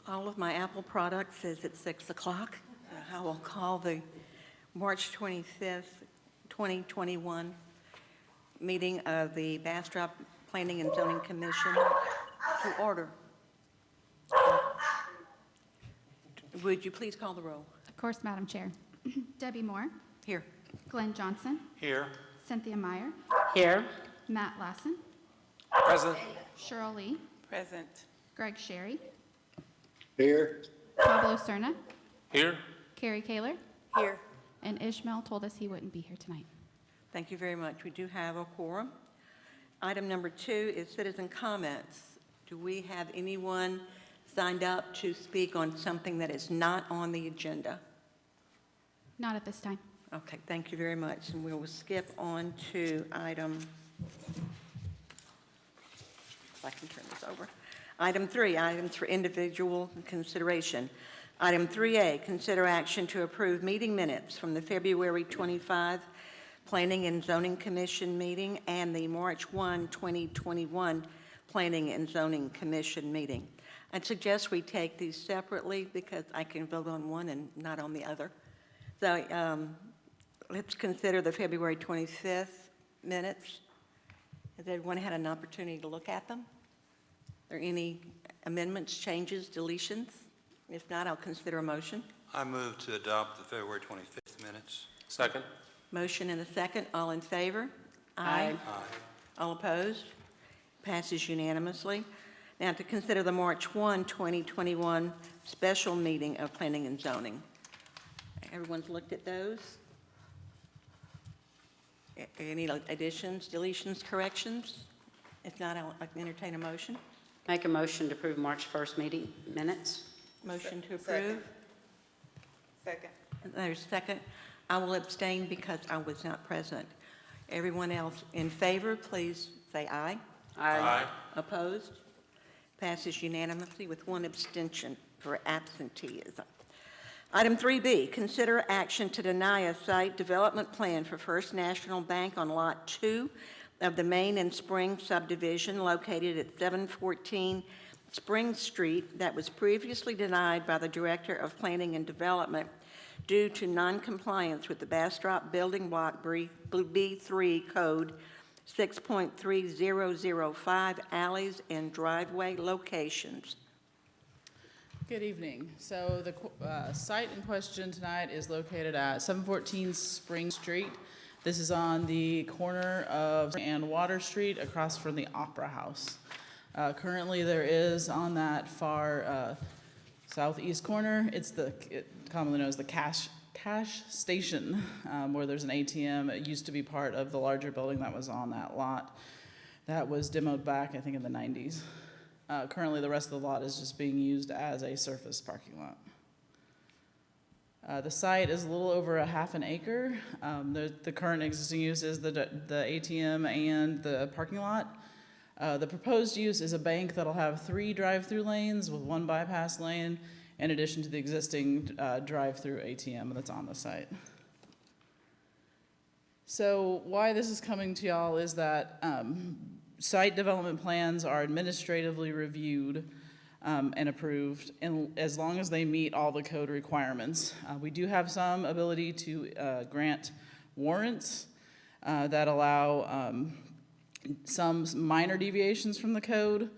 All of my Apple products is at 6 o'clock. I will call the March 25th, 2021 meeting of the Bastrop Planning and Zoning Commission to order. Would you please call the roll? Of course, Madam Chair. Debbie Moore. Here. Glenn Johnson. Here. Cynthia Meyer. Here. Matt Lassen. Present. Cheryl Lee. Present. Greg Sherry. Here. Pablo Cerna. Here. Carrie Kaler. Here. And Ishmael told us he wouldn't be here tonight. Thank you very much. We do have a quorum. Item number 2 is citizen comments. Do we have anyone signed up to speak on something that is not on the agenda? Not at this time. Okay, thank you very much. And we will skip on to item, if I can turn this over. Item 3, items for individual consideration. Item 3A, consider action to approve meeting minutes from the February 25 Planning and Zoning Commission meeting and the March 1, 2021 Planning and Zoning Commission meeting. I'd suggest we take these separately because I can vote on one and not on the other. So let's consider the February 25th minutes. Has everyone had an opportunity to look at them? Are there any amendments, changes, deletions? If not, I'll consider a motion. I move to adopt the February 25th minutes. Second. Motion and a second. All in favor? Aye. Aye. All opposed? Passes unanimously. Now to consider the March 1, 2021 special meeting of Planning and Zoning. Everyone's looked at those? Any additions, deletions, corrections? If not, I'll entertain a motion. Make a motion to approve March 1st meeting minutes. Motion to approve. Second. There's a second. I will abstain because I was not present. Everyone else in favor, please say aye. Aye. Opposed? Passes unanimously with one abstention for absenteeism. Item 3B, consider action to deny a site development plan for First National Bank on Lot 2 of the Main and Spring subdivision located at 714 Spring Street that was previously denied by the Director of Planning and Development due to noncompliance with the Bastrop Building Block B3 Code 6.3005 alleys and driveway locations. Good evening. So the site in question tonight is located at 714 Spring Street. This is on the corner of and Water Street across from the Opera House. Currently there is on that far southeast corner, it's commonly known as the cash station, where there's an ATM. It used to be part of the larger building that was on that lot. That was demoed back, I think, in the 90s. Currently, the rest of the lot is just being used as a surface parking lot. The site is a little over a half an acre. The current existing use is the ATM and the parking lot. The proposed use is a bank that'll have 3 drive-through lanes with 1 bypass lane, in addition to the existing drive-through ATM that's on the site. So why this is coming to y'all is that site development plans are administratively reviewed and approved, and as long as they meet all the code requirements. We do have some ability to grant warrants that allow some minor deviations from the code.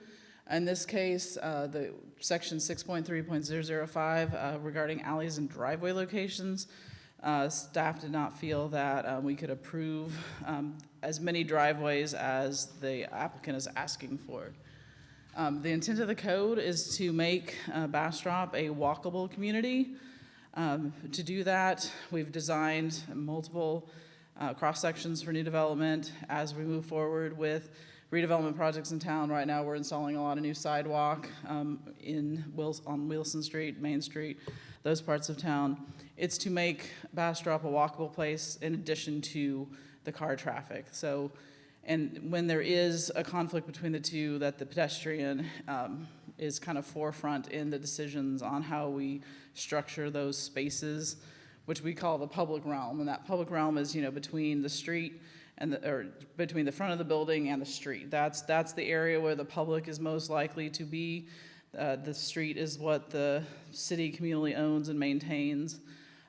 In this case, the section 6.3.005 regarding alleys and driveway locations, staff did not feel that we could approve as many driveways as the applicant is asking for. The intent of the code is to make Bastrop a walkable community. To do that, we've designed multiple cross sections for new development. As we move forward with redevelopment projects in town, right now we're installing a lot of new sidewalk on Wilson Street, Main Street, those parts of town. It's to make Bastrop a walkable place in addition to the car traffic. So, and when there is a conflict between the two, that the pedestrian is kind of forefront in the decisions on how we structure those spaces, which we call the public realm. And that public realm is, between the street and between the front of the building and the street. That's the area where the public is most likely to be. The street is what the city communally owns and maintains.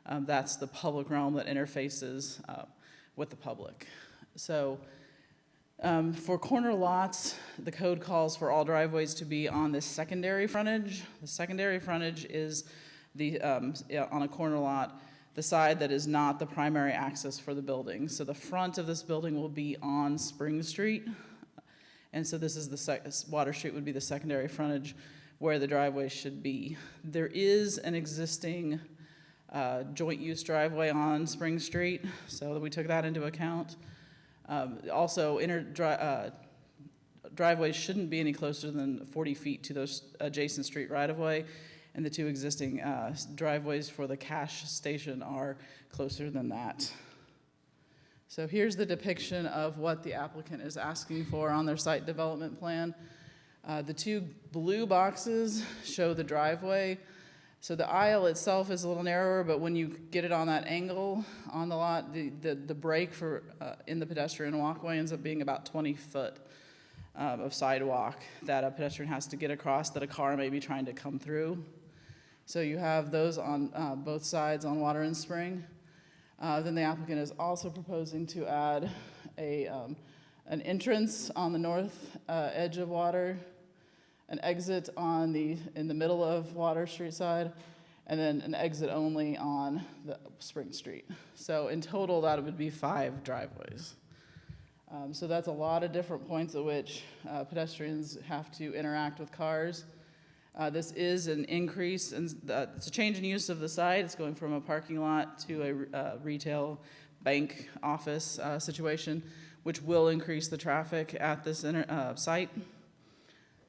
That's the public realm that interfaces with the public. So for corner lots, the code calls for all driveways to be on this secondary frontage. The secondary frontage is on a corner lot, the side that is not the primary access for the building. So the front of this building will be on Spring Street. And so this is Water Street would be the secondary frontage where the driveway should be. There is an existing joint use driveway on Spring Street, so we took that into account. Also, driveways shouldn't be any closer than 40 feet to those adjacent street right-of-way, and the two existing driveways for the cash station are closer than that. So here's the depiction of what the applicant is asking for on their site development plan. The two blue boxes show the driveway. So the aisle itself is a little narrower, but when you get it on that angle on the lot, the break for in the pedestrian walkway ends up being about 20 foot of sidewalk that a pedestrian has to get across that a car may be trying to come through. So you have those on both sides on Water and Spring. Then the applicant is also proposing to add an entrance on the north edge of Water, an exit in the middle of Water Street side, and then an exit only on the Spring Street. So in total, that would be 5 driveways. So that's a lot of different points at which pedestrians have to interact with cars. This is an increase, it's a change in use of the site. It's going from a parking lot to a retail bank office situation, which will increase the traffic at this site.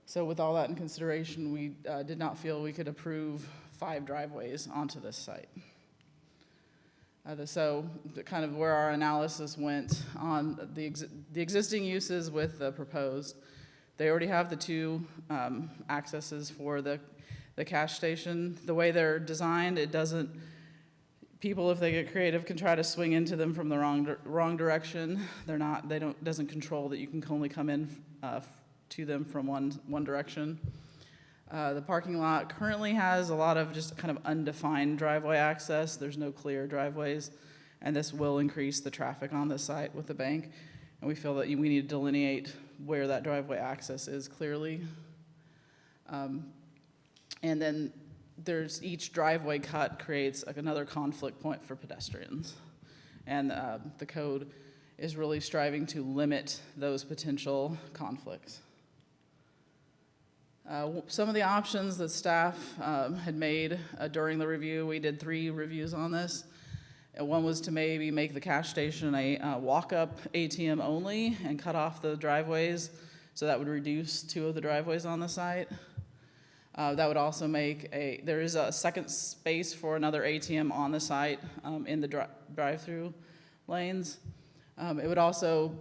So with all that in consideration, we did not feel we could approve 5 driveways onto this site. So kind of where our analysis went on the existing uses with the proposed, they already have the 2 accesses for the cash station. The way they're designed, it doesn't, people, if they get creative, can try to swing into them from the wrong direction. Doesn't control that you can only come in to them from one direction. The parking lot currently has a lot of just kind of undefined driveway access. There's no clear driveways, and this will increase the traffic on the site with the bank. And we feel that we need to delineate where that driveway access is clearly. And then each driveway cut creates another conflict point for pedestrians. And the code is really striving to limit those potential conflicts. Some of the options that staff had made during the review, we did 3 reviews on this. One was to maybe make the cash station a walk-up ATM only and cut off the driveways, so that would reduce 2 of the driveways on the site. That would also make there is a second space for another ATM on the site in the drive-through lanes. It would also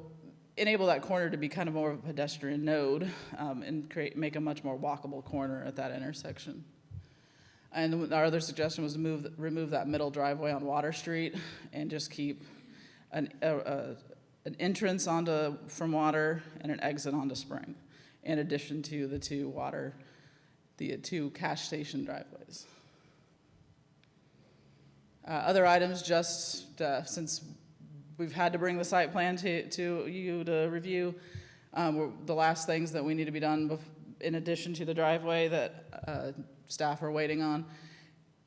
enable that corner to be kind of more of a pedestrian node and make a much more walkable corner at that intersection. And our other suggestion was to remove that middle driveway on Water Street and just keep an entrance from Water and an exit onto Spring, in addition to the 2 cash station driveways. Other items, just since we've had to bring the site plan to you to review, the last things that we need to be done in addition to the driveway that staff are waiting on.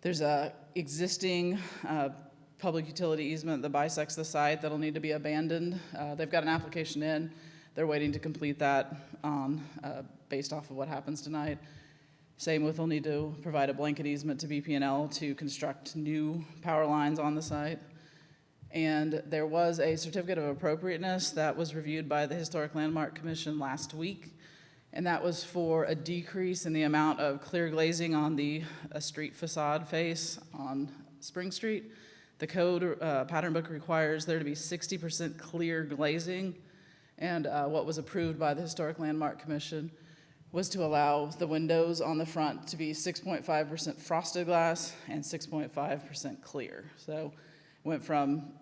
There's a existing public utility easement that bisects the site that'll need to be abandoned. They've got an application in. They're waiting to complete that based off of what happens tonight. Same with, they'll need to provide a blanket easement to BPNL to construct new power lines on the site. And there was a certificate of appropriateness that was reviewed by the Historic Landmark Commission last week, and that was for a decrease in the amount of clear glazing on the street facade face on Spring Street. The code pattern book requires there to be 60% clear glazing, and what was approved by the Historic Landmark Commission was to allow the windows on the front to be 6.5% frosted glass and 6.5% clear. So it went from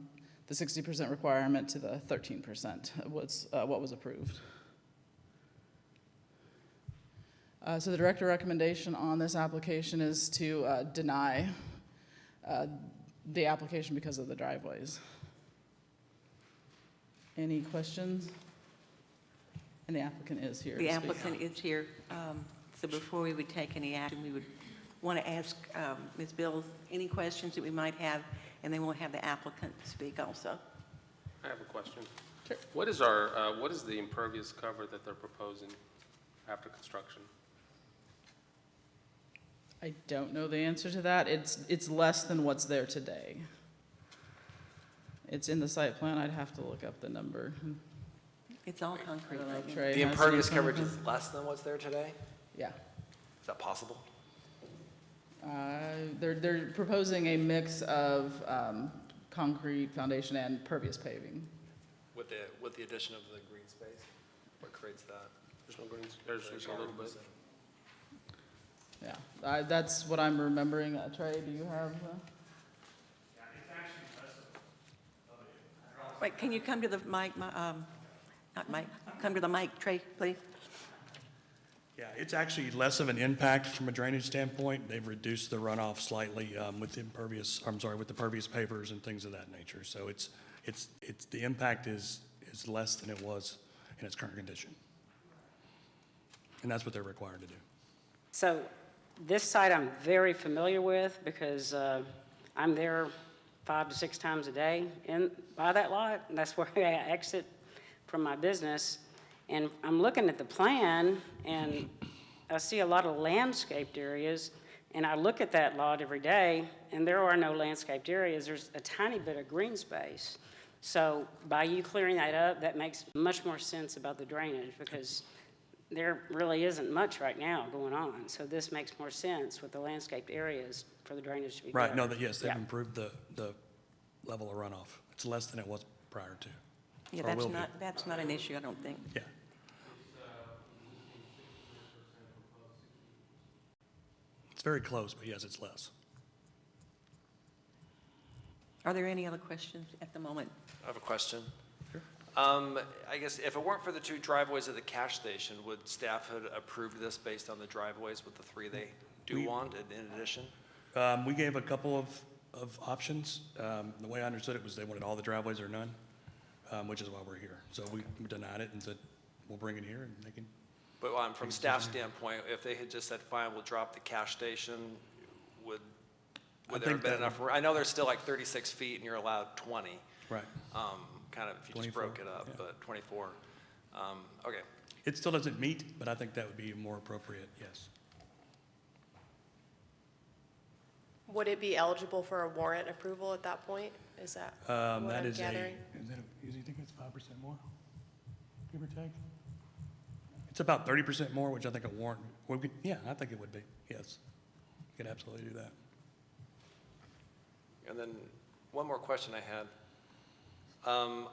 the 60% requirement to the 13% was what was approved. So the director recommendation on this application is to deny the application because of the driveways. Any questions? And the applicant is here. The to speak. applicant is here, so before we would take any action, we would want to ask Ms. Bills any questions that we might have, and then we'll have the applicant speak also. I have a question. Sure. What is the impervious cover that they're proposing after construction? I don't know the answer to that. It's less than what's there today. It's in the site plan. I'd have to look up the number. It's all concrete. I don't know if right? Trey The has impervious the coverage information. is less than what's there today? Yeah. Is that possible? They're proposing a mix of concrete foundation and pervious paving. With the addition of the green space? What creates that? There's no greens, there's just a little bit. Yeah, that's what I'm remembering. Trey, do you have? Wait, can you come to the mic, not mic, come to the mic, Trey, please? Yeah, it's actually less of an impact from a drainage standpoint. They've reduced the runoff slightly with the pervious pavers and things of that nature. So the impact is less than it was in its current condition. And that's what they're required to do. So this site I'm very familiar with because I'm there 5 to 6 times a day by that lot. And that's where I exit from my business. And I'm looking at the plan, and I see a lot of landscaped areas, and I look at that lot every day, and there are no landscaped areas. There's a tiny bit of green space. So by you clearing that up, that makes much more sense about the drainage, because there really isn't much right now going on. So this makes more sense with the landscaped areas for the drainage to be better. Right, no, yes, they've Yeah. improved the level of runoff. It's less than it was prior to. Yeah, Or will be. that's not an issue, I don't think. Yeah. It's very close, but yes, it's less. Are there any other questions at the moment? I have a question. Sure. I guess if it weren't for the 2 driveways at the cash station, would staff have approved this based on the driveways with the 3 they do want in addition? We gave a couple of options. The way I understood it was they wanted all the driveways or none, which is why we're here. So we denied it and said, we'll bring it here and they can. But from staff standpoint, if they had just said, fine, we'll drop the cash station, would there think have been that enough room? I know there's still like 36 feet and you're allowed 20. Right. Kind of if you just 24, broke it up, yeah. but 24. Okay. It still doesn't meet, but I think that would be more appropriate, yes. Would it be eligible for a warrant approval at that point? Is that what That I'm is gathering? you think it's 5% more, give or take? It's about 30% more, which I think a warrant, yeah, I think it would be, yes. You could absolutely do that. And then one more question I had.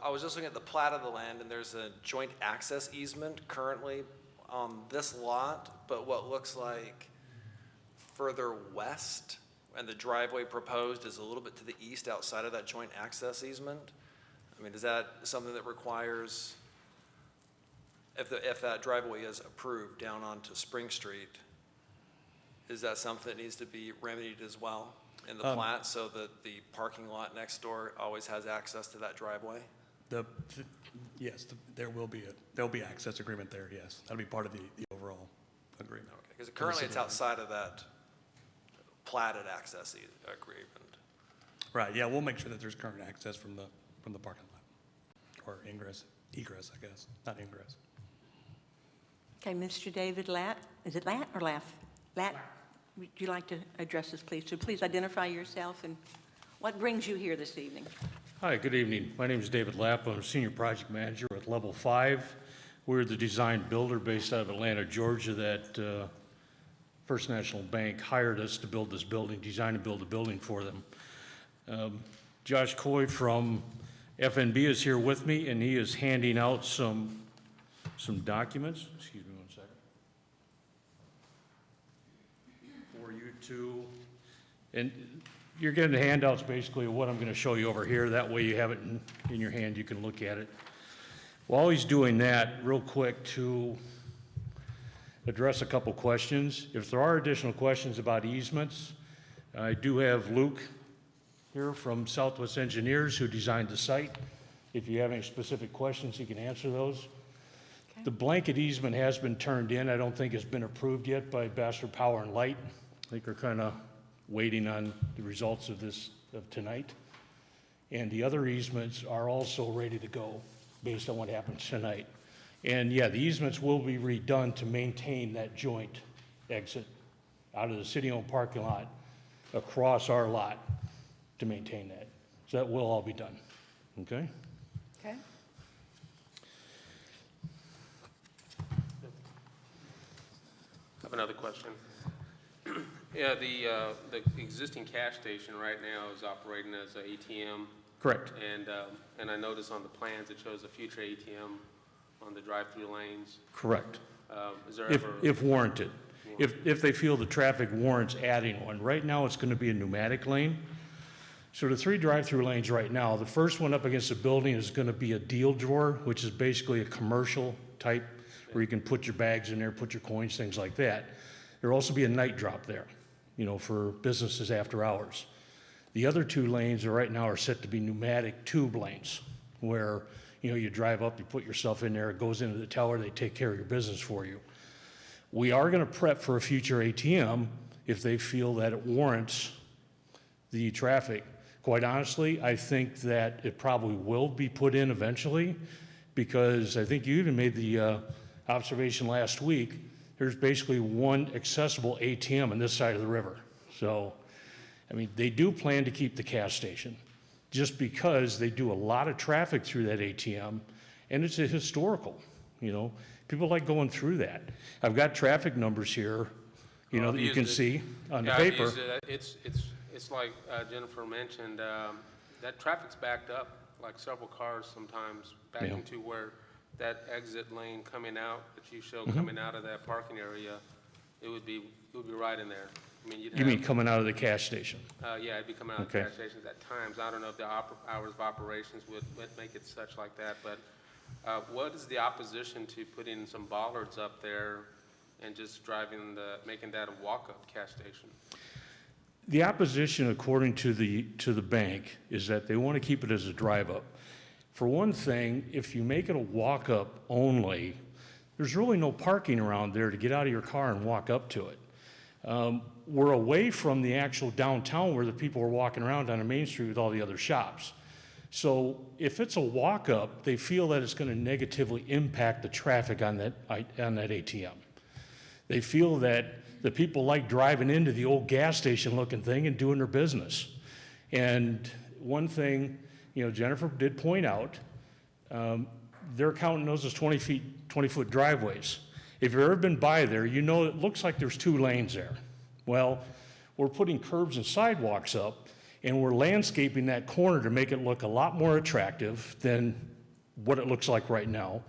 I was just looking at the plat of the land, and there's a joint access easement currently on this lot, but what looks like further west, and the driveway proposed is a little bit to the east outside of that joint access easement. I mean, is that something that requires, if that driveway is approved down onto Spring Street, is that something that needs to be remedied as well in the plat so that the parking lot next door always has access to that driveway? Yes, there'll be access agreement there, yes. That'll be part of the overall agreement. Okay, because currently it's outside of that platted access agreement. Right, yeah, we'll make sure that there's current access from the parking lot, or egress, I guess, not ingress. Okay, Mr. David Latt, is it Latt or Laff? Latt, would you like to address this, please? So please identify yourself and what brings you here this evening? Hi, good evening. My name is David Lapp. I'm a Senior Project Manager at Level 5. We're the design builder based out of Atlanta, Georgia, that First National Bank hired us to build this building, design and build a building for them. Josh Coy from FNB is here with me, and he is handing out some documents. Excuse me one second. For you to, and you're getting the handouts basically of what I'm going to show you over here. That way you have it in your hand, you can look at it. While he's doing that, real quick too, address a couple questions. If there are additional questions about easements, I do have Luke here from Southwest Engineers who designed the site. If you have any specific questions, he can answer those. The blanket easement has been turned in. I don't think it's been approved yet by Bastrop Power and Light. I think we're kind of waiting on the results of tonight. And the other easements are also ready to go based on what happens tonight. And yeah, the easements will be redone to maintain that joint exit out of the city-owned parking lot across our lot to maintain that. So that will all be done, okay? Okay. I have another question. Yeah, the existing cash station right now is operating as an ATM. Correct. And I notice on the plans it shows a future ATM on the drive-through lanes. Correct. Is there If, ever? if warranted. If they feel the traffic warrants adding one. Right now, it's going to be a pneumatic lane. So the 3 drive-through lanes right now, the first one up against the building is going to be a deal drawer, which is basically a commercial type where you can put your bags in there, put your coins, things like that. There'll also be a night drop there, you know, for businesses after hours. The other 2 lanes right now are set to be pneumatic tube lanes where, you know, you drive up, you put yourself in there, it goes into the tower, they take care of your business for you. We are going to prep for a future ATM if they feel that it warrants the traffic. Quite honestly, I think that it probably will be put in eventually because I think you even made the observation last week, there's basically one accessible ATM on this side of the river. So, I mean, they do plan to keep the gas station just because they do a lot of traffic through that ATM and it's a historical, you know. People like going through that. I've got traffic numbers here, you know, I've that you used can it. see on the Yeah, I've paper. used it. It's like Jennifer mentioned, that traffic's backed up, like several cars sometimes back Yeah. into where that exit lane coming out that you showed Mm-hmm. coming out of that parking area, it would be right in there. I mean, you'd You have, mean coming out of the cash station? yeah, it'd be coming out of Okay. gas stations at times. I don't know if the hours of operations would make it such like that, but what is the opposition to putting some bollards up there and just making that a walk-up gas station? The opposition, according to the bank, is that they want to keep it as a drive-up. For one thing, if you make it a walk-up only, there's really no parking around there to get out of your car and walk up to it. We're away from the actual downtown where the people are walking around on a main street with all the other shops. So if it's a walk-up, they feel that it's going to negatively impact the traffic on that ATM. They feel that the people like driving into the old gas station looking thing and doing their business. And one thing, you know, Jennifer did point out, they're counting those as 20-foot driveways. If you've ever been by there, you know it looks like there's 2 lanes there. Well, we're putting curbs and sidewalks up, and we're landscaping that corner to make it look a lot more attractive than what it looks like right now.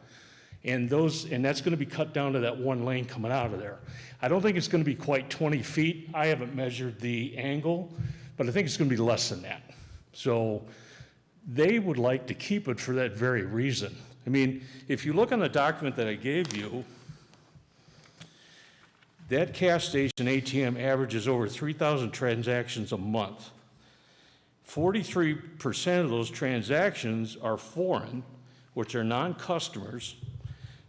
And that's going to be cut down to that 1 lane coming out of there. I don't think it's going to be quite 20 feet. I haven't measured the angle, but I think it's going to be less than that. So they would like to keep it for that very reason. I mean, if you look on the document that I gave you, that gas station ATM averages over 3,000 transactions a month. 43% of those transactions are foreign, which are non-customers,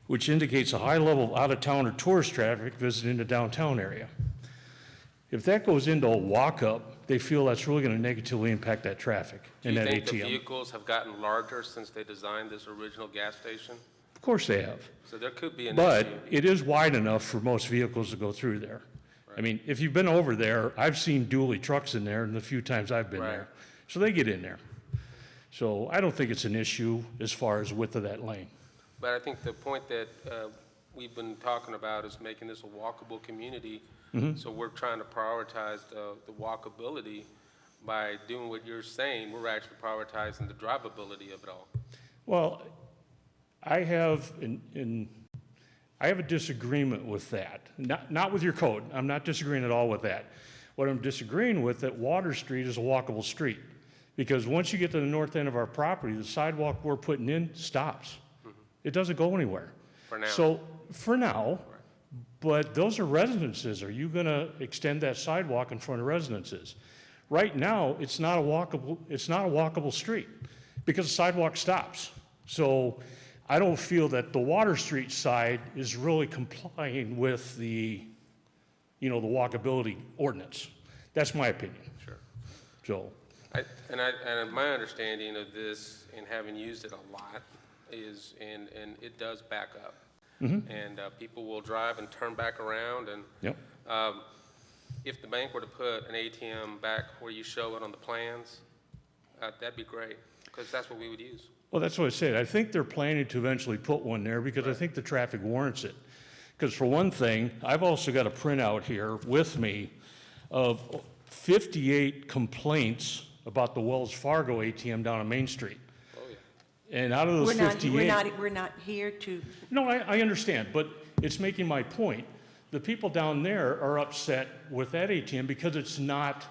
which indicates a high level of out-of-town or tourist traffic visiting the downtown area. If that goes into a walk-up, they feel that's really going to negatively impact that traffic in that Do you think the ATM. vehicles have gotten larger since they designed this original gas station? Of course they have. So there could be an But issue. it is wide enough for most vehicles to go through there. I mean, if you've been over there, I've seen dually trucks in there in the few times I've been Right. there. So they get in there. So I don't think it's an issue as far as width of that lane. But I think the point that we've been talking about is making this a walkable community. Mm-hmm. So we're trying to prioritize the walkability by doing what you're saying. We're actually prioritizing the drivability of it all. Well, I have a disagreement with that. Not with your code. I'm not disagreeing at all with that. What I'm disagreeing with, that Water Street is a walkable street. Because once you get to the north end of our property, the sidewalk we're putting in stops. It doesn't go anywhere. For now. So, for now, but those are residences. Are you going to extend that sidewalk in front of residences? Right now, it's not a walkable street because the sidewalk stops. So I don't feel that the Water Street side is really complying with the the walkability ordinance. That's my opinion. Sure. So, And my understanding of this, and having used it a lot, is, and it does back up. And people will drive and turn back around, and yep. If the bank were to put an ATM back where you show it on the plans, that'd be great, because that's what we would use. Well, that's what I said. I think they're planning to eventually put one there because I think the traffic warrants it. Because for one thing, I've also got a printout here with me of 58 complaints about the Wells Fargo ATM down on Main Street. Oh, yeah. And out of those 58... We're not here to, No, I understand, but it's making my point. The people down there are upset with that ATM because it's not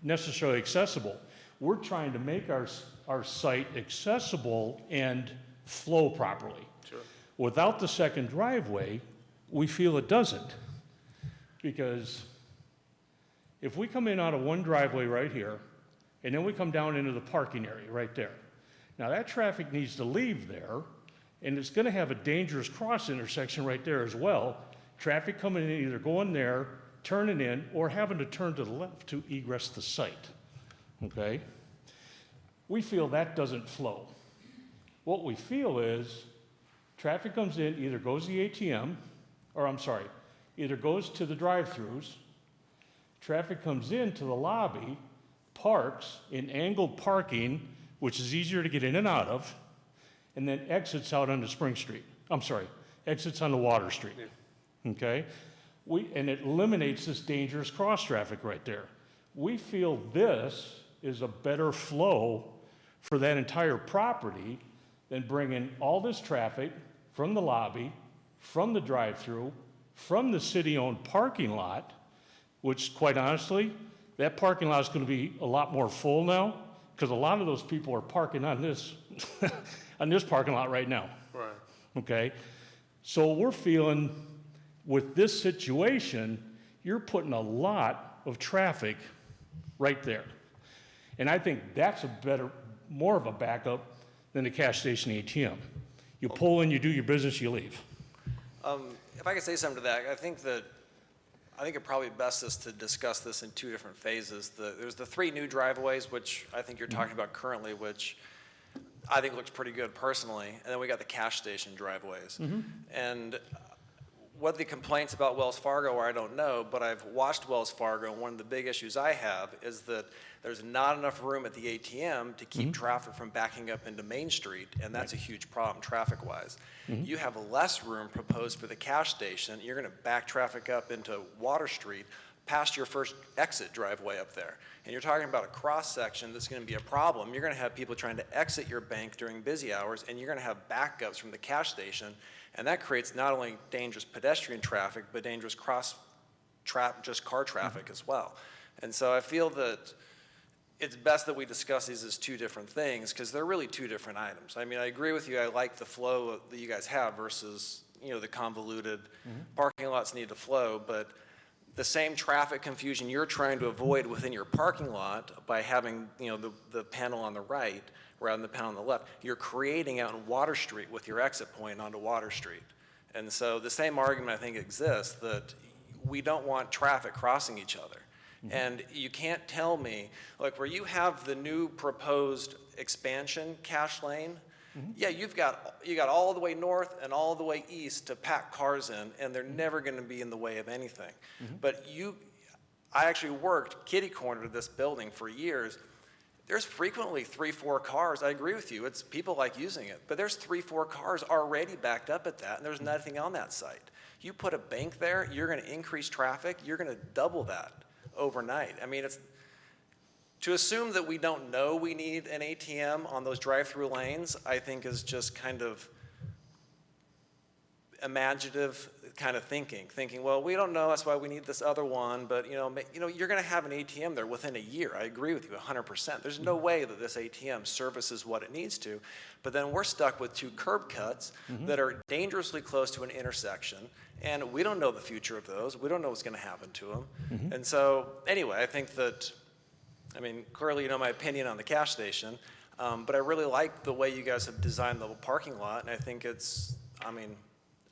necessarily accessible. We're trying to make our site accessible and flow properly. Sure. Without the second driveway, we feel it doesn't. Because if we come in out of one driveway right here, and then we come down into the parking area right there. Now that traffic needs to leave there, and it's gonna have a dangerous cross intersection right there as well. Traffic coming in, either going there, turning in, or having to turn to the left to egress the site, okay? We feel that doesn't flow. What we feel is traffic comes in, either goes to the ATM, or I'm sorry, either goes to the drive-throughs, traffic comes into the lobby, parks in angled parking, which is easier to get in and out of, and then exits out onto Spring Street. I'm sorry, exits onto Water Street. Yeah. Okay? And it eliminates this dangerous cross traffic right there. We feel this is a better flow for that entire property than bringing all this traffic from the lobby, from the drive-through, from the city-owned parking lot, which quite honestly, that parking lot is going to be a lot more full now because a lot of those people are parking on this, on this parking lot right now. Right. Okay? So we're feeling with this situation, you're putting a lot of traffic right there. And I think that's more of a backup than the cash station ATM. You pull in, you do your business, you leave. If I could say something to that, I think it probably best is to discuss this in two different phases. There's the 3 new driveways, which I think you're talking about currently, which I think looks pretty good personally. And then we got the cash station driveways. And what the complaints about Wells Fargo are, I don't know, but I've watched Wells Fargo, and one of the big issues I have is that there's not enough room at the ATM to keep traffic from backing up into Main Street, and that's a huge problem traffic-wise. You have less room proposed for the cash station. You're going to back traffic up into Water Street past your first exit driveway up there. And you're talking about a cross-section that's going to be a problem. You're going to have people trying to exit your bank during busy hours, and you're going to have backups from the cash station. And that creates not only dangerous pedestrian traffic, but dangerous just car traffic as well. And so I feel that it's best that we discuss these as 2 different things because they're really 2 different items. I mean, I agree with you. I like the flow that you guys have versus, the convoluted parking lots need to flow, but the same traffic confusion you're trying to avoid within your parking lot by having, the panel on the right rather than the panel on the left, you're creating out in Water Street with your exit point onto Water Street. And so the same argument I think exists that we don't want traffic crossing each other. And you can't tell me, like where you have the new proposed expansion cash lane, yeah, you got all the way north and all the way east to pack cars in, and they're never going to be in the way of anything. But I actually worked kitty corner to this building for years. There's frequently 3-4 cars. I agree with you. It's people like using it, but there's 3-4 cars already backed up at that, and there's nothing on that site. You put a bank there, you're going to increase traffic. You're going to double that overnight. I mean, to assume that we don't know we need an ATM on those drive-through lanes, I think is just kind of imaginative kind of thinking, well, we don't know, that's why we need this other one, but you're going to have an ATM there within a year. I agree with you 100%. There's no way that this ATM services what it needs to, but then we're stuck with 2 curb cuts that are dangerously close to an intersection, and we don't know the future of those. We don't know what's going to happen to them. And so, anyway, I think that, clearly you know my opinion on the cash station, but I really like the way you guys have designed the parking lot, and I think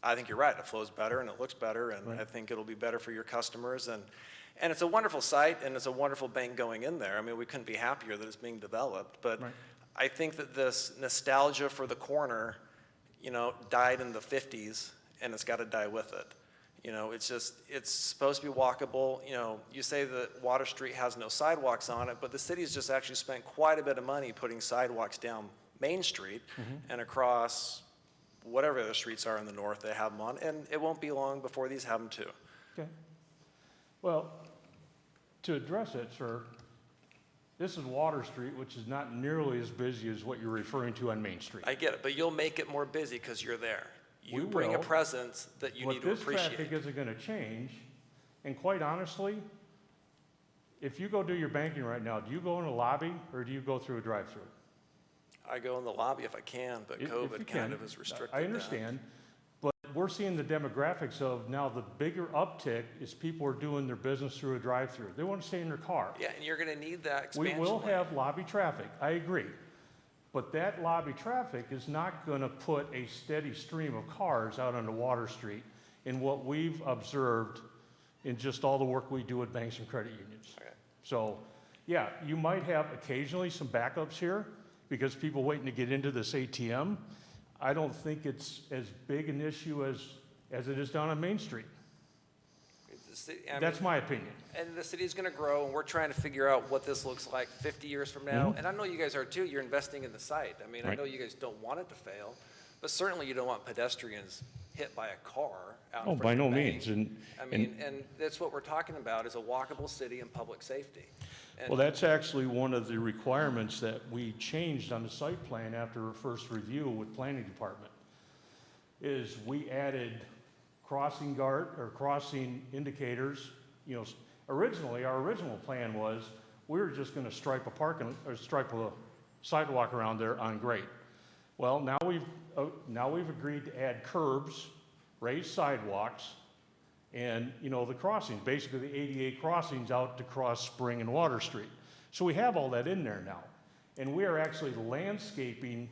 I think you're right. It flows better and it looks better, and I think it'll be better for your customers. And it's a wonderful site, and it's a wonderful bank going in there. We couldn't be happier that it's being developed. But I think that this nostalgia for the corner, died in the 50s, and it's got to die with it. It's supposed to be walkable. You say that Water Street has no sidewalks on it, but the city's just actually spent quite a bit of money putting sidewalks down Main Street and across whatever the streets are in the north, they have them on, and it won't be long before these have them too. Okay. Well, to address it, sir, this is Water Street, which is not nearly as busy as what you're referring to on Main Street. I get it, but you'll make it more busy because you're there. You We bring a will, presence that you need to But this appreciate. traffic isn't going to change, and quite honestly, if you go do your banking right now, do you go in a lobby or do you go through a drive-through? I go in the lobby if I can, but If you COVID can. kind of has restricted I that. understand, but we're seeing the demographics of now the bigger uptick is people are doing their business through a drive-through. They want to stay in their car. Yeah, and you're going to need that We expansion. will lane. have lobby traffic, I agree. But that lobby traffic is not going to put a steady stream of cars out onto Water Street in what we've observed in just all the work we do at banks and credit unions. Okay. So, yeah, you might have occasionally some backups here because people waiting to get into this ATM. I don't think it's as big an issue as it is down on Main Street. That's my opinion. And the city's going to grow, and we're trying to figure out what this looks like 50 years from now. And I know you guys are too. You're investing in the site. I Right. know you guys don't want it to fail, but certainly you don't want pedestrians hit by a car out in Oh, front by of no the bank. means. And that's what we're talking about, is a walkable city and public safety. And Well, that's actually one of the requirements that we changed on the site plan after our first review with planning department, is we added crossing guard or crossing indicators. Originally, our original plan was we were just going to stripe a sidewalk around there on grade. Well, now we've agreed to add curbs, raised sidewalks, and, the crossings, basically the ADA crossings out to cross Spring and Water Street. So we have all that in there now. And we are actually landscaping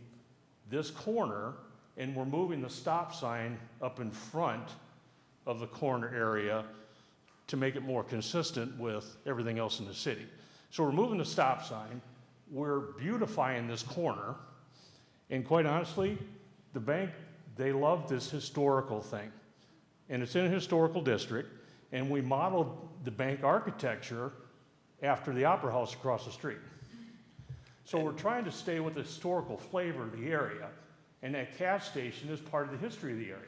this corner, and we're moving the stop sign up in front of the corner area to make it more consistent with everything else in the city. So we're moving the stop sign, we're beautifying this corner, and quite honestly, the bank, they love this historical thing. And it's in a historical district, and we modeled the bank architecture after the Opera House across the street. So we're trying to stay with the historical flavor of the area, and that cash station is part of the history of the area.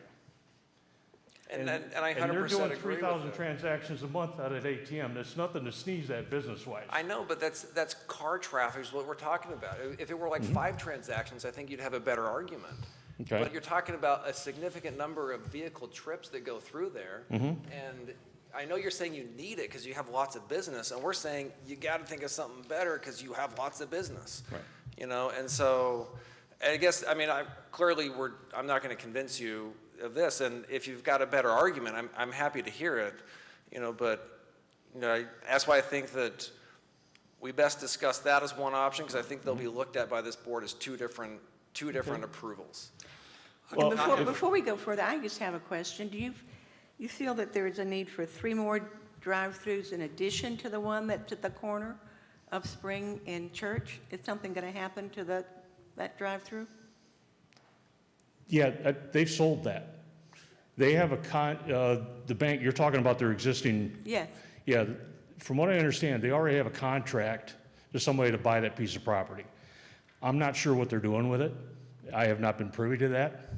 And I 100% And they're doing agree 3,000 with it. transactions a month out at ATM. That's nothing to sneeze at business-wise. I know, but that's car traffic is what we're talking about. If it were like 5 transactions, I think you'd have a better argument. Okay. But you're talking about a significant number of vehicle trips that go through there. And I know you're saying you need it because you have lots of business, and we're saying you got to think of something better because you have lots of business. Right. And so I guess, I'm not going to convince you of this, and if you've got a better argument, I'm happy to hear it, but that's why I think that we best discuss that as one option, because I think they'll be looked at by this board as two different approvals. Well, Before we go further, I just have a question. Do you feel that there is a need for 3 more drive-throughs in addition to the one that's at the corner of Spring and Church? Is something going to happen to that drive-through? Yeah, they've sold that. They have the bank, you're talking about their existing. Yes. Yeah, from what I understand, they already have a contract to somebody to buy that piece of property. I'm not sure what they're doing with it. I have not been privy to that.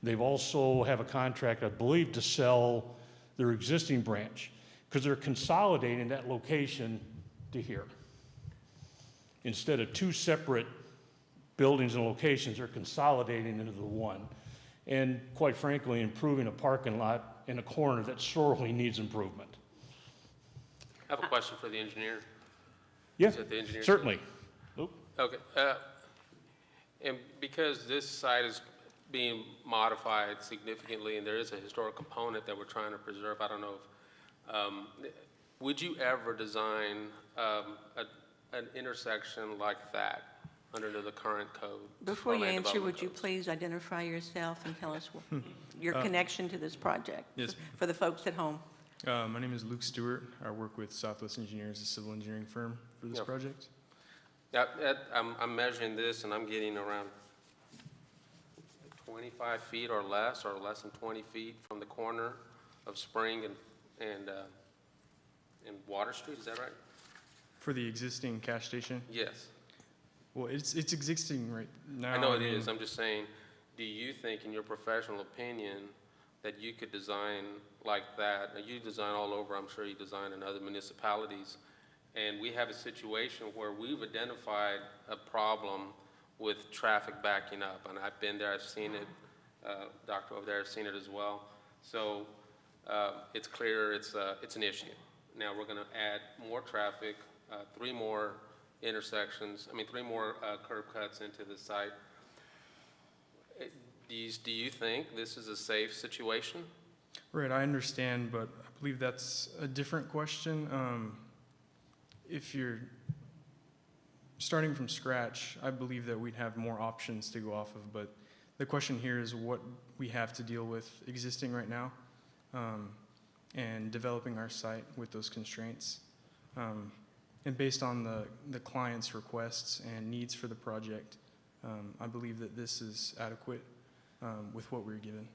They've also have a contract, I believe, to sell their existing branch, because they're consolidating that location to here. Instead of 2 separate buildings and locations, are consolidating into the one. and quite frankly, improving a parking lot in a corner that sorely needs improvement. I have a question for the engineer. Yeah, Is it the engineer? certainly. Oop. Okay, and because this site is being modified significantly, and there is a historic component that we're trying to preserve, I don't know if, would you ever design an intersection like that under the current code? Before or you land answer, development would you codes? please identify yourself and tell us your connection to this project? Yes. For the folks at home. My name is Luke Stewart. I work with Southwest Engineers, a civil engineering firm for this Yeah. project. Yeah, I'm measuring this, and I'm getting around 25 feet or less than 20 feet from the corner of Spring and Water Street, is that right? For the existing cash station, Yes. well, it's existing right now. I know it mean, is, I'm just saying, do you think, in your professional opinion, that you could design like that? Now, you design all over, I'm sure you design in other municipalities, and we have a situation where we've identified a problem with traffic backing up, and I've been there, I've seen it, doctor over there has seen it as well. So it's clear it's an issue. Now, we're gonna add more traffic, 3 more intersections, three more curb cuts into the site. Do you think this is a safe situation? Right, I understand, but I believe that's a different question. If you're starting from scratch, I believe that we'd have more options to go off of, but the question here is what we have to deal with existing right now, and developing our site with those constraints. And based on the client's requests and needs for the project, I believe that this is adequate with what we're given.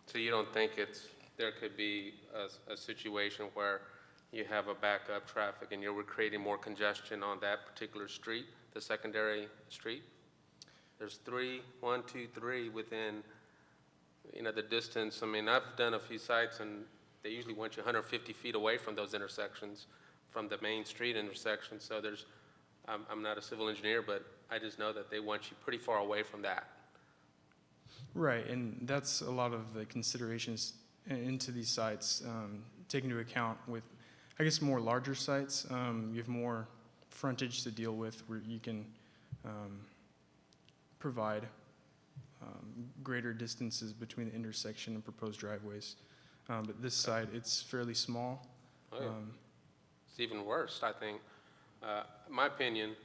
So you don't think there could be a situation where you have a backup traffic and you're creating more congestion on that particular street, the secondary street? There's 1, 2, 3 within, the distance. I've done a few sites and they usually want you 150 feet away from those intersections, from the main street intersection. So I'm not a civil engineer, but I just know that they want you pretty far away from that. Right, and that's a lot of the considerations into these sites, take into account with, I guess, more larger sites. You have more frontage to deal with where you can provide greater distances between the intersection and proposed driveways. But this site, it's fairly small. Oh, yeah. It's even worse, I think. My opinion,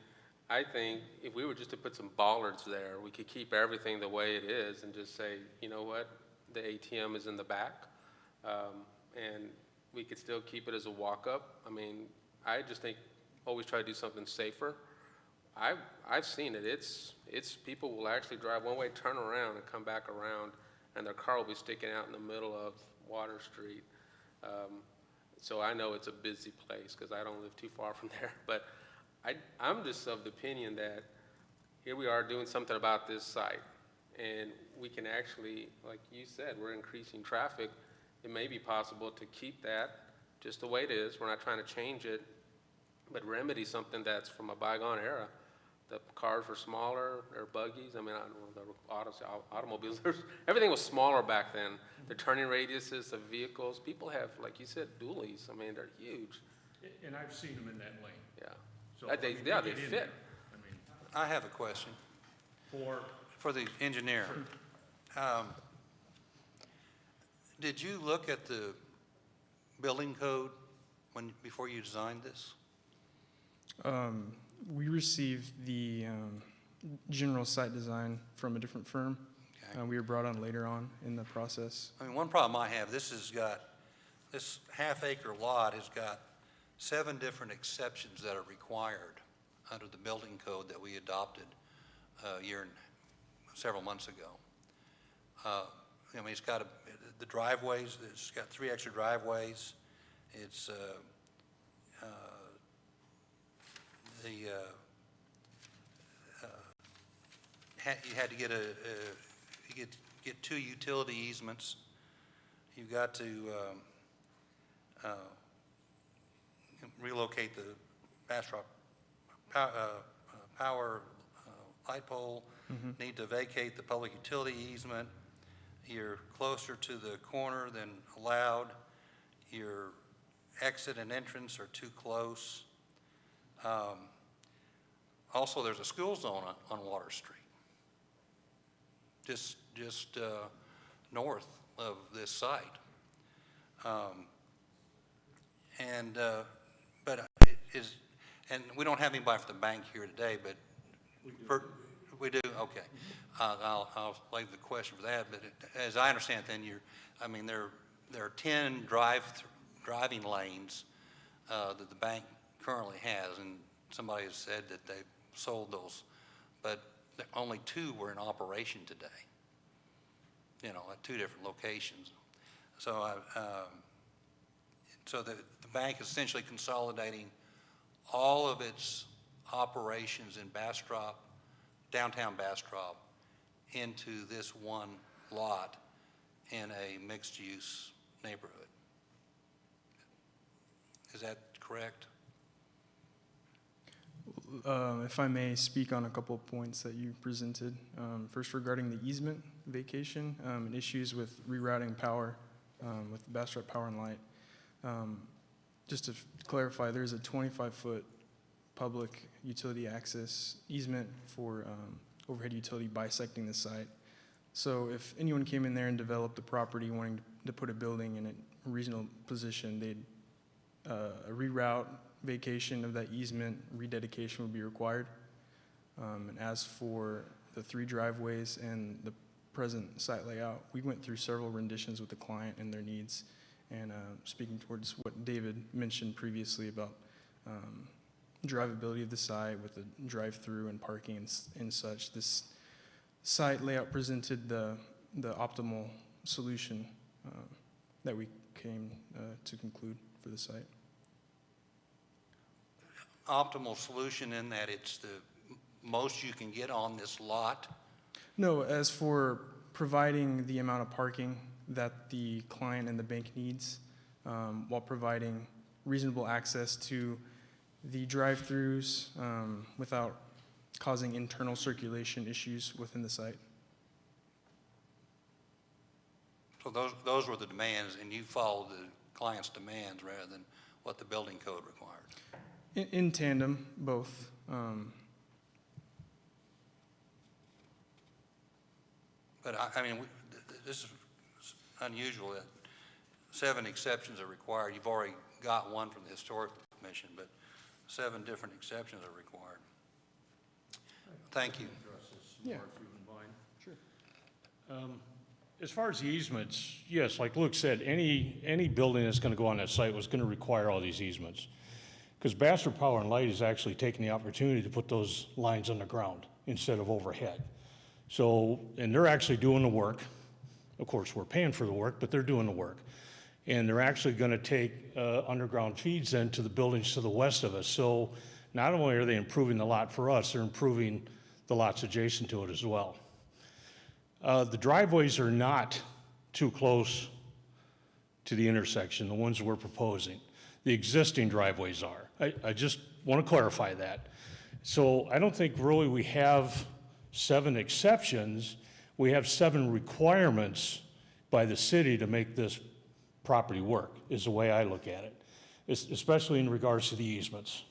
I think if we were just to put some bollards there, we could keep everything the way it is and just say, you know what, the ATM is in the back, and we could still keep it as a walk-up. I just think always try to do something safer. I've seen it. It's people will actually drive one way, turn around, and come back around, and their car will be sticking out in the middle of Water Street. So I know it's a busy place because I don't live too far from there. But I'm just of the opinion that here we are doing something about this site, and we can actually, like you said, we're increasing traffic. It may be possible to keep that just the way it is. We're not trying to change it, but remedy something that's from a bygone era. The cars were smaller, they're buggies. I don't know, the automobiles, everything was smaller back then. The turning radiuses of vehicles, people have, like you said, dualies. They're huge. And I've seen them in that lane. Yeah. So, They we get in fit. there. I have a question for the engineer. Did you look at the building code before you designed this? We received the general site design from a different firm. Okay. We were brought on later on in the process. One problem I have, this half-acre lot has got 7 different exceptions that are required under the building code that we adopted several months ago. It's got the driveways, it's got 3 extra driveways. It's you had to get get 2 utility easements. You've got to relocate the Bastrop power light pole. Need to vacate the public utility easement. you're closer to the corner than allowed, your exit and entrance are too close. Also, there's a school zone on Water Street, just north of this site. But it is, and we don't have anybody from the bank here today, but we do? Okay. I'll leave the question for that, but as I understand it, then there are 10 driving lanes that the bank currently has, and somebody has said that they've sold those, but only 2 were in operation today, at 2 different locations. So so the bank is essentially consolidating all of its operations in Bastrop, downtown Bastrop, into this one lot in a mixed-use neighborhood. Is that correct? If I may speak on a couple of points that you presented. First, regarding the easement vacation and issues with rerouting power with Bastrop Power and Light. Just to clarify, there's a 25-foot public utility access easement for overhead utility bisecting the site. So if anyone came in there and developed a property wanting to put a building in a reasonable position, they'd a reroute, vacation of that easement, rededication would be required. And as for the 3 driveways and the present site layout, we went through several renditions with the client and their needs. And speaking towards what David mentioned previously about drivability of the site with the drive-through and parking and such, this site layout presented the optimal solution that we came to conclude for the site. Optimal solution in that it's the most you can get on this lot? No, as for providing the amount of parking that the client and the bank needs, while providing reasonable access to the drive-throughs without causing internal circulation issues within the site. So those were the demands, and you followed the client's demands rather than what the building code required? In tandem, both. But this is unusual that 7 exceptions are required. You've already got one from the Historical Commission, but 7 different exceptions are required. Thank you. Yeah. Sure. As far as the easements, yes, like Luke said, any building that's going to go on that site was going to require all these easements. Because Bastrop Power and Light is actually taking the opportunity to put those lines underground instead of overhead. So, and they're actually doing the work. Of course, we're paying for the work, but they're doing the work. And they're actually going to take underground feeds into the buildings to the west of us. So not only are they improving the lot for us, they're improving the lots adjacent to it as well. The driveways are not too close to the intersection, the ones we're proposing. The existing driveways are. I just want to clarify that. So I don't think really we have 7 exceptions. We have 7 requirements by the city to make this property work, is the way I look at it, especially in regards to the easements.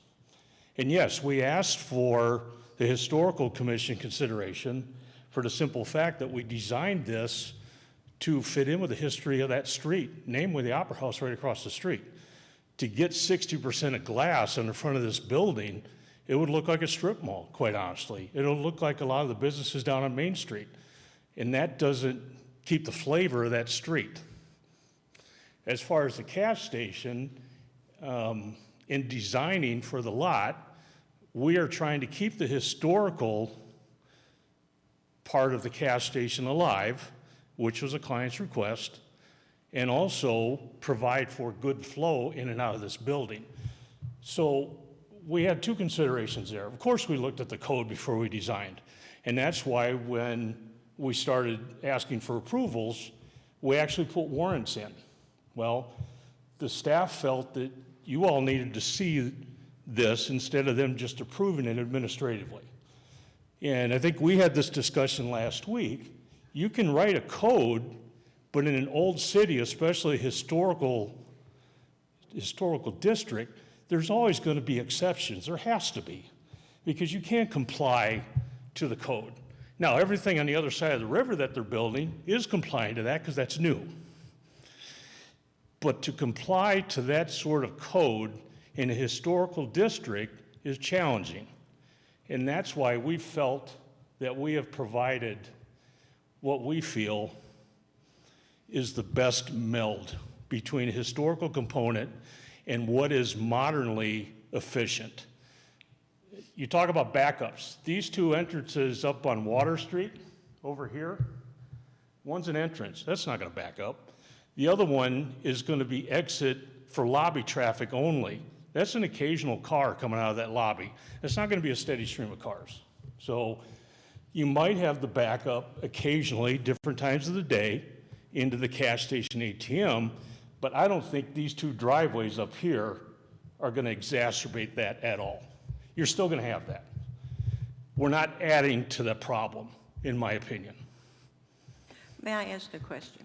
And yes, we asked for the Historical Commission consideration for the simple fact that we designed this to fit in with the history of that street, namely the Opera House right across the street. To get 60% of glass on the front of this building, it would look like a strip mall, quite honestly. It'll look like a lot of the businesses down on Main Street. And that doesn't keep the flavor of that street. As far as the gas station, in designing for the lot, we are trying to keep the historical part of the gas station alive, which was a client's request, and also provide for good flow in and out of this building. So we had 2 considerations there. Of course, we looked at the code before we designed. And that's why when we started asking for approvals, we actually put warrants in. Well, the staff felt that you all needed to see this instead of them just approving it administratively. And I think we had this discussion last week. You can write a code But in an old city, especially a historical district, there's always going to be exceptions. There has to be, because you can't comply to the code. Now, everything on the other side of the river that they're building is complying to that because that's new. But to comply to that sort of code in a historical district is challenging. And that's why we felt that we have provided what we feel is the best meld between a historical component and what is modernly efficient. You talk about backups. These two entrances up on Water Street over here, one's an entrance. That's not going to back up. The other one is going to be exit for lobby traffic only. That's an occasional car coming out of that lobby. It's not going to be a steady stream of cars. So you might have the backup occasionally, different times of the day, into the cash station ATM, but I don't think these two driveways up here are going to exacerbate that at all. You're still going to have that. We're not adding to the problem, in my opinion. May I ask a question?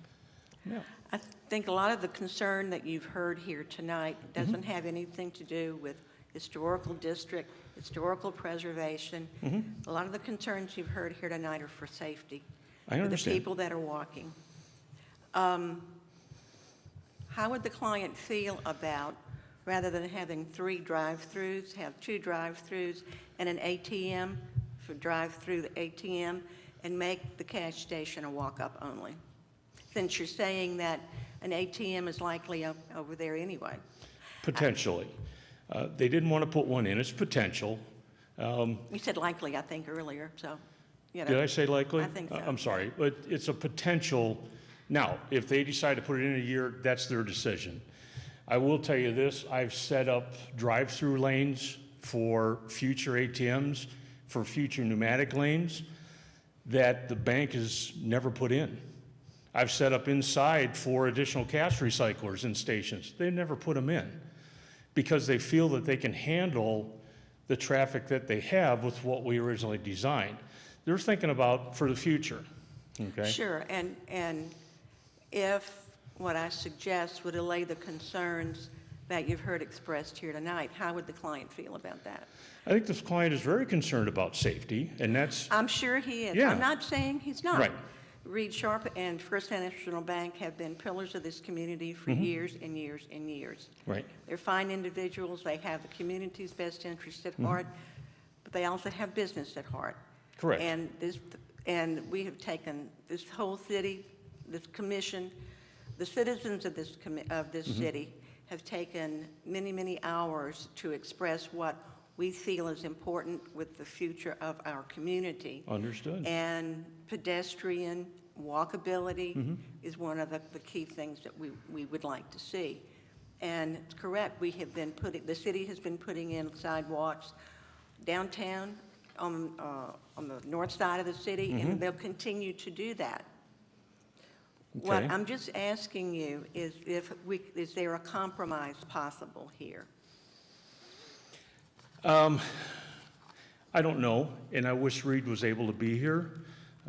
Yeah. I think a lot of the concern that you've heard here tonight doesn't have anything to do with historical district, historical preservation. A lot of the concerns you've heard here tonight are for safety. I For understand. the people that are walking. How would the client feel about, rather than having 3 drive-throughs, have 2 drive-throughs and an ATM for drive-through the ATM, and make the cash station a walk-up only? Since you're saying that an ATM is likely up over there anyway. Potentially. They didn't want to put one in. It's potential. You said likely, I think, earlier, so, you know. Did I say likely? I think so. I'm sorry, but it's a potential. Now, if they decide to put it in a year, that's their decision. I will tell you this, I've set up drive-through lanes for future ATMs, for future pneumatic lanes, that the bank has never put in. I've set up inside for additional cash recyclers in stations. They never put them in because they feel that they can handle the traffic that they have with what we originally designed. They're thinking about for the future, okay? Sure, and if what I suggest would allay the concerns that you've heard expressed here tonight, how would the client feel about that? I think this client is very concerned about safety, and that's, I'm sure he is. Yeah. I'm not saying he's not. Right. Reed Sharp and First National Bank have been pillars of this community for years and years and years. right. They're fine individuals, they have the community's best interest at heart, but they also have business at heart. Correct. And we have taken this whole city, this commission, the citizens of this city have taken many, many hours to express what we feel is important with the future of our community. Understood. And pedestrian walkability is one of the key things that we would like to see. And it's correct, the city has been putting in sidewalks downtown on the north side of the city, and they'll continue to do that. What Okay. I'm just asking you is is there a compromise possible here? I don't know, and I wish Reed was able to be here.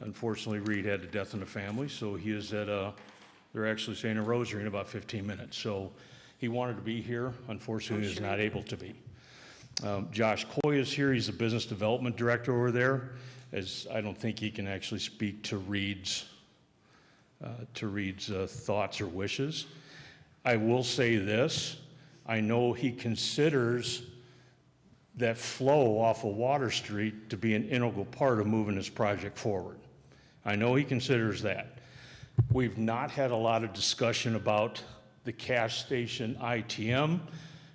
Unfortunately, Reed had a death in the family, so he is at they're actually saying a rosary in about 15 minutes. So he wanted to be here. Unfortunately, he is not able to be. Josh Coy is here. He's the business development director over there, as I don't think he can actually speak to Reed's thoughts or wishes. I will say this. I know he considers that flow off of Water Street to be an integral part of moving this project forward. I know he considers that. We've not had a lot of discussion about the cash station ITM,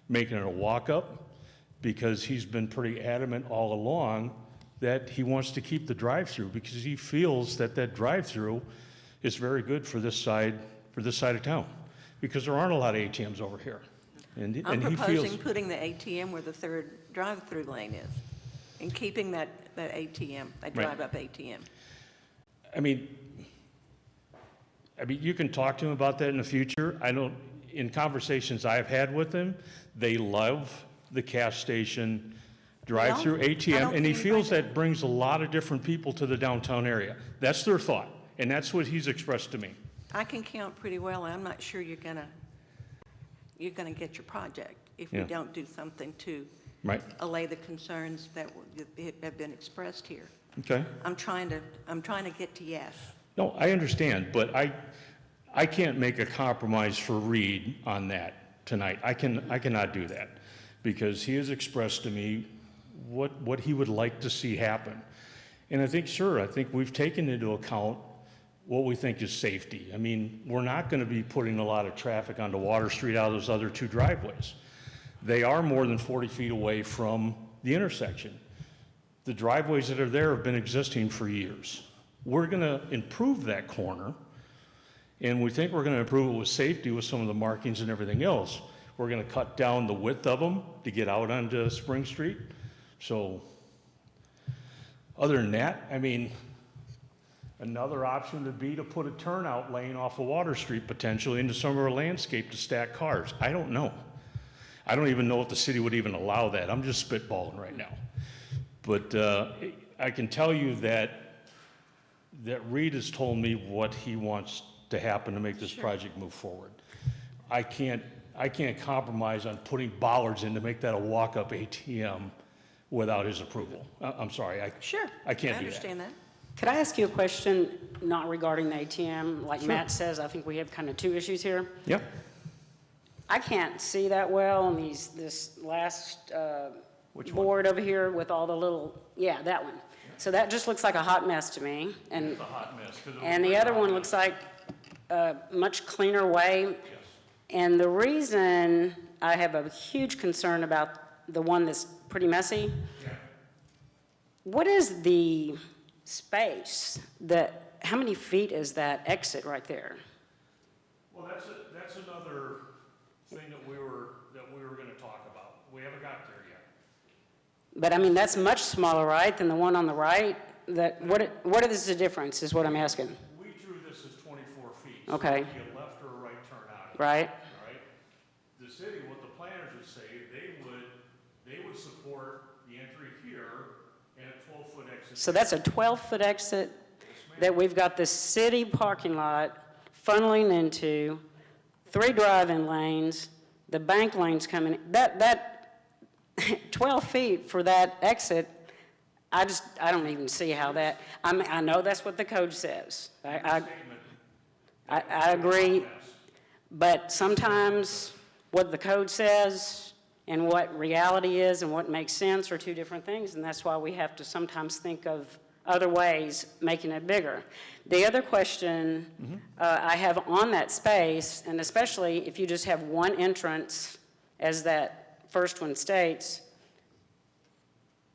making it a walk-up, because he's been pretty adamant all along that he wants to keep the drive-through because he feels that that drive-through is very good for this side of town, because there aren't a lot of ATMs over here. And he I'm feels, proposing putting the ATM where the third drive-through lane is, and keeping that ATM, that Right. drive-up ATM. I mean, you can talk to him about that in the future. In conversations I've had with him, they love the cash station drive-through Well, I ATM, don't and he see feels why that brings a lot of different people to the downtown area. That's their thought, and that's what he's expressed to me. I can count pretty well, and I'm not sure you're gonna get your project if you Yeah. don't do something to Right, allay the concerns that have been expressed here. okay. I'm trying to get to yes. No, I understand, but I can't make a compromise for Reed on that tonight. I cannot do that, because he has expressed to me what he would like to see happen. And I think we've taken into account what we think is safety. I mean, we're not gonna be putting a lot of traffic onto Water Street out of those other two driveways. They are more than 40 feet away from the intersection. The driveways that are there have been existing for years. We're gonna improve that corner, and we think we're gonna improve it with safety with some of the markings and everything else. We're gonna cut down the width of them to get out onto Spring Street. So, other than that, I mean, another option would be to put a turnout lane off of Water Street potentially into some of our landscape to stack cars. I don't know. I don't even know if the city would even allow that. I'm just spitballing right now. But I can tell you that Reed has told me what he wants to happen to make this project move forward. I can't compromise on putting bollards in to make that a walk-up ATM without his approval. I'm sorry, Sure. I can't do that. I understand that. Could I ask you a question, not regarding the ATM? Like Matt says, I think we have kind of two issues here. Yep. I can't see that well on this last Which one? board over here with all the little, yeah, that one. So that just looks like a hot mess to me. And, It's a hot mess. 'Cause it was and the very other hot one mess. looks like a much cleaner way. Yes. And the reason I have a huge concern about the one that's pretty messy, Yeah. what is the space how many feet is that exit right there? Well, that's another thing that we were gonna talk about. We haven't got there yet. But I mean, that's much smaller, right, than the one on the right? What is the difference, is what I'm asking, We drew this as 24 feet. So Okay. it would be a left or a right turn out. right? All right? The city, what the planners would say, they would support the entry here and a 12-foot exit. So that's a 12-foot exit that we've got the city parking lot funneling into, 3 drive-in lanes, the bank lanes coming, that 12 feet for that exit, I don't even see how that, I know that's what the code says. I agree, but sometimes what the code says and what reality is and what makes sense are two different things, and that's why we have to sometimes think of other ways making it bigger. The other question I have on that space, and especially if you just have one entrance, as that first one states,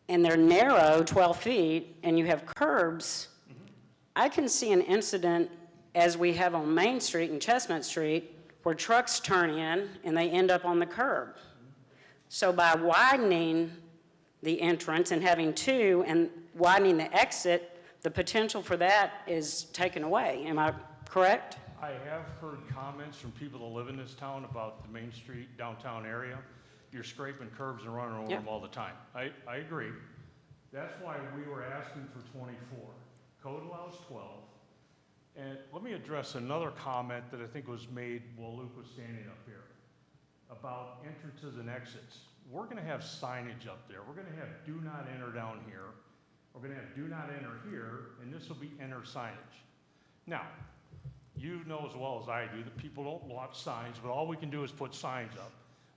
and they're narrow, 12 feet, and you have curbs, I can see an incident as we have on Main Street and Chestnut Street where trucks turn in and they end up on the curb. So by widening the entrance and having 2 and widening the exit, the potential for that is taken away. Am I correct? I have heard comments from people that live in this town about the Main Street downtown area. You're scraping curbs and running over Yeah. them all the time. I agree. That's why we were asking for 24. Code allows 12. And let me address another comment that I think was made while Luke was standing up here about entrances and exits. We're gonna have signage up there. We're gonna have do not enter down here. We're gonna have do not enter here, and this will be enter signage. Now, you know as well as I do that people don't want signs, but all we can do is put signs up.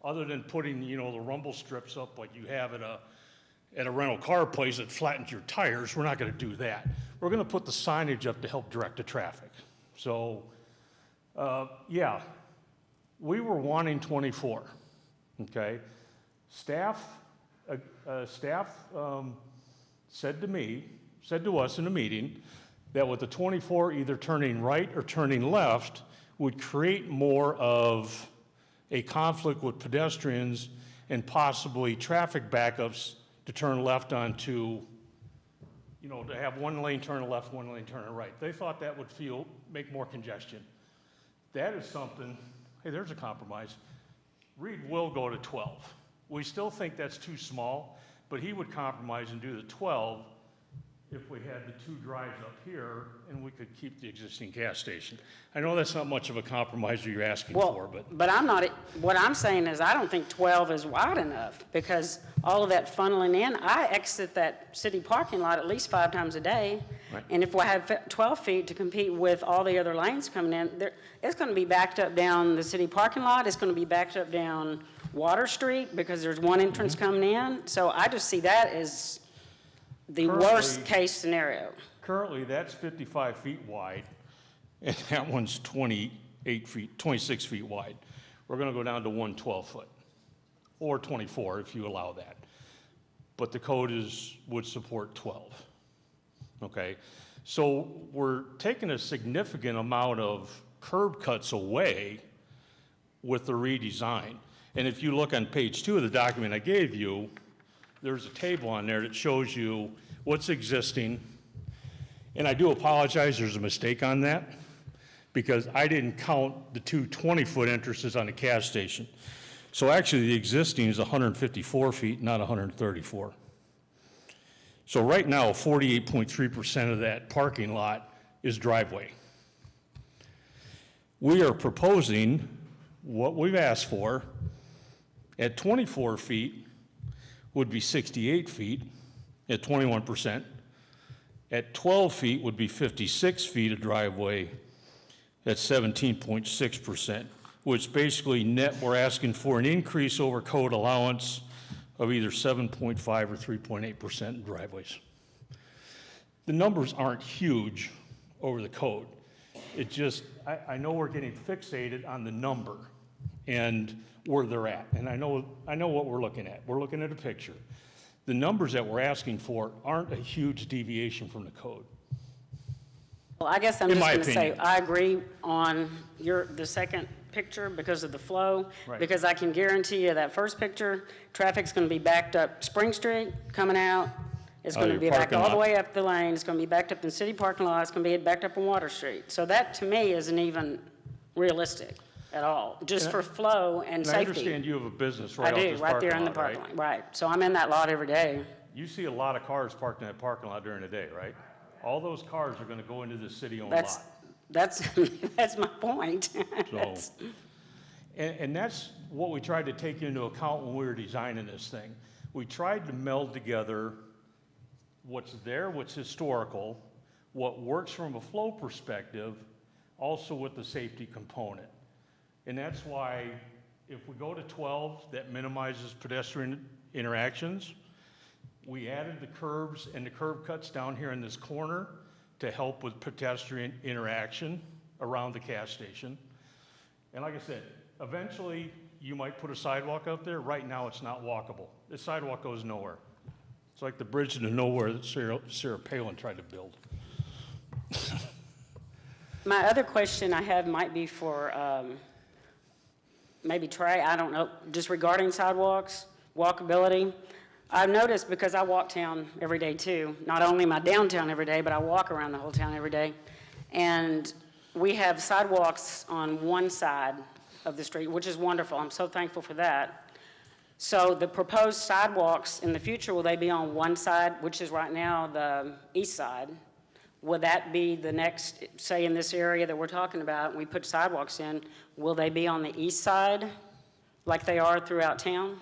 Other than putting, the rumble strips up like you have at a rental car place that flattens your tires, we're not gonna do that. We're gonna put the signage up to help direct the traffic. So, yeah, we were wanting 24, okay? Staff said to us in a meeting that with the 24 either turning right or turning left would create more of a conflict with pedestrians and possibly traffic backups to turn left onto, to have one lane turn left, one lane turn right. They thought that would make more congestion. That is something, hey, there's a compromise. Reed will go to 12. We still think that's too small, but he would compromise and do the 12 if we had the two drives up here and we could keep the existing gas station. I know that's not much of a compromise you're asking for, Well, but I'm not, what I'm saying is I don't think 12 is wide enough because all of that funneling in, I exit that city parking lot at least 5 times a day. Right. And if we have 12 feet to compete with all the other lanes coming in, it's going to be backed up down the city parking lot. It's going to be backed up down Water Street because there's one entrance coming in. So I just see that as the worst case scenario. currently that's 55 feet wide, and that one's 26 feet wide. We're gonna go down to 112 foot, or 24 if you allow that. But the code would support 12, okay? So we're taking a significant amount of curb cuts away with the redesign. And if you look on page 2 of the document I gave you, there's a table on there that shows you what's existing. And I do apologize, there's a mistake on that, because I didn't count the two 20-foot entrances on the gas station. So actually, the existing is 154 feet, not 134. So right now, 48.3% of that parking lot is driveway. We are proposing what we've asked for at 24 feet would be 68 feet at 21%. At 12 feet would be 56 feet of driveway at 17.6%, which basically net we're asking for an increase over code allowance of either 7.5 or 3.8% in driveways. The numbers aren't huge over the code. It just, I know we're getting fixated on the number and where they're at. And I know what we're looking at. We're looking at a picture. The numbers that we're asking for aren't a huge deviation from the code. Well, I guess I'm In just my going to say, opinion. I agree on the second picture because of the flow. Right. Because I can guarantee you that first picture, traffic's going to be backed up Spring Street coming out. It's Oh, going to your be backed parking all the lot. way up the lane. It's going to be backed up in city parking lot. It's going to be backed up on Water Street. So that, to me, isn't even realistic at all, just for flow and And I safety. understand you have a business I right off do, this right there parking in the lot, parking right? lot, right. So I'm in that lot every day. You see a lot of cars parked in that parking lot during the day, right? All those cars are gonna go into the city-owned lot. That's that's my point. So, and that's what we tried to take into account when we were designing this thing. We tried to meld together what's there, what's historical, what works from a flow perspective, also with the safety component. And that's why if we go to 12, that minimizes pedestrian interactions. We added the curbs and the curb cuts down here in this corner to help with pedestrian interaction around the gas station. And like I said, eventually you might put a sidewalk up there. Right now it's not walkable. The sidewalk goes nowhere. It's like the bridge to nowhere that Sarah Palin tried to build. My other question I have might be for maybe Trey, I don't know, just regarding sidewalks, walkability. I've noticed, because I walk town every day too, not only my downtown every day, but I walk around the whole town every day. And we have sidewalks on one side of the street, which is wonderful. I'm so thankful for that. So the proposed sidewalks in the future, will they be on one side, which is right now the east side? Will that be the next, say in this area that we're talking about, we put sidewalks in, will they be on the east side like they are throughout town?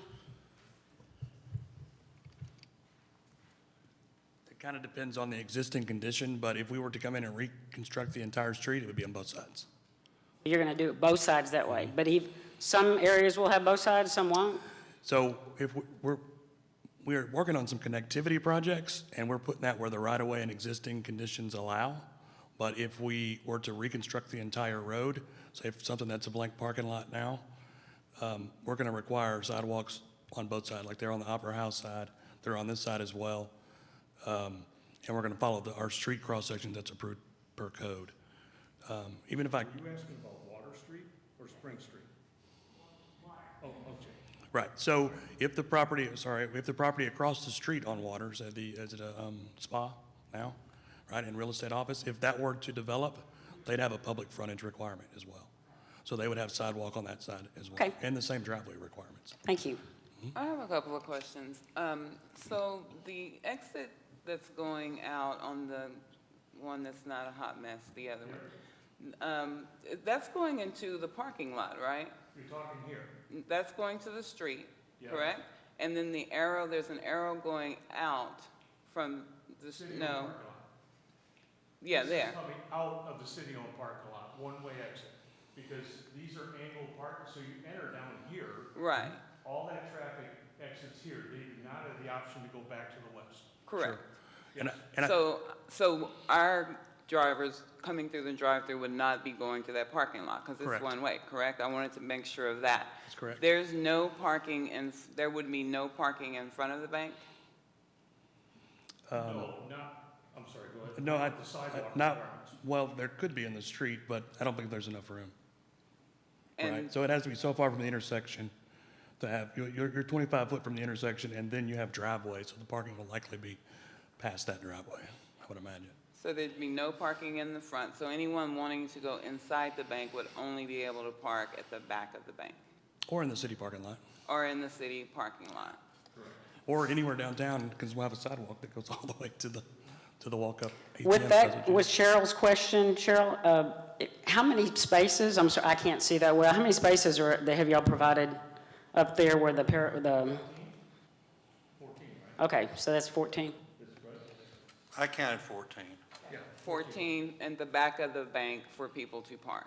It kind of depends on the existing condition, but if we were to come in and reconstruct the entire street, it would be on both sides. You're going to do it both sides that way, but some areas will have both sides, some won't? So if we're working on some connectivity projects, and we're putting that where the right-of-way and existing conditions allow. But if we were to reconstruct the entire road, say for something that's a blank parking lot now, we're going to require sidewalks on both sides, like they're on the Opera House side, they're on this side as well. And we're going to follow our street cross-section that's approved per code. Even if I... Are you asking about Water Street or Spring Street? Oh, okay. Right, so if the property across the street on Waters, is it a spa now, right, in real estate office, if that were to develop, they'd have a public frontage requirement as well. So they would have sidewalk on that side as well. Okay. And the same driveway requirements. Thank you. I have a couple of questions. So the exit that's going out on the one that's not a hot mess, the other one. That's going into the parking lot, right? You're talking here. That's going to the street, Yeah. correct? And then the arrow, there's an arrow going out from the, City-owned no, parking lot. yeah, This there. is coming out of the city-owned parking lot, one-way exit, because these are angled parking, so you enter down here. Right, All that traffic exits here. They do not have the option to go back to the west. correct. And I- So our drivers coming through the drive-through would not be going to that parking lot because it's Correct. one way, correct? I wanted to make sure of that. That's correct. There's no parking in, there would be no parking in front of the bank? No, not, I'm sorry, go ahead. No, The sidewalk not, requirements. well, there could be in the street, but I don't think there's enough room. Right, And, so it has to be so far from the intersection to have, you're 25 foot from the intersection, and then you have driveway, so the parking will likely be past that driveway, I would imagine. so there'd be no parking in the front, so anyone wanting to go inside the bank would only be able to park at the back of the bank Or in the city parking lot, or in the city parking lot. or anywhere downtown, because we'll have a sidewalk that goes all the way to the walk-up ATM. With that, facility. with Cheryl's question, Cheryl, how many spaces, I'm sorry, I can't see that well, how many spaces have y'all provided up there where the, 14, right? okay, so that's 14? I counted 14. Yeah. 14 in the back of the bank for people to park.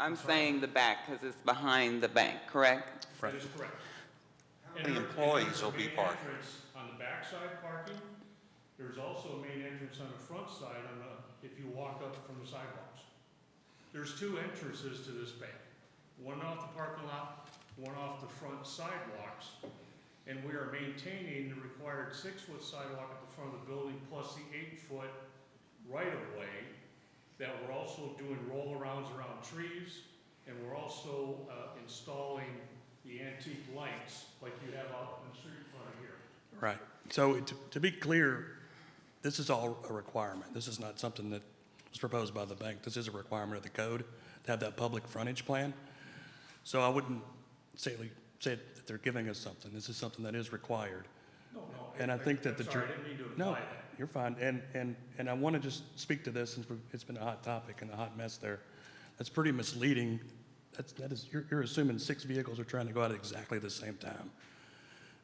I'm saying the back because it's behind the bank, correct? That is correct. How many employees will be There's a main parking? entrance on the backside parking. There's also a main entrance on the front side if you walk up from the sidewalks. There's two entrances to this bank, one off the parking lot, one off the front sidewalks. And we are maintaining the required 6-foot sidewalk at the front of the building plus the 8-foot right-of-way that we're also doing roll-arounds around trees, and we're also installing the antique lights like you have out in the street in front of here. Right. So to be clear, this is all a requirement. This is not something that was proposed by the bank. This is a requirement of the code to have that public frontage plan. So I wouldn't say that they're giving us something. This is something that is required. No. And I think that I'm the. sorry, I didn't mean to No, imply that. you're fine. And I want to just speak to this since it's been a hot topic and a hot mess there. That's pretty misleading. You're assuming 6 vehicles are trying to go out at exactly the same time.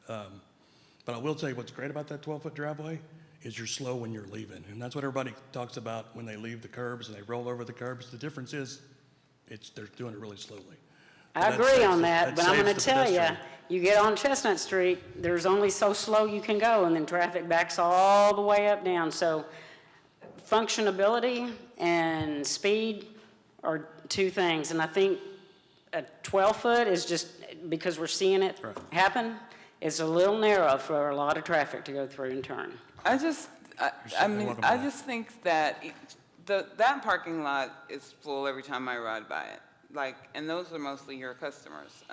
But I will tell you what's great about that 12-foot driveway is you're slow when you're leaving. And that's what everybody talks about when they leave the curbs and they roll over the curbs. The difference is they're doing it really slowly. I That agree saves on the- that, but I'm saves going the to tell you, pedestrian. you get on Chestnut Street, there's only so slow you can go, and then traffic backs all the way up down. So functionability and speed are two things, and I think a 12-foot is just, because we're seeing it Right. happen, it's a little narrow for a lot of traffic to go through and turn. I certainly mean, welcome to I that. just think that that parking lot is full every time I ride by it. Like, and those are mostly your customers.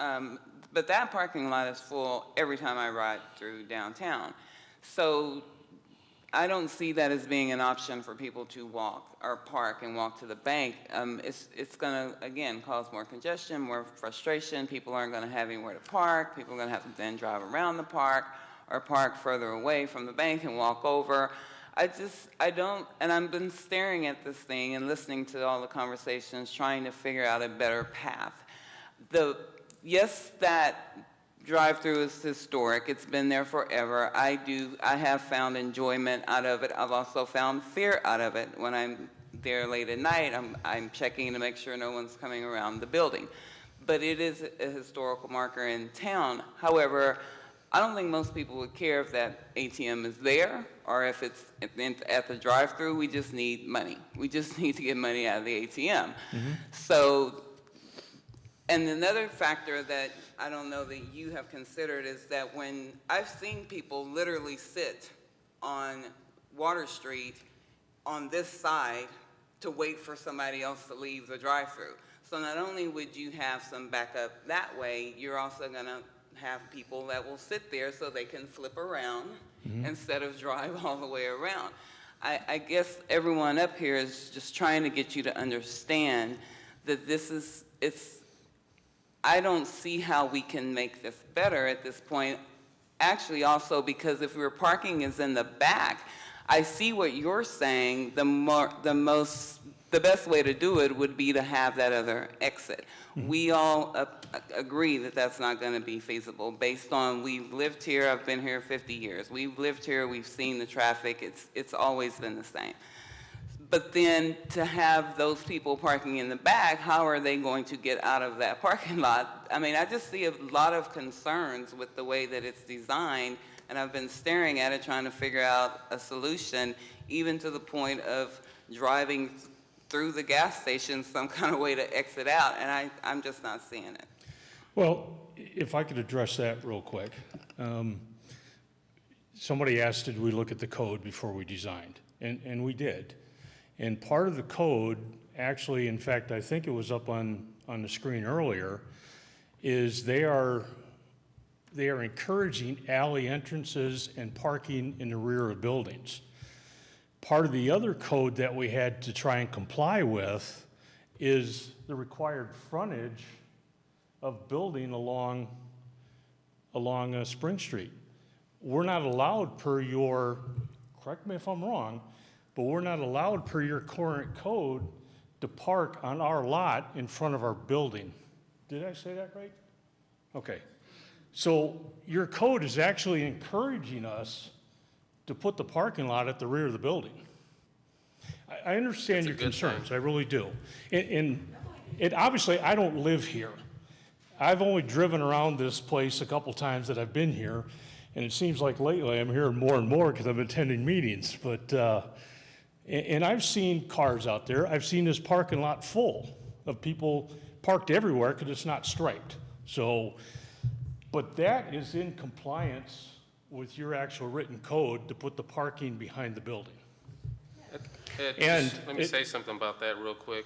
But that parking lot is full every time I ride through downtown. So I don't see that as being an option for people to walk or park and walk to the bank. It's going to, again, cause more congestion, more frustration. People aren't going to have anywhere to park. People are going to have to then drive around the park or park further away from the bank and walk over. I don't, and I've been staring at this thing and listening to all the conversations, trying to figure out a better path. Yes, that drive-through is historic. It's been there forever. I have found enjoyment out of it. I've also found fear out of it. When I'm there late at night, I'm checking to make sure no one's coming around the building. But it is a historical marker in town. However, I don't think most people would care if that ATM is there or if it's at the drive-through. We just need money. We just need to get money out of the ATM. So, and another factor that I don't know that you have considered is that when I've seen people literally sit on Water Street on this side to wait for somebody else to leave the drive-through. So not only would you have some backup that way, you're also going to have people that will sit there so they can flip around instead of drive all the way around. I guess everyone up here is just trying to get you to understand that I don't see how we can make this better at this point. Actually, also because if your parking is in the back, I see what you're saying. The best way to do it would be to have that other exit. We all agree that that's not going to be feasible based on, we've lived here, I've been here 50 years. We've lived here, we've seen the traffic, it's always been the same. But then to have those people parking in the back, how are they going to get out of that parking lot? I mean, I just see a lot of concerns with the way that it's designed, and I've been staring at it trying to figure out a solution, even to the point of driving through the gas station some kind of way to exit out, and I'm just not seeing it. Well, if I could address that real quick. Somebody asked, did we look at the code before we designed? And we did. And part of the code, actually, in fact, I think it was up on the screen earlier, is they are encouraging alley entrances and parking in the rear of buildings. Part of the other code that we had to try and comply with is the required frontage of building along Spring Street. We're not allowed per your, correct me if I'm wrong, but we're not allowed per your current code to park on our lot in front of our building. Did I say that right? Okay. So your code is actually encouraging us to put the parking lot at the rear of the building. I understand your concerns, I really do. And obviously, I don't live here. I've only driven around this place a couple times that I've been here, and it seems like lately I'm hearing more and more because I'm attending meetings. But, and I've seen cars out there. I've seen this parking lot full of people parked everywhere because it's not striped. So, but that is in compliance with your actual written code to put the parking behind the building. Let me say something about that real quick.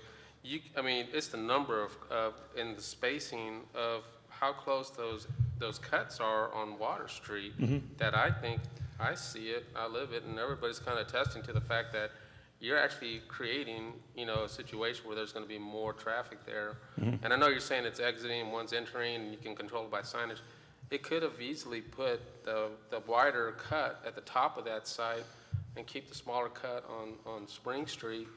I mean, it's the number of and the spacing of how close those cuts are on Water Street that I think, I see it, I live it, and everybody's kind of attesting to the fact that you're actually creating, a situation where there's going to be more traffic there. And I know you're saying it's exiting, one's entering, and you can control it by signage. It could have easily put the wider cut at the top of that site and keep the smaller cut on Spring Street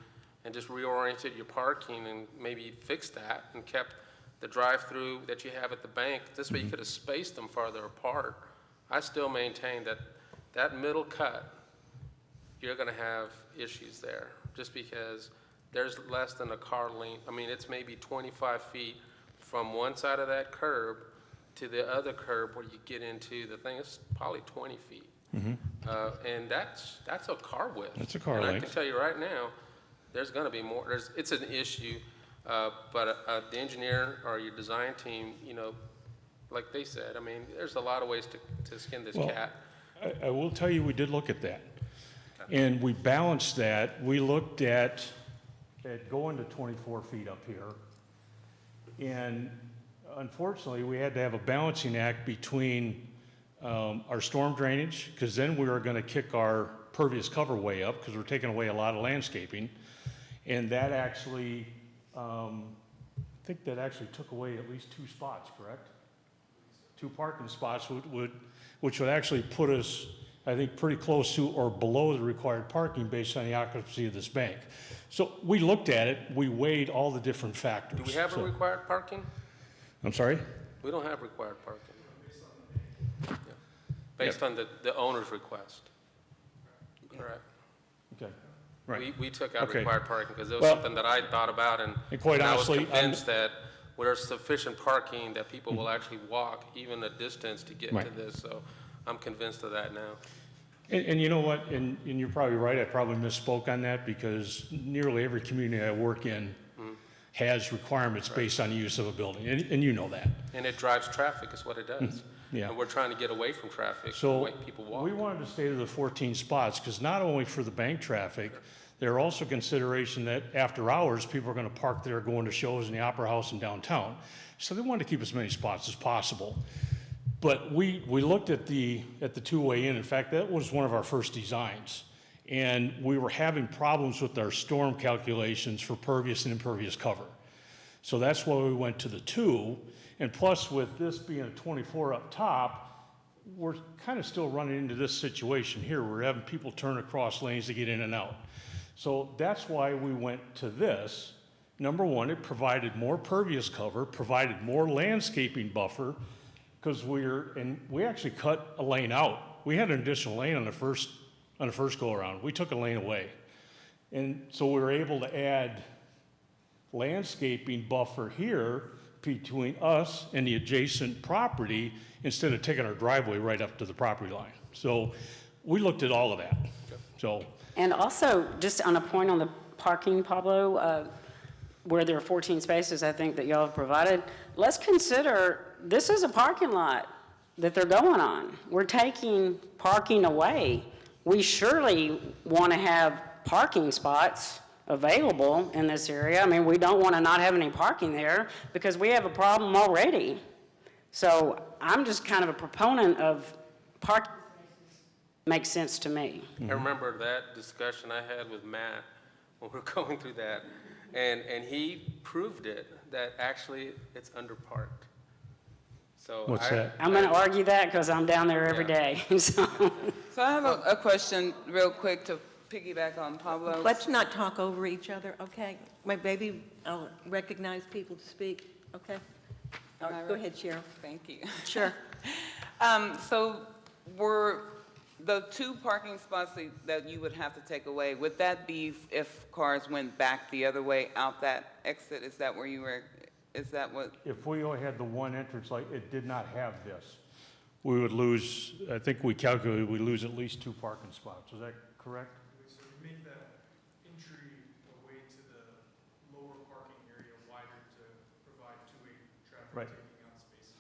and just reoriented your parking and maybe fixed that and kept the drive-through that you have at the bank. This way you could have spaced them farther apart. I still maintain that middle cut, you're going to have issues there just because there's less than a car length. I mean, it's maybe 25 feet from one side of that curb to the other curb where you get into the thing. It's probably 20 feet. And that's a car width. That's a car and length. I can tell you right now, there's going to be more. It's an issue, but the engineer or your design team, like they said, I mean, there's a lot of ways to skin this cat. I will tell you, we did look at that. And we balanced that. We looked at going to 24 feet up here. And unfortunately, we had to have a balancing act between our storm drainage, because then we were going to kick our pervious cover way up because we're taking away a lot of landscaping. And that actually, I think that actually took away at least 2 spots, correct? 2 parking spots, which would actually put us, I think, pretty close to or below the required parking based on the occupancy of this bank. So we looked at it, we weighed all the different factors. Do we have a required parking? I'm sorry? We don't have required parking. Yeah. Based on the owner's request. Correct. Okay, right. We took out Okay. required parking because it was Well, something that I thought about, and quite I honestly, was convinced that there's sufficient parking that people will actually walk even a distance to get to this. So I'm convinced of that now. And you know what, and you're probably right, I probably misspoke on that because nearly every community I work in has requirements based on the use of a building, and you know that. And it drives traffic is what it does. Yeah. And we're trying to get away from traffic, the So way people walk. we wanted to stay to the 14 spots because not only for the bank traffic, there are also consideration that after hours, people are going to park there going to shows in the Opera House in downtown. So they wanted to keep as many spots as possible. But we looked at the two-way in. In fact, that was one of our first designs. And we were having problems with our storm calculations for pervious and impervious cover. So that's why we went to the 2. And plus, with this being a 24 up top, we're kind of still running into this situation here. We're having people turn across lanes to get in and out. So that's why we went to this. Number one, it provided more pervious cover, provided more landscaping buffer, because we actually cut a lane out. We had an additional lane on the first go around. We took a lane away. And so we were able to add landscaping buffer here between us and the adjacent property instead of taking our driveway right up to the property line. So we looked at all of that. So, And also, just on a point on the parking, Pablo, where there are 14 spaces, I think, that y'all have provided, let's consider, this is a parking lot that they're going on. We're taking parking away. We surely want to have parking spots available in this area. I mean, we don't want to not have any parking there because we have a problem already. So I'm just kind of a proponent of parking. Makes sense to me. I remember that discussion I had with Matt when we were going through that, and he proved it, that actually it's underparked. So what's that? I'm going to argue that because I'm down there every day. So So I have a question real quick to piggyback on Pablo. Let's not talk over each other, okay? Maybe I'll recognize people to speak, okay? All right, go ahead, Cheryl. Thank you. Sure. So were the 2 parking spots that you would have to take away, would that be if cars went back the other way out that exit? Is that where you were, is that what? if we only had the one entrance, like it did not have this, we would lose, I think we calculated we lose at least 2 parking spots. Is that correct? So we make that entry away to the lower parking area wider to provide two-way traffic Right. taking out spaces.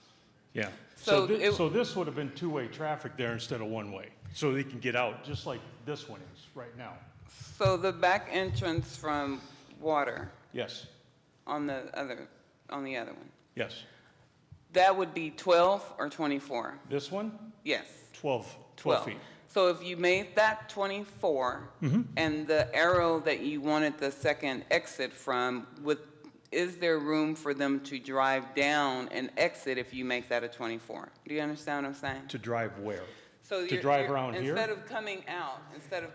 Yeah. So So this would have been 2-way traffic there instead of 1-way, so they can get out, just like this one is right now. So the back entrance from Water Yes, on the other one, yes. that would be 12 or 24? This one, Yes. 12 feet. So if you made that 24, and the arrow that you wanted the second exit from, is there room for them to drive down and exit if you make that a 24? Do you understand what I'm saying? To drive where? So To drive around here? Instead of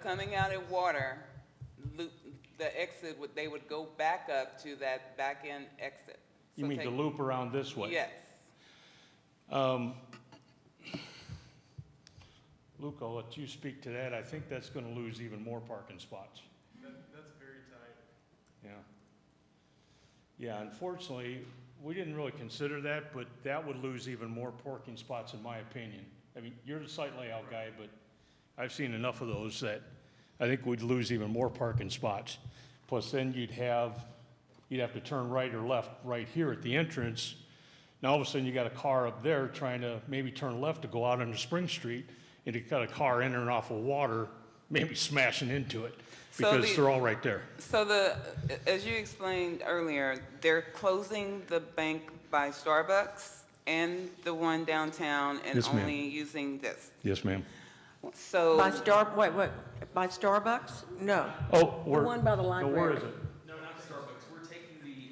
coming out at Water, the exit, they would go back up to that back end exit. You So mean to loop around this way? Yes. Luke, I'll let you speak to that. I think that's going to lose even more parking spots. That's very tight. Yeah. Yeah, unfortunately, we didn't really consider that, but that would lose even more parking spots in my opinion. I mean, you're the site layout guy, but I've seen enough of those that I think we'd lose even more parking spots. Plus then you'd have to turn right or left right here at the entrance. Now all of a sudden you got a car up there trying to maybe turn left to go out onto Spring Street, and you got a car entering off of Water, maybe smashing into it because they're all right there. So as you explained earlier, they're closing the bank by Starbucks and the one downtown and Yes, ma'am. only using this. Yes, ma'am. So. Wait, by Starbucks? No. Oh, The one by the library. Where is it? No, not Starbucks. We're taking the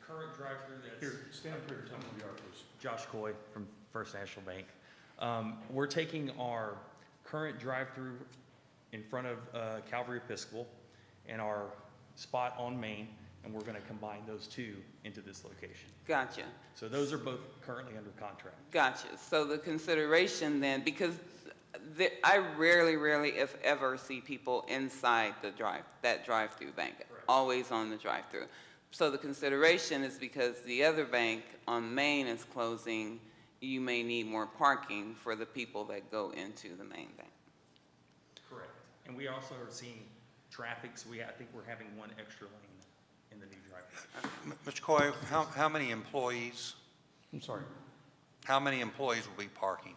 current drive-through that's... Here, stand up here and tell me who you are, please. Josh Coy from First National Bank. We're taking our current drive-through in front of Calvary Episcopal and our spot on Main, and we're going to combine those 2 into this location. Gotcha. So those are both currently under contract. Gotcha. So the consideration then, because I rarely, if ever, see people inside that drive-through bank, always on the drive-through. So the consideration is because the other bank on Main is closing, you may need more parking for the people that go into the main bank. Correct. And we also are seeing traffic, so I think we're having 1 extra lane in the new drive-through. Mr. Coy, how many employees, I'm sorry. how many employees will be parking?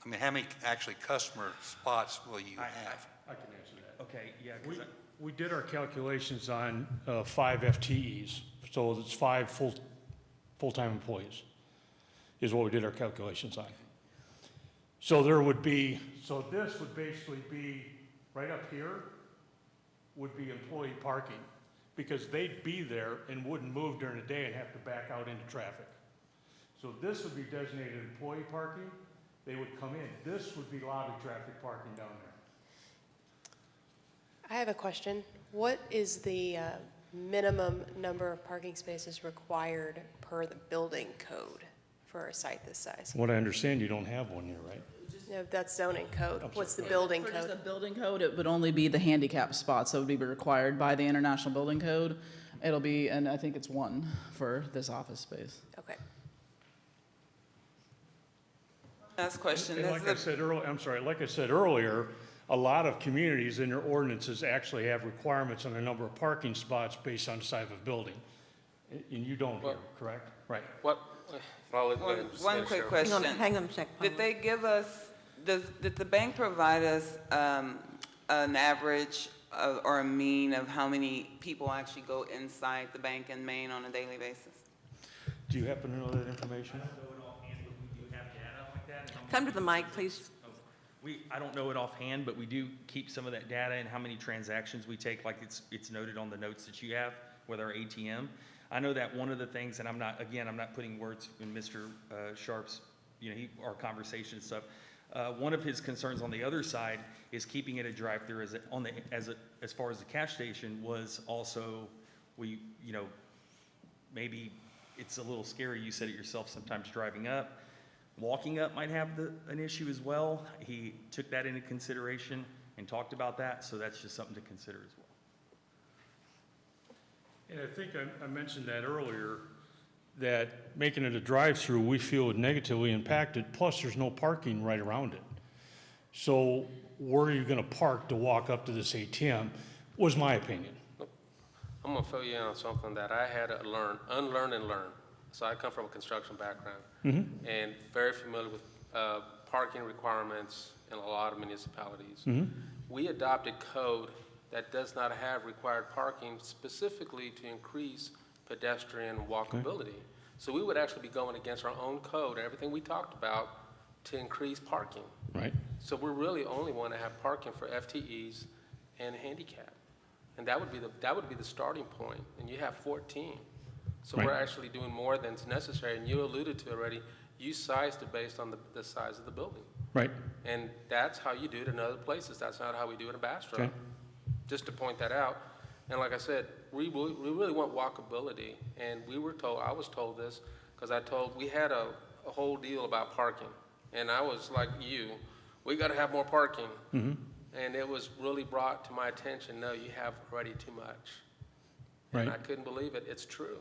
I mean, how many actually customer spots will you have? I can answer that. Okay, yeah, because We did our calculations on 5 FTEs, so it's 5 full-time employees is what we did our calculations on. So there would be, so this would basically be, right up here, would be employee parking, because they'd be there and wouldn't move during the day and have to back out into traffic. So this would be designated employee parking. They would come in. This would be lobby traffic parking down there. I have a question. What is the minimum number of parking spaces required per the building code for a site this size? What I understand, you don't have one here, right? No, that's zoning code. I'm What's the sorry. building For just the code? building code, it would only be the handicap spots that would be required by the International Building Code. It'll be, and I think it's 1 for this office space. Okay. Last question. And This like is I a- said earlier, I'm sorry, like I said earlier, a lot of communities in their ordinances actually have requirements on the number of parking spots based on the size of a building. And you don't here, correct? Right. What, well, One quick question. Hang on a second. Did they give us, did the bank provide us an average or a mean of how many people actually go inside the bank in Maine on a daily basis? Do you happen to know that information? Come to the mic, please. I don't know it offhand, but we do keep some of that data and how many transactions we take, like it's noted on the notes that you have with our ATM. I know that one of the things, and I'm not putting words in Mr. Sharp's, our conversation and stuff. One of his concerns on the other side is keeping it a drive-through as far as the cash station was also, maybe it's a little scary. You said it yourself, sometimes driving up. Walking up might have an issue as well. He took that into consideration and talked about that, so that's just something to consider as well. And I think I mentioned that earlier, that making it a drive-through, we feel would negatively impact it, plus there's no parking right around it. So where are you gonna park to walk up to this ATM, was my opinion. I'm gonna fill you in on something that I had to unlearn and learn. So I come from a construction background and very familiar with parking requirements in a lot of municipalities. We adopted code that does not have required parking specifically to increase pedestrian walkability. So we would actually be going against our own code and everything we talked about to increase parking. Right. So we really only want to have parking for FTEs and handicap. And that would be the starting point, and you have 14. So Right. we're actually doing more than is necessary, and you alluded to already, you sized it based on the size of the building. Right. And that's how you do it in other places. That's not how we do it in Bastrop. Okay. Just to point that out. And like I said, we really want walkability, and I was told this, because we had a whole deal about parking. And I was like you, we gotta have more parking. And it was really brought to my attention, no, you have already too much. And Right. I couldn't believe it, it's true.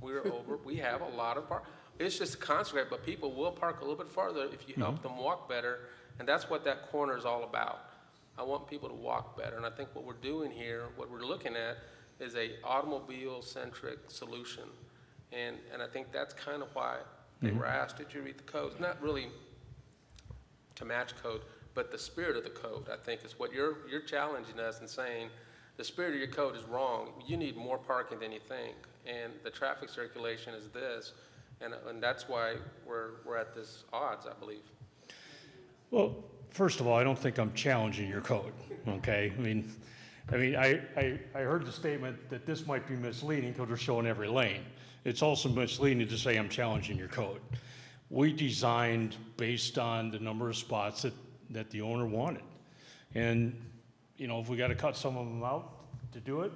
We have a lot of park. It's just a concentrate, but people will park a little bit farther if you help them walk better, and that's what that corner is all about. I want people to walk better, and I think what we're doing here, what we're looking at, is a automobile-centric solution. And I think that's kind of why they were asked, did you read the code? It's not really to match code, but the spirit of the code, I think, is what you're challenging us and saying, the spirit of your code is wrong. You need more parking than you think, and the traffic circulation is this, and that's why we're at this odds, I believe. Well, first of all, I don't think I'm challenging your code, okay? I heard the statement that this might be misleading because we're showing every lane. It's also misleading to say I'm challenging your code. We designed based on the number of spots that the owner wanted. And, if we got to cut some of them out to do it,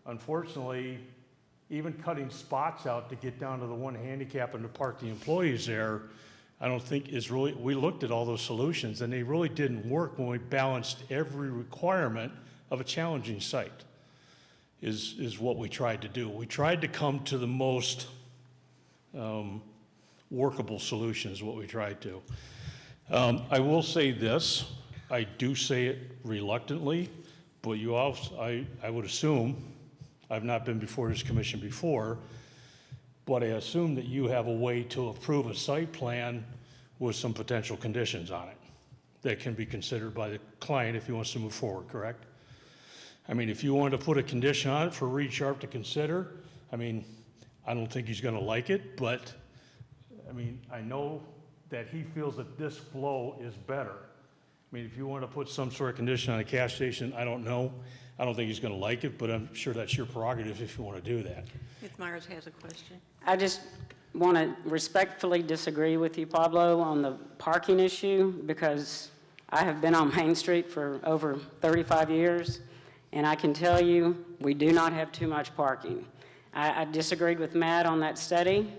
unfortunately, even cutting spots out to get down to the one handicap and to park the employees there, I don't think is really, we looked at all those solutions and they really didn't work when we balanced every requirement of a challenging site, is what we tried to do. We tried to come to the most workable solution is what we tried to. I will say this, I do say it reluctantly, but you also, I would assume, I've not been before this commission before, but I assume that you have a way to approve a site plan with some potential conditions on it that can be considered by the client if he wants to move forward, correct? If you wanted to put a condition on it for Reed Sharp to consider, I don't think he's gonna like it, but, I know that he feels that this flow is better. If you want to put some sort of condition on a cash station, I don't know. I don't think he's gonna like it, but I'm sure that's your prerogative if you want to do that. Ms. Myers has a question. want to respectfully disagree with you, Pablo, on the parking issue, because I have been on Main Street for over 35 years, and I can tell you, we do not have too much parking. I disagreed with Matt on that study,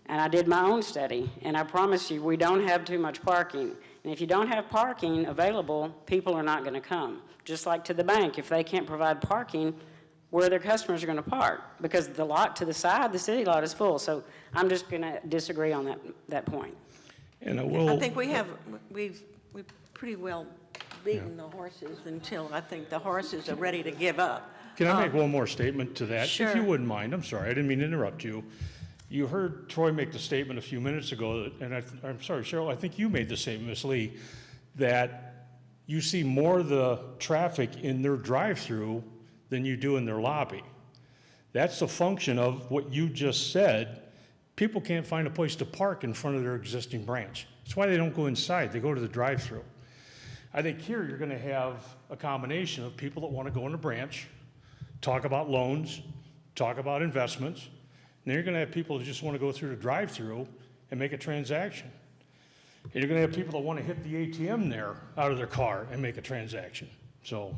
and I did my own study, and I promise you, we don't have too much parking. And if you don't have parking available, people are not going to come. Just like to the bank, if they can't provide parking, where their customers are going to park, because the lot to the side, the city lot, is full. So I'm just going to disagree on that point. And I will. I think we've pretty well beaten the horses until I think the horses are ready to give up. Can I make one more statement to that? Sure. If you wouldn't mind, I'm sorry, I didn't mean to interrupt you. You heard Troy make the statement a few minutes ago, and I'm sorry, Cheryl, I think you made the statement, Ms. Lee, that you see more of the traffic in their drive-through than you do in their lobby. That's a function of what you just said. People can't find a place to park in front of their existing branch. That's why they don't go inside, they go to the drive-through. I think here you're gonna have a combination of people that wanna go in the branch, talk about loans, talk about investments, and then you're gonna have people that just wanna go through the drive-through and make a transaction. And you're gonna have people that wanna hit the ATM there out of their car and make a transaction. So,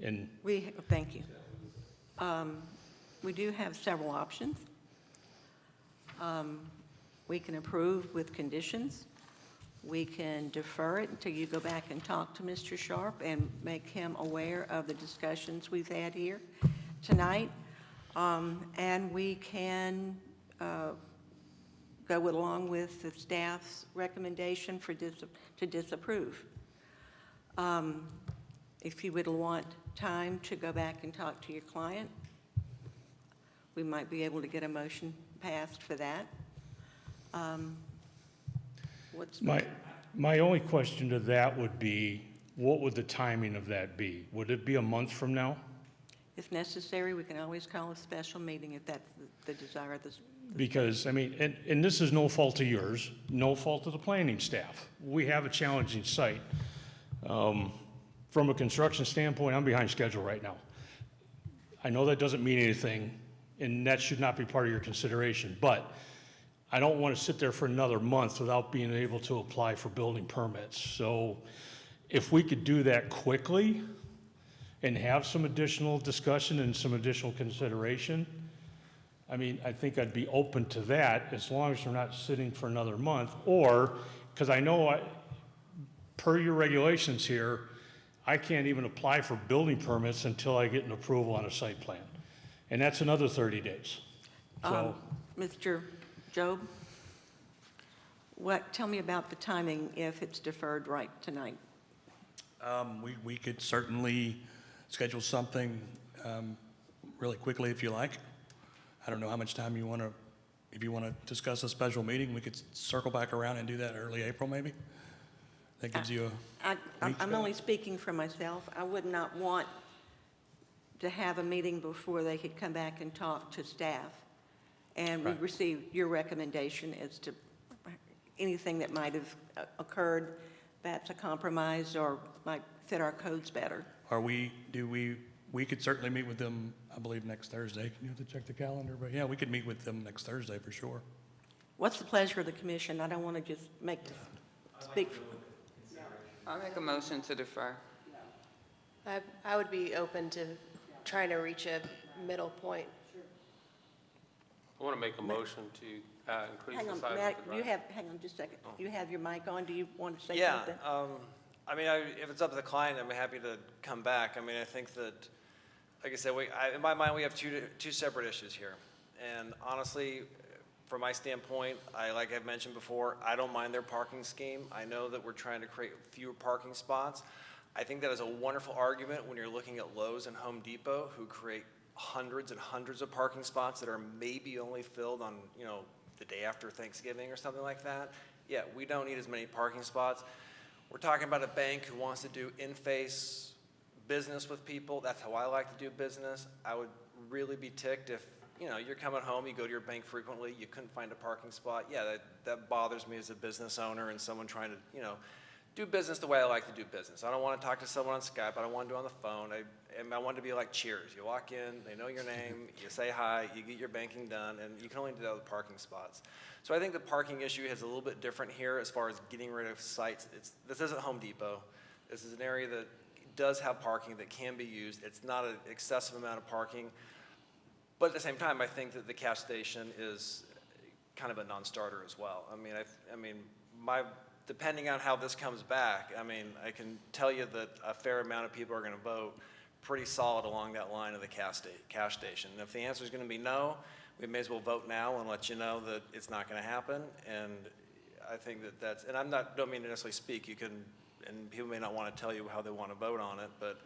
and Thank you. We do have several options. We can approve with conditions. We can defer it until you go back and talk to Mr. Sharp and make him aware of the discussions we've had here tonight. And we can go along with the staff's recommendation to disapprove. If you would want time to go back and talk to your client, we might be able to get a motion passed for that. my only question to that would be, what would the timing of that be? Would it be a month from now? If necessary, we can always call a special meeting if that's the desire of the. Because, I mean, and this is no fault of yours, no fault of the planning staff. We have a challenging site. From a construction standpoint, I'm behind schedule right now. I know that doesn't mean anything, and that should not be part of your consideration, but I don't want to sit there for another month without being able to apply for building permits. So if we could do that quickly and have some additional discussion and some additional consideration, I mean, I think I'd be open to that as long as we're not sitting for another month. Or, because I know per your regulations here, I can't even apply for building permits until I get an approval on a site plan. And that's another 30 days. So, Mr. Job, tell me about the timing if it's deferred right tonight. We could certainly schedule something really quickly if you like. I don't know how much time you want to, if you want to discuss a special meeting, we could circle back around and do that early April maybe. That gives you a week. I'm only speaking for myself. I would not want to have a meeting before they could come back and talk to staff. And we Right. received your recommendation as to anything that might have occurred that's a compromise or might fit our codes better. We could certainly meet with them, I believe, next Thursday. You have to check the calendar, but yeah, we could meet with them next Thursday for sure. What's the pleasure of the commission? I don't want to just speak. I'll make a motion to defer. I would be open to trying to reach a middle point. I want to make a motion to increase Hang the on, size Matt, of the hang drive. on just a second. You have your mic on. Do you want to say Yeah, something? I mean, if it's up to the client, I'm happy to come back. I mean, I think that, like I said, in my mind, we have two separate issues here. And honestly, from my standpoint, like I've mentioned before, I don't mind their parking scheme. I know that we're trying to create fewer parking spots. I think that is a wonderful argument when you're looking at Lowe's and Home Depot, who create hundreds and hundreds of parking spots that are maybe only filled on, the day after Thanksgiving or something like that. Yeah, we don't need as many parking spots. We're talking about a bank who wants to do in-face business with people. That's how I like to do business. I would really be ticked if, you're coming home, you go to your bank frequently, you couldn't find a parking spot. Yeah, that bothers me as a business owner and someone trying to, do business the way I like to do business. I don't want to talk to someone on Skype. I don't want to do it on the phone. I want it to be like Cheers. You walk in, they know your name, you say hi, you get your banking done, and you can only do that with parking spots. So I think the parking issue is a little bit different here as far as getting rid of sites. This isn't Home Depot. This is an area that does have parking that can be used. It's not an excessive amount of parking. But at the same time, I think that the cash station is kind of a non-starter as well. Depending on how this comes back, I can tell you that a fair amount of people are going to vote pretty solid along that line of the cash station. And if the answer is going to be no, we may as well vote now and let you know that it's not going to happen. And I think that's, and don't mean to necessarily speak, and people may not want to tell you how they want to vote on it, but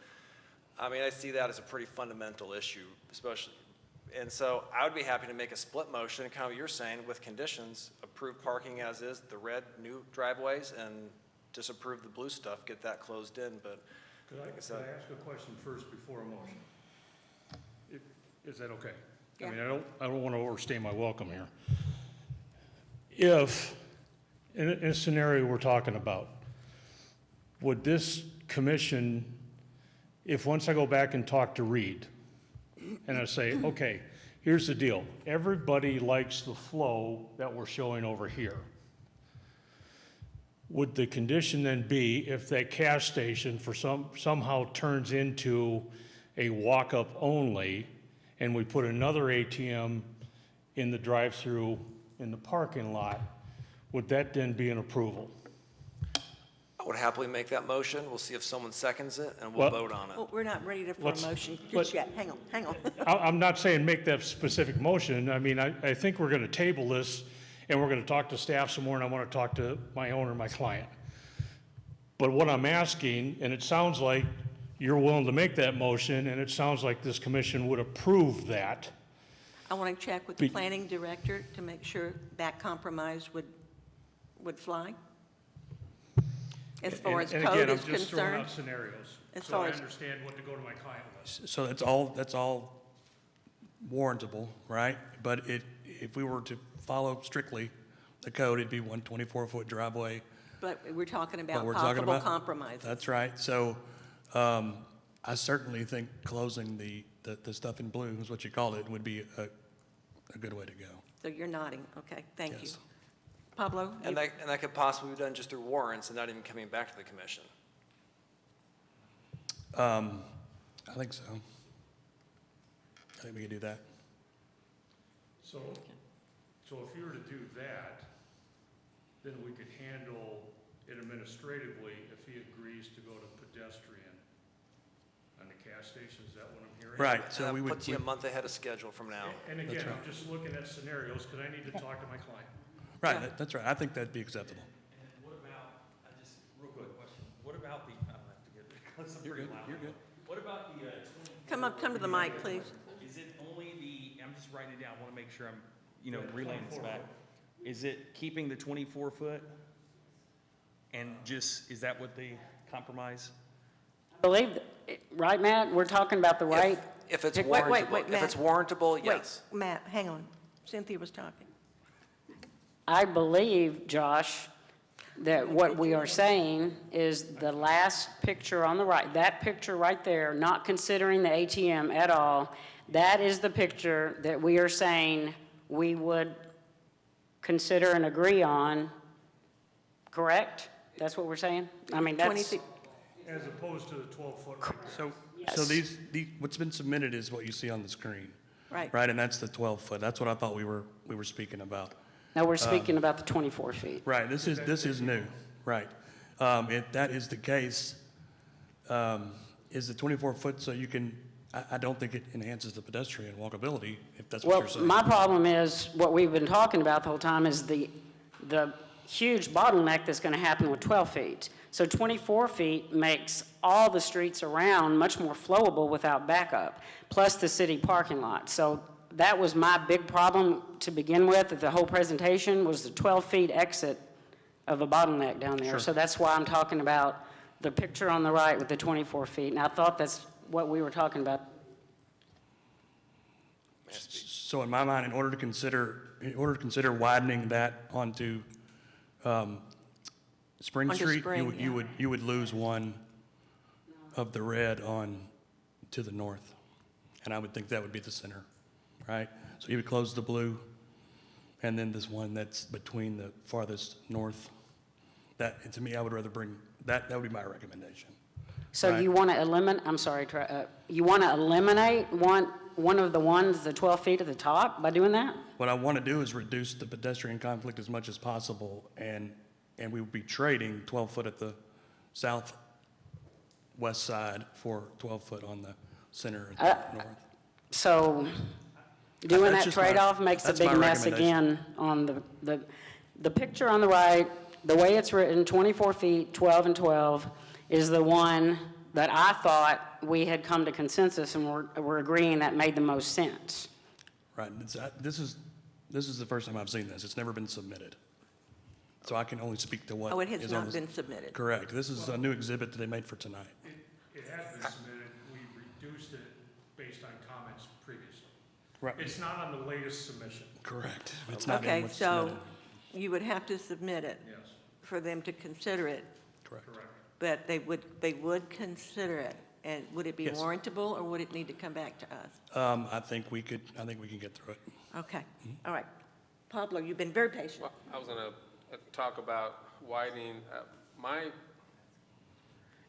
I see that as a pretty fundamental issue, especially. And so I would be happy to make a split motion, kind of what you're saying, with conditions, approve parking as is, the red new driveways, and disapprove the blue stuff, get that closed in, but. Could I ask a question first before a motion? Is that okay? Yeah. I don't want to overstay my welcome here. If, in a scenario we're talking about, would this commission, if once I go back and talk to Reed, and I say, okay, here's the deal. Everybody likes the flow that we're showing over here. Would the condition then be if that cash station somehow turns into a walk-up only, and we put another ATM in the drive-through in the parking lot, would that then be an approval? I would happily make that motion. We'll see if someone seconds it, and we'll vote on it. Well, we're not ready for a motion just yet. Hang on. I'm not saying make that specific motion. I think we're going to table this, and we're going to talk to staff some more, and I want to talk to my owner, my client. But what I'm asking, and it sounds like you're willing to make that motion, and it sounds like this commission would approve that. I want to check with the planning director to make sure that compromise would fly. As far as And code again, is I'm just throwing concerned. out scenarios, As so far I as- understand what to go to my client with. So that's all warrantable, right? But if we were to follow strictly the code, it'd be 124-foot driveway. But we're talking But about we're talking possible about- compromises. That's right. So I certainly think closing the stuff in blue, is what you called it, would be a good way to go. So you're nodding. Okay, thank you. Yes. Pablo? And that could possibly be done just through warrants and not even coming back to the commission. I think so. I think we could do that. So if you were to do that, then we could handle it administratively if he agrees to go to pedestrian on the gas station. Is that what I'm hearing? Right, And so that we would. puts you a month ahead of schedule from now. And again, That's right. I'm just looking at scenarios because I need to talk to my client. Right, that's right. I think that'd be acceptable. And what about, real quick question, what about the, I don't have to get it, because I'm You're pretty good, loud. you're good. What about the, Come to the mic, please. is it only I'm just writing it down, I want to make sure I'm, relaying this back. Is it keeping the 24-foot? And is that what the compromise? I believe, right, Matt, we're talking about the right. If it's Wait, warrantable, if Matt. it's warrantable, yes. Wait, Matt, hang on. Cynthia was talking. I believe, Josh, that what we are saying is the last picture on the right, that picture right there, not considering the ATM at all, that is the picture that we are saying we would consider and agree on, correct? That's what we're saying? 20 that's, feet. As opposed to the 12-foot. So Yes. what's been submitted is what you see on the screen. Right. Right, and that's the 12-foot. That's what I thought we were speaking about. no, we're speaking about the 24 feet. Right, this is new, right. If that is the case, is the 24-foot so you can, I don't think it enhances the pedestrian walkability, if that's what Well, you're saying. my problem is, what we've been talking about the whole time is the huge bottleneck that's going to happen with 12 feet. So 24 feet makes all the streets around much more flowable without backup, plus the city parking lot. So that was my big problem to begin with, at the whole presentation, was the 12 feet exit of a bottleneck down there. Sure. So that's why I'm talking about the picture on the right with the 24 feet. And I thought that's what we were talking about. So in my mind, in order to consider widening that onto Spring Onto Street, Spring, yeah. you would lose one of the red on to the north. And I would think that would be the center, right? So you would close the blue, and then this one that's between the farthest north. That, to me, I would rather bring, that would be my recommendation. So Right. you want to eliminate, I'm sorry, you want to eliminate one of the ones, the 12 feet at the top by doing that? What I want to do is reduce the pedestrian conflict as much as possible, and we would be trading 12 foot at the southwest side for 12 foot on the center at the north. So doing That's that just my- trade-off makes a that's big my mess recommendation. again on the picture on the right, the way it's written, 24 feet, 12 and 12, is the one that I thought we had come to consensus and we're agreeing that made the most sense. Right, this is the first time I've seen this. It's never been submitted. So I can only speak to what Oh, it has is on not this- been submitted. Correct. This is a new exhibit that they made for tonight. It has been submitted, we reduced it based on comments previously. Right. It's not on the latest submission. Correct. It's not in Okay, what's so submitted. you would have to submit it Yes, for them to consider it, Correct. correct. but they would consider it. And would it be Yes. warrantable, or would it need to come back to us? I think we can get through it. Okay, all right. Pablo, you've been very patient. Well, I was going to talk about widening,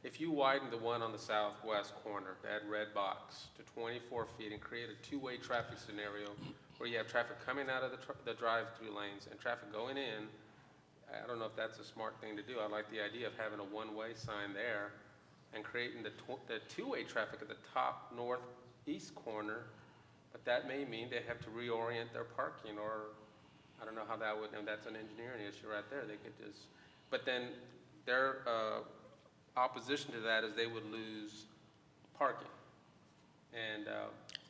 if you widen the one on the southwest corner, that red box, to 24 feet and create a two-way traffic scenario where you have traffic coming out of the drive-through lanes and traffic going in, I don't know if that's a smart thing to do. I like the idea of having a one-way sign there and creating the two-way traffic at the top northeast corner, but that may mean they have to reorient their parking, or I don't know how that would, and that's an engineering issue right there. They could just, but then their opposition to that is they would lose parking. And,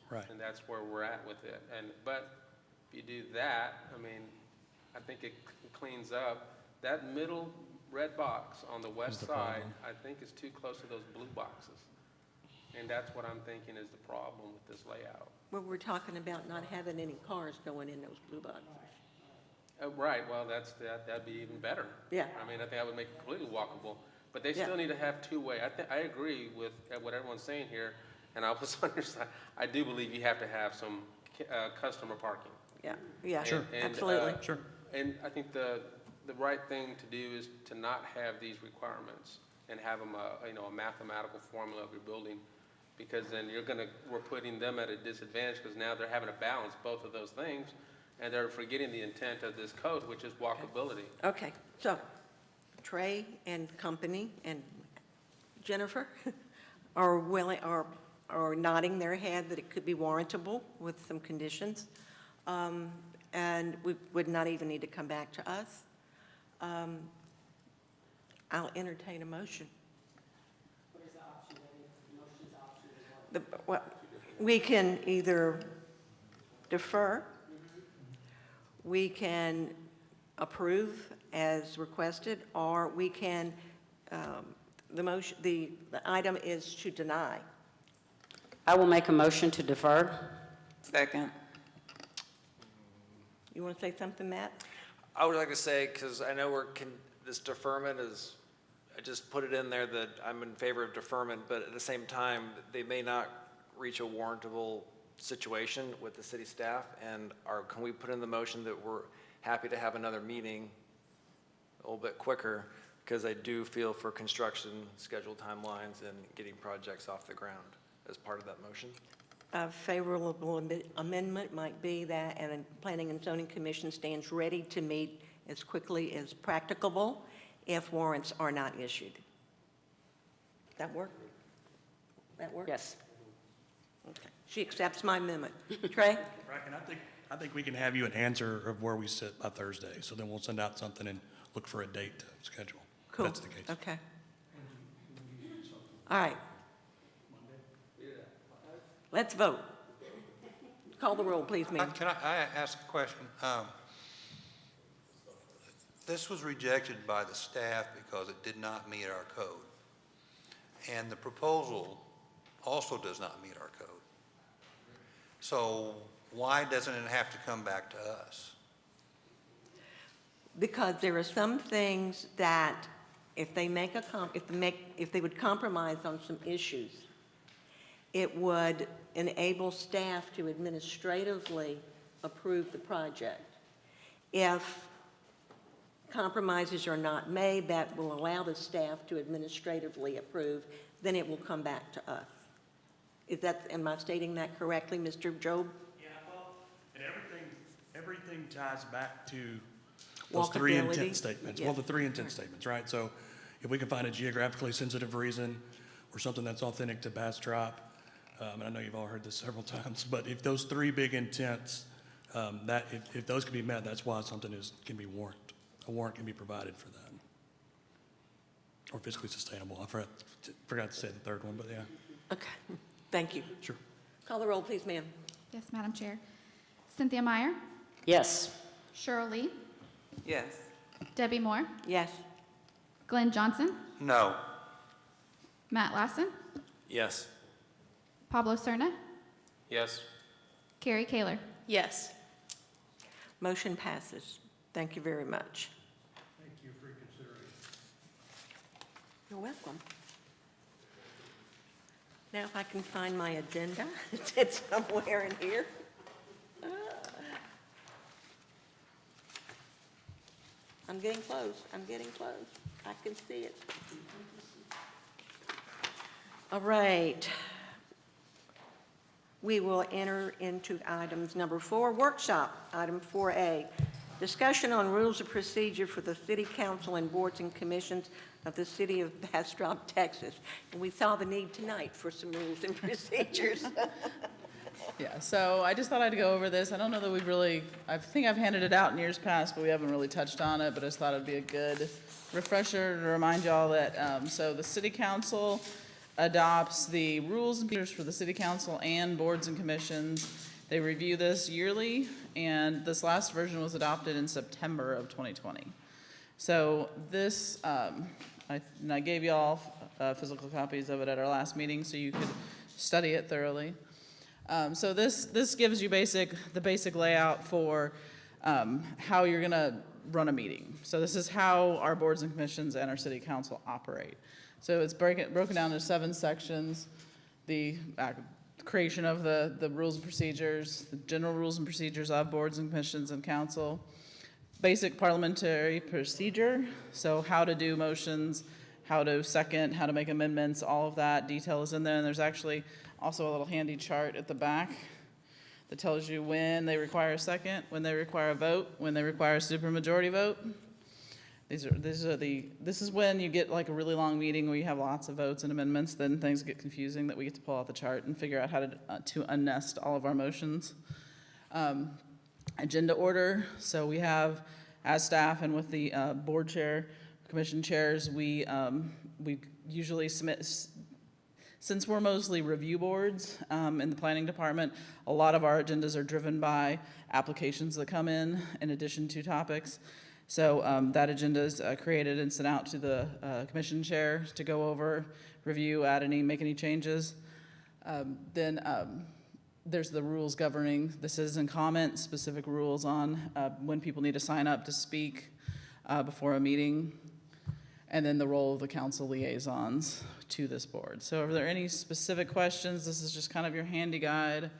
Right. and that's where we're at with it. But if you do that, I mean, I think it cleans up. That middle red box on the west the side, problem. I think is too close to those blue boxes. And that's what I'm thinking is the problem with this layout. Well, we're talking about not having any cars going in those blue boxes. Right, well, that'd be even better. Yeah. I mean, I think that would make it completely walkable, but they Yeah. still need to have two-way. I agree with what everyone's saying here, and I was on your side. I do believe you have to have some customer parking. Yeah, Sure. absolutely. Sure. And I think the right thing to do is to not have these requirements and have them a mathematical formula of your building, because then we're putting them at a disadvantage, because now they're having to balance both of those things, and they're forgetting the intent of this code, which is walkability. Okay, so Trey and company and Jennifer are willing, are nodding their head that it could be warrantable with some conditions. And we would not even need to come back to us. I'll entertain a motion. What is the option, motion's option is what? Well, we can either defer, we can approve as requested, or we can, the item is to deny. I will make a motion to defer. Second. You want to say something, Matt? I would like to say, because I know this deferment is, I just put it in there that I'm in favor of deferment, but at the same time, they may not reach a warrantable situation with the city staff, and can we put in the motion that we're happy to have another meeting a little bit quicker, because I do feel for construction schedule timelines and getting projects off the ground as part of that motion. A favorable amendment might be that, and the Planning and Zoning Commission stands ready to meet as quickly as practicable if warrants are not issued. That work? That work? Yes. Okay. She accepts my amendment. Trey? Bracken, I think we can have you an answer of where we sit by Thursday, so then we'll send out something and look for a date to schedule. if Cool. That's the case. Okay. All right. Let's vote. Call the roll, please, ma'am. Can I ask a question? This was rejected by the staff because it did not meet our code. And the proposal also does not meet our code. So why doesn't it have to come back to us? Because there are some things that if they make if they would compromise on some issues, it would enable staff to administratively approve the project. If compromises are not made that will allow the staff to administratively approve, then it will come back to us. Am I stating that correctly, Mr. Job? Yeah, well, and everything ties back to those three Walkability? intent statements. Well, Yeah. the three intent statements, right? So if we can find a geographically sensitive reason or something that's authentic to Bastrop, and I know you've all heard this several times, but if those three big intents, if those can be met, that's why something can be a warrant can be provided for that. Or fiscally sustainable. I forgot to say the third one, but yeah. Okay, thank you. Sure. Call the roll, please, ma'am. Yes, Madam Chair. Cynthia Meyer, Yes. Cheryl Lee, Yes. Debbie Moore, Yes. Glenn Johnson, No. Matt Lassen, Yes. Pablo Serna, Yes. Carrie Kaler. Yes. Motion passes. Thank you very much. Thank you for your consideration. You're welcome. Now, if I can find my agenda, it's somewhere in here. I'm getting close. I'm getting close. I can see it. All right. We will enter into items number 4, workshop, item 4A. Discussion on rules of procedure for the city council and boards and commissions of the city of Bastrop, Texas. And we saw the need tonight for some rules and procedures. Yeah, so I just thought I'd go over this. I don't know that we've really, I think I've handed it out in years past, but we haven't really touched on it, but I just thought it'd be a good refresher to remind y'all that, so the city council adopts the rules and procedures for the city council and boards and commissions. They review this yearly, and this last version was adopted in September of 2020. So this, I gave you all physical copies of it at our last meeting so you could study it thoroughly. So this gives you the basic layout for how you're gonna run a meeting. So this is how our boards and commissions and our city council operate. So it's broken down into 7 sections. The creation of the rules and procedures, the general rules and procedures of boards and commissions and council, basic parliamentary procedure, so how to do motions, how to second, how to make amendments, all of that detail is in there. And there's actually also a little handy chart at the back that tells you when they require a second, when they require a vote, when they require a supermajority vote. This is when you get like a really long meeting where you have lots of votes and amendments, then things get confusing that we get to pull out the chart and figure out how to unnest all of our motions. Agenda order, so we have, as staff and with the board chair, commission chairs, we usually submit, since we're mostly review boards in the planning department, a lot of our agendas are driven by applications that come in addition to topics. So that agenda is created and sent out to the commission chair to go over, review, make any changes. Then there's the rules governing the citizen comment, specific rules on when people need to sign up to speak before a meeting, and then the role of the council liaisons to this board. So are there any specific questions? This is just kind of your handy guide.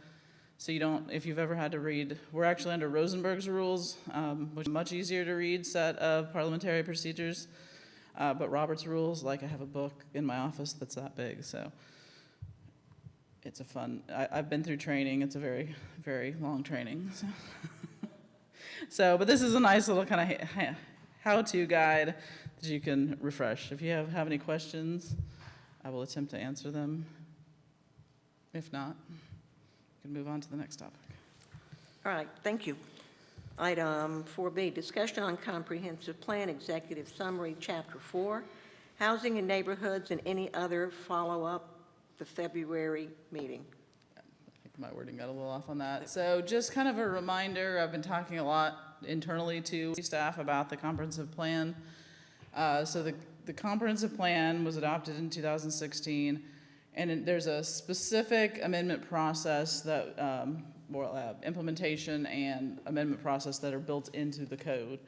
So you don't, if you've ever had to read, we're actually under Rosenberg's rules, which is a much easier to read set of parliamentary procedures. But Robert's rules, like I have a book in my office that's that big, so it's a fun, I've been through training. It's a very, very long training. But this is a nice little kind of how-to guide that you can refresh. If you have any questions, I will attempt to answer them. If not, we can move on to the next topic. All right, thank you. Item 4B, discussion on comprehensive plan, executive summary, chapter 4, housing and neighborhoods, and any other follow-up the February meeting. I think my wording got a little off on that. So just kind of a reminder, I've been talking a lot internally to staff about the comprehensive plan. So the comprehensive plan was adopted in 2016, and there's a specific amendment process that, implementation and amendment process that are built into the code.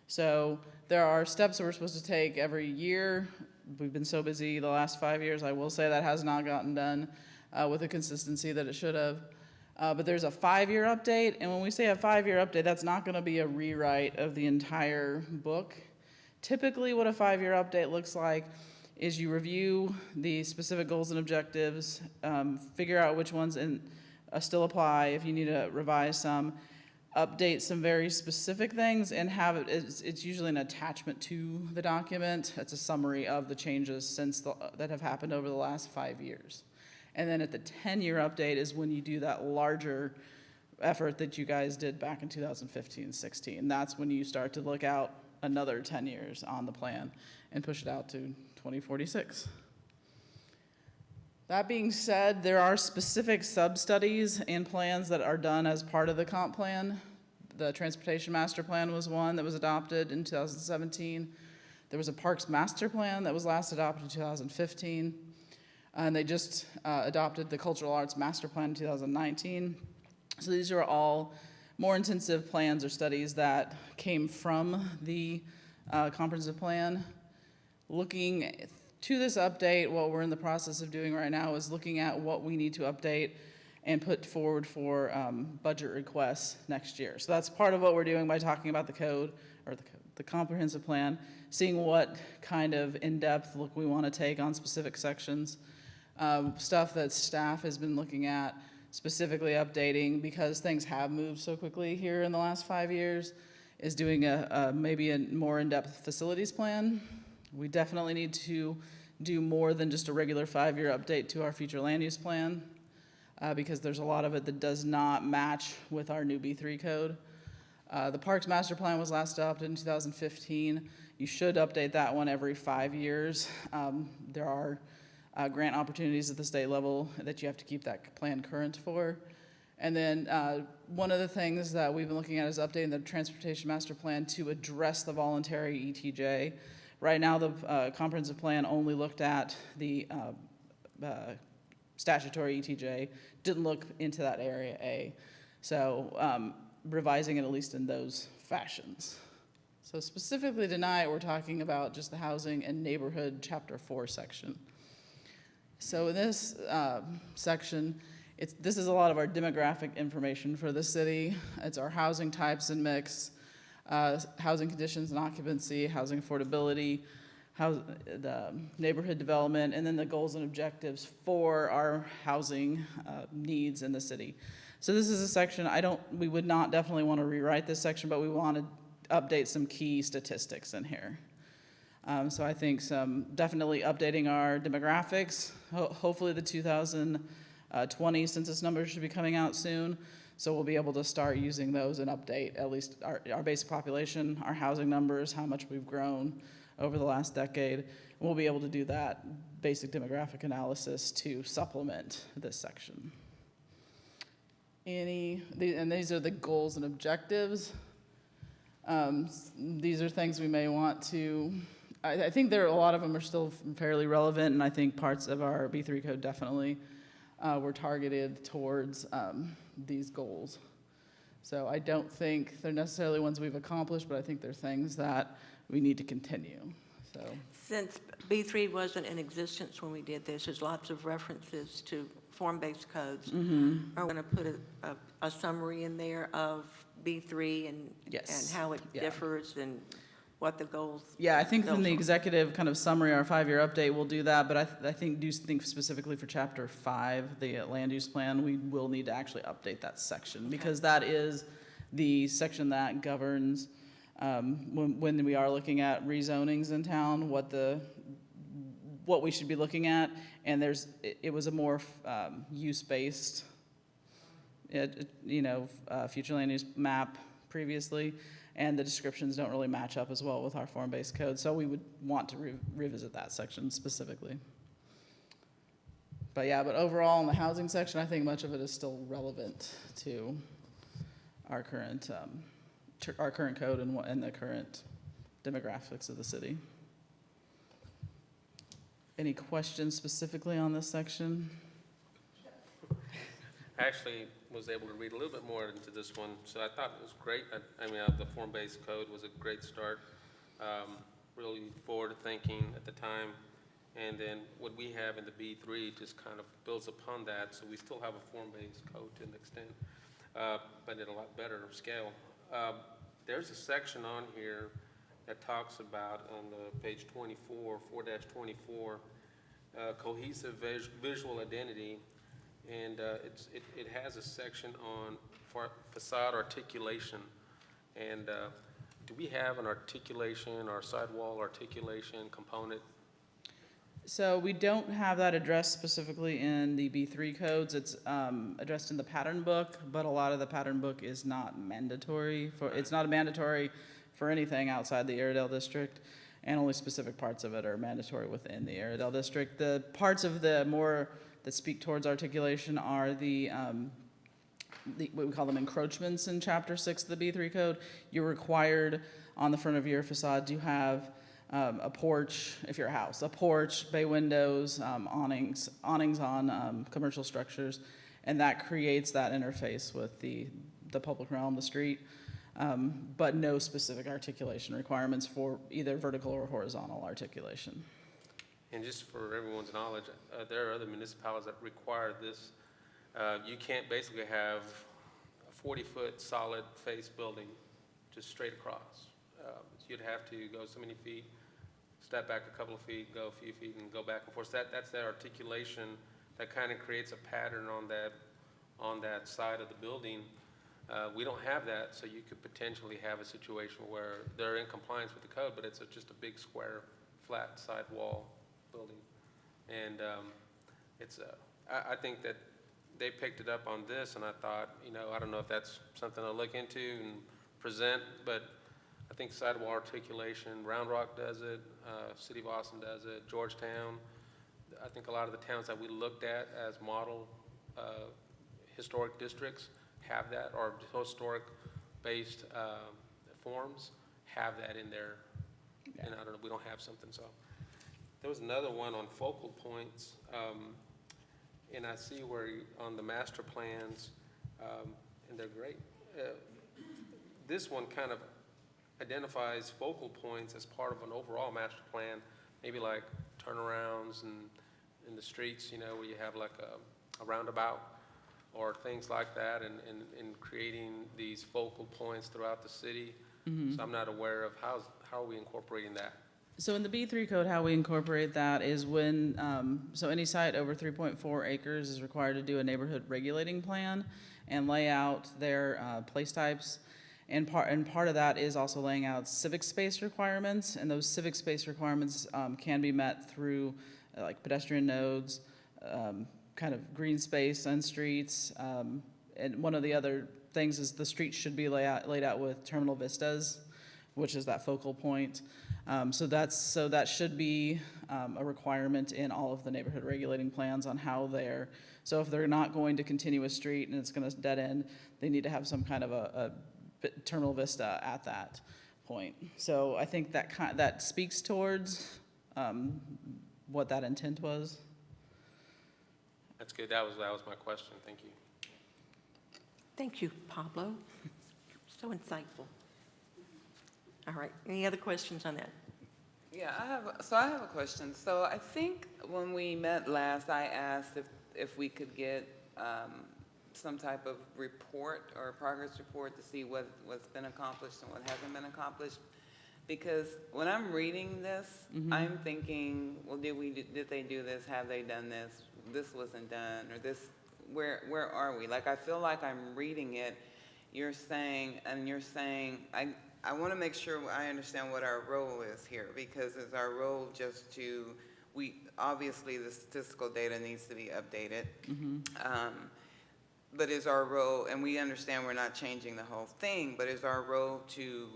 So there are steps that we're supposed to take every year. We've been so busy the last 5 years, I will say that has not gotten done with the consistency that it should have. But there's a 5-year update, and when we say a 5-year update, that's not gonna be a rewrite of the entire book. Typically, what a 5-year update looks like is you review the specific goals and objectives, figure out which ones still apply, if you need to revise some, update some very specific things, and have it's usually an attachment to the document. It's a summary of the changes that have happened over the last 5 years. And then at the 10-year update is when you do that larger effort that you guys did back in 2015-16. That's when you start to look out another 10 years on the plan and push it out to 2046. That being said, there are specific sub-studies and plans that are done as part of the comp plan. The Transportation Master Plan was one that was adopted in 2017. There was a Parks Master Plan that was last adopted in 2015. And they just adopted the Cultural Arts Master Plan in 2019. So these are all more intensive plans or studies that came from the comprehensive plan. Looking to this update, what we're in the process of doing right now is looking at what we need to update and put forward for budget requests next year. So that's part of what we're doing by talking about the code, or the comprehensive plan, seeing what kind of in-depth look we want to take on specific sections. Stuff that staff has been looking at, specifically updating, because things have moved so quickly here in the last 5 years, is doing maybe a more in-depth facilities plan. We definitely need to do more than just a regular 5-year update to our future land use plan, because there's a lot of it that does not match with our new B3 code. The Parks Master Plan was last adopted in 2015. You should update that one every 5 years. There are grant opportunities at the state level that you have to keep that plan current for. And then one of the things that we've been looking at is updating the Transportation Master Plan to address the voluntary ETJ. Right now, the comprehensive plan only looked at the statutory ETJ, didn't look into that area A. So revising it at least in those fashions. So specifically tonight, we're talking about just the housing and neighborhood chapter 4 section. So in this section, this is a lot of our demographic information for the city. It's our housing types and mix, housing conditions and occupancy, housing affordability, the neighborhood development, and then the goals and objectives for our housing needs in the city. So this is a section, we would not definitely want to rewrite this section, but we want to update some key statistics in here. So I think definitely updating our demographics, hopefully the 2020 census numbers should be coming out soon. So we'll be able to start using those and update at least our basic population, our housing numbers, how much we've grown over the last decade. And we'll be able to do that basic demographic analysis to supplement this section. And these are the goals and objectives. These are things we may want to, I think a lot of them are still fairly relevant, and I think parts of our B3 code definitely were targeted towards these goals. So I don't think they're necessarily ones we've accomplished, but I think they're things that we need to continue. So Since B3 wasn't in existence when we did this, there's lots of references to form-based codes. Are we going to put a summary in there of B3 and how it differs and what the goals? Yeah, I think in the executive kind of summary, our 5-year update, we'll do that, but I think specifically for chapter 5, the land use plan, we will need to actually update that section, because that is the section that governs when we are looking at rezonings in town, what we should be looking at, and it was a more use-based, future land use map previously, and the descriptions don't really match up as well with our form-based code, so we would want to revisit that section specifically. But overall in the housing section, I think much of it is still relevant to our current code and the current demographics of the city. Any questions specifically on this section? actually was able to read a little bit more into this one, so I thought it was great. I mean, the form-based code was a great start. Really forward thinking at the time. And then what we have in the B3 just kind of builds upon that, so we still have a form-based code to an extent, but at a lot better scale. There's a section on here that talks about, on the page 24, 4-24, cohesive visual identity, and it has a section on facade articulation. And do we have an articulation or sidewall articulation component? So we don't have that addressed specifically in the B3 codes. It's addressed in the pattern book, but a lot of the pattern book is not mandatory for, it's not mandatory for anything outside the Airedale district, and only specific parts of it are mandatory within the Airedale district. The parts of the more that speak towards articulation are the what we call them encroachments in Chapter 6 of the B3 code. You're required on the front of your facade to have a porch, if you're a house, a porch, bay windows, awnings on commercial structures, and that creates that interface with the public realm, the street, but no specific articulation requirements for either vertical or horizontal articulation. And just for everyone's knowledge, there are other municipalities that require this. You can't basically have a 40-foot solid face building just straight across. You'd have to go so many feet, step back a couple of feet, go a few feet, and go back and forth. That's that articulation that kind of creates a pattern on that side of the building. We don't have that, so you could potentially have a situation where they're in compliance with the code, but it's just a big square, flat side wall building. And I think that they picked it up on this, and I thought, I don't know if that's something I'll look into and present, but I think sidewall articulation, Round Rock does it, City of Austin does it, Georgetown. I think a lot of the towns that we looked at as model historic districts have that, or historic-based forms have that in there. Yeah. And I don't know, we don't have something, so. There was another one on focal points, and I see where on the master plans, and they're great. This one kind of identifies focal points as part of an overall master plan, maybe like turnarounds and in the streets, where you have like a roundabout or things like that, and creating these focal points throughout the city. Mm-hmm. So I'm not aware of how are we incorporating that? So in the B3 code, how we incorporate that is when, so any site over 3.4 acres is required to do a neighborhood regulating plan and lay out their place types. And part of that is also laying out civic space requirements, and those civic space requirements can be met through like pedestrian nodes, kind of green space on streets, and one of the other things is the streets should be laid out with terminal vistas, which is that focal point. So that should be a requirement in all of the neighborhood regulating plans on how they're. So if they're not going to continue a street and it's going to dead end, they need to have some kind of a terminal vista at that point. So I think that speaks towards what that intent was. That's good. That was my question. Thank you. Thank you, Pablo. So insightful. All right. Any other questions on that? Yeah, I have a question. So I think when we met last, I asked if we could get some type of report or a progress report to see what's been accomplished and what hasn't been accomplished. Because when I'm reading this, mm-hmm. I'm thinking, well, did they do this? Have they done this? This wasn't done, or this. Where are we? Like, I feel like I'm reading it. You're saying, I want to make sure I understand what our role is here, because is our role just to, obviously the statistical data needs to be updated, mm-hmm. But is our role, and we understand we're not changing the whole thing, but is our role to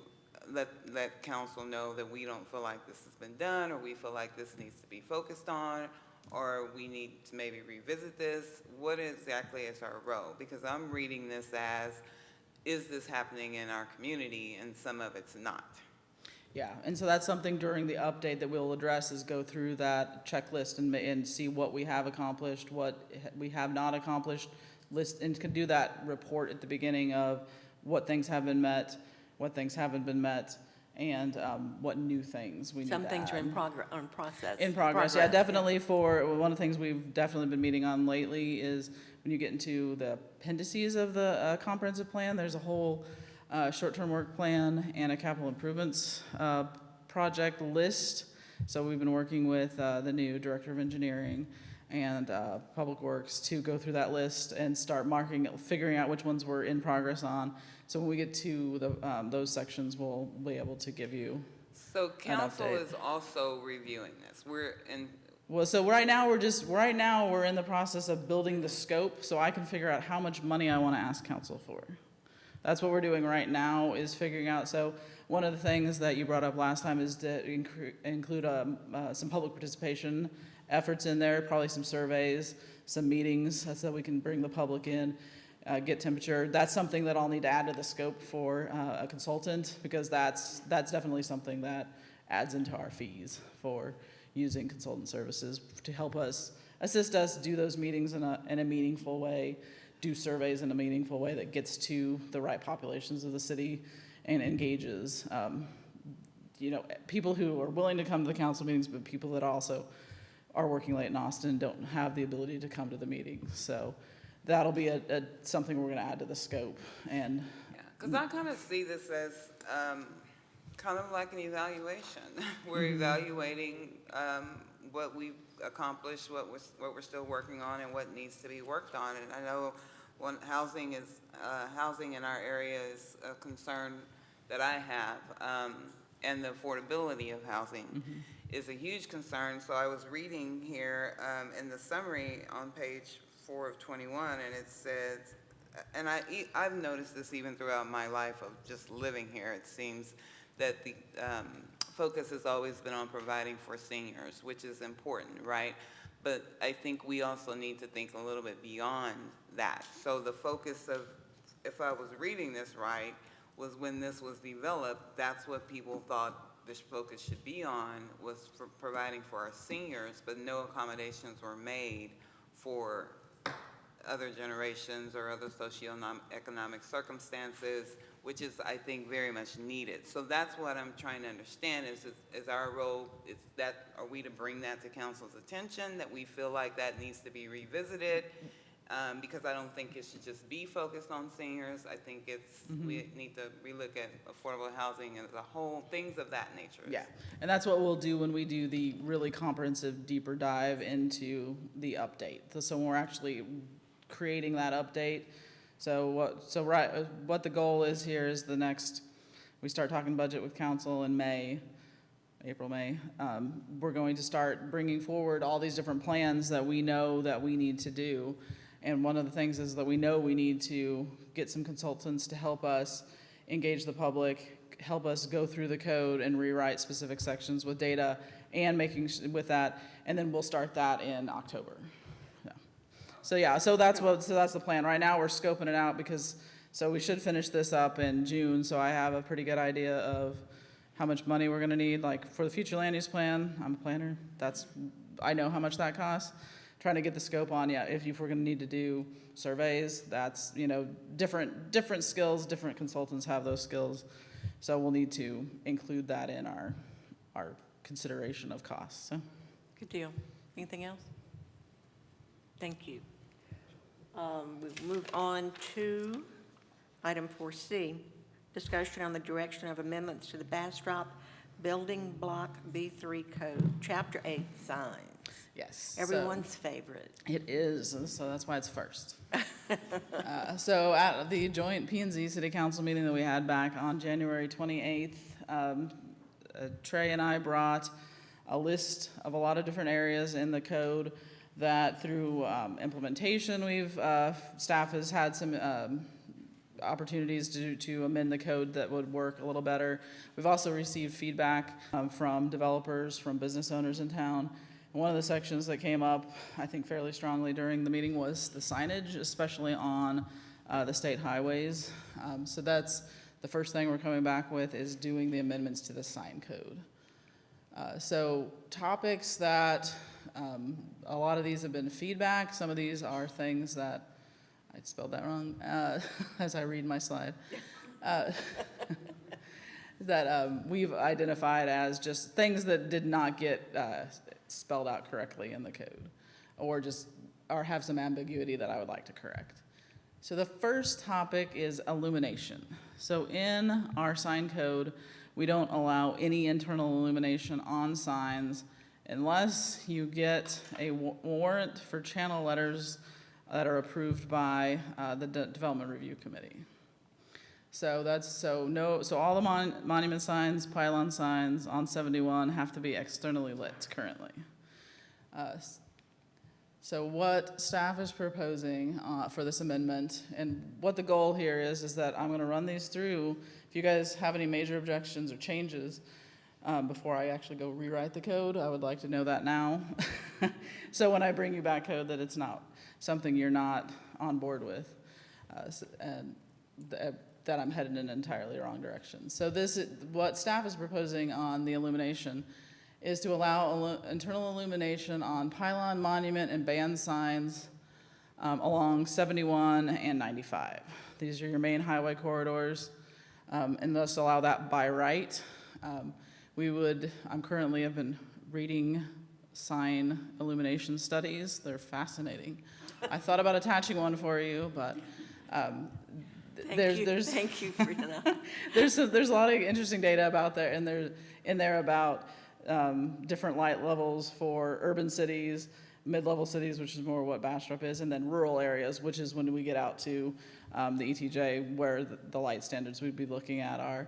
let council know that we don't feel like this has been done, or we feel like this needs to be focused on, or we need to maybe revisit this? What exactly is our role? Because I'm reading this as, is this happening in our community, and some of it's not. Yeah, and so that's something during the update that we'll address, is go through that checklist and see what we have accomplished, what we have not accomplished, list, and can do that report at the beginning of what things have been met, what things haven't been met, and what new things we need to Some things are add. on process. In progress, yeah, definitely. For one of the things we've definitely been meeting on lately is when you get into the appendices of the comprehensive plan, there's a whole short-term work plan and a capital improvements project list. So we've been working with the new director of engineering and Public Works to go through that list and start figuring out which ones we're in progress on. So when we get to those sections, we'll be able to give you So council update. is also reviewing this. Well, so right now we're in the process of building the scope, so I can figure out how much money I want to ask council for. That's what we're doing right now, is figuring out. So one of the things that you brought up last time is to include some public participation efforts in there, probably some surveys, some meetings, so that we can bring the public in, get temperature. That's something that I'll need to add to the scope for a consultant, because that's definitely something that adds into our fees for using consultant services to help us, assist us do those meetings in a meaningful way, do surveys in a meaningful way that gets to the right populations of the city and engages, people who are willing to come to the council meetings, but people that also are working late in Austin and don't have the ability to come to the meetings. So that'll be something we're going to add to the scope. And Because I kind of see this as kind of like an evaluation. We're evaluating what we've accomplished, what we're still working on, and what needs to be worked on. And I know housing in our area is a concern that I have, and the affordability of housing is a huge concern. So I was reading here in the summary on page 4 of 21, and it says, and I've noticed this even throughout my life of just living here, it seems that the focus has always been on providing for seniors, which is important, right? But I think we also need to think a little bit beyond that. So the focus of, if I was reading this right, was when this was developed, that's what people thought this focus should be on, was for providing for our seniors, but no accommodations were made for other generations or other socioeconomic circumstances, which is, I think, very much needed. So that's what I'm trying to understand is our role, are we to bring that to council's attention, that we feel like that needs to be revisited? Because I don't think it should just be focused on seniors. I think we need to relook at affordable housing as a whole, things of that nature. yeah, and that's what we'll do when we do the really comprehensive, deeper dive into the update. So when we're actually creating that update, what the goal is here is we start talking budget with council in April, May. We're going to start bringing forward all these different plans that we know that we need to do. And one of the things is that we know we need to get some consultants to help us engage the public, help us go through the code and rewrite specific sections with data and with that, and then we'll start that in October. So that's the plan. Right now we're scoping it out so we should finish this up in June, so I have a pretty good idea of how much money we're gonna need, like for the future land use plan. I'm a planner. I know how much that costs. Trying to get the scope on, if we're gonna need to do surveys, that's, different skills, different consultants have those skills. So we'll need to include that in our consideration of costs, so. Good deal. Anything else? Thank you. We'll move on to item 4C, discussion on the direction of amendments to the Bastrop Building Block B3 Code, Chapter 8, signs. Yes. Everyone's favorite. It is, so that's why it's first. So at the joint P&Z City Council meeting that we had back on January 28th, Trey and I brought a list of a lot of different areas in the code that through implementation, staff has had some opportunities to amend the code that would work a little better. We've also received feedback from developers, from business owners in town. One of the sections that came up, I think fairly strongly during the meeting, was the signage, especially on the state highways. So that's the first thing we're coming back with, is doing the amendments to the sign code. So topics that, a lot of these have been feedback. Some of these are things that I spelled that wrong, as I read my slide. Uh, that we've identified as just things that did not get spelled out correctly in the code, or have some ambiguity that I would like to correct. So the first topic is illumination. So in our sign code, we don't allow any internal illumination on signs unless you get a warrant for channel letters that are approved by the Development Review Committee. So all the monument signs, pylon signs on 71 have to be externally lit currently. So what staff is proposing for this amendment, and what the goal here is that I'm gonna run these through. If you guys have any major objections or changes, before I actually go rewrite the code, I would like to know that now. So when I bring you back code, that it's not something you're not on board with, that I'm headed in an entirely wrong direction. So what staff is proposing on the illumination is to allow internal illumination on pylon, monument, and band signs along 71 and 95. These are your main highway corridors, and thus allow that by right. I've been reading sign illumination studies. They're fascinating. I thought about attaching one for you, but Thank you, Brianna. there's a lot of interesting data about there, and in there about different light levels for urban cities, mid-level cities, which is more what Bastrop is, and then rural areas, which is when we get out to the ETJ, where the light standards we'd be looking at are.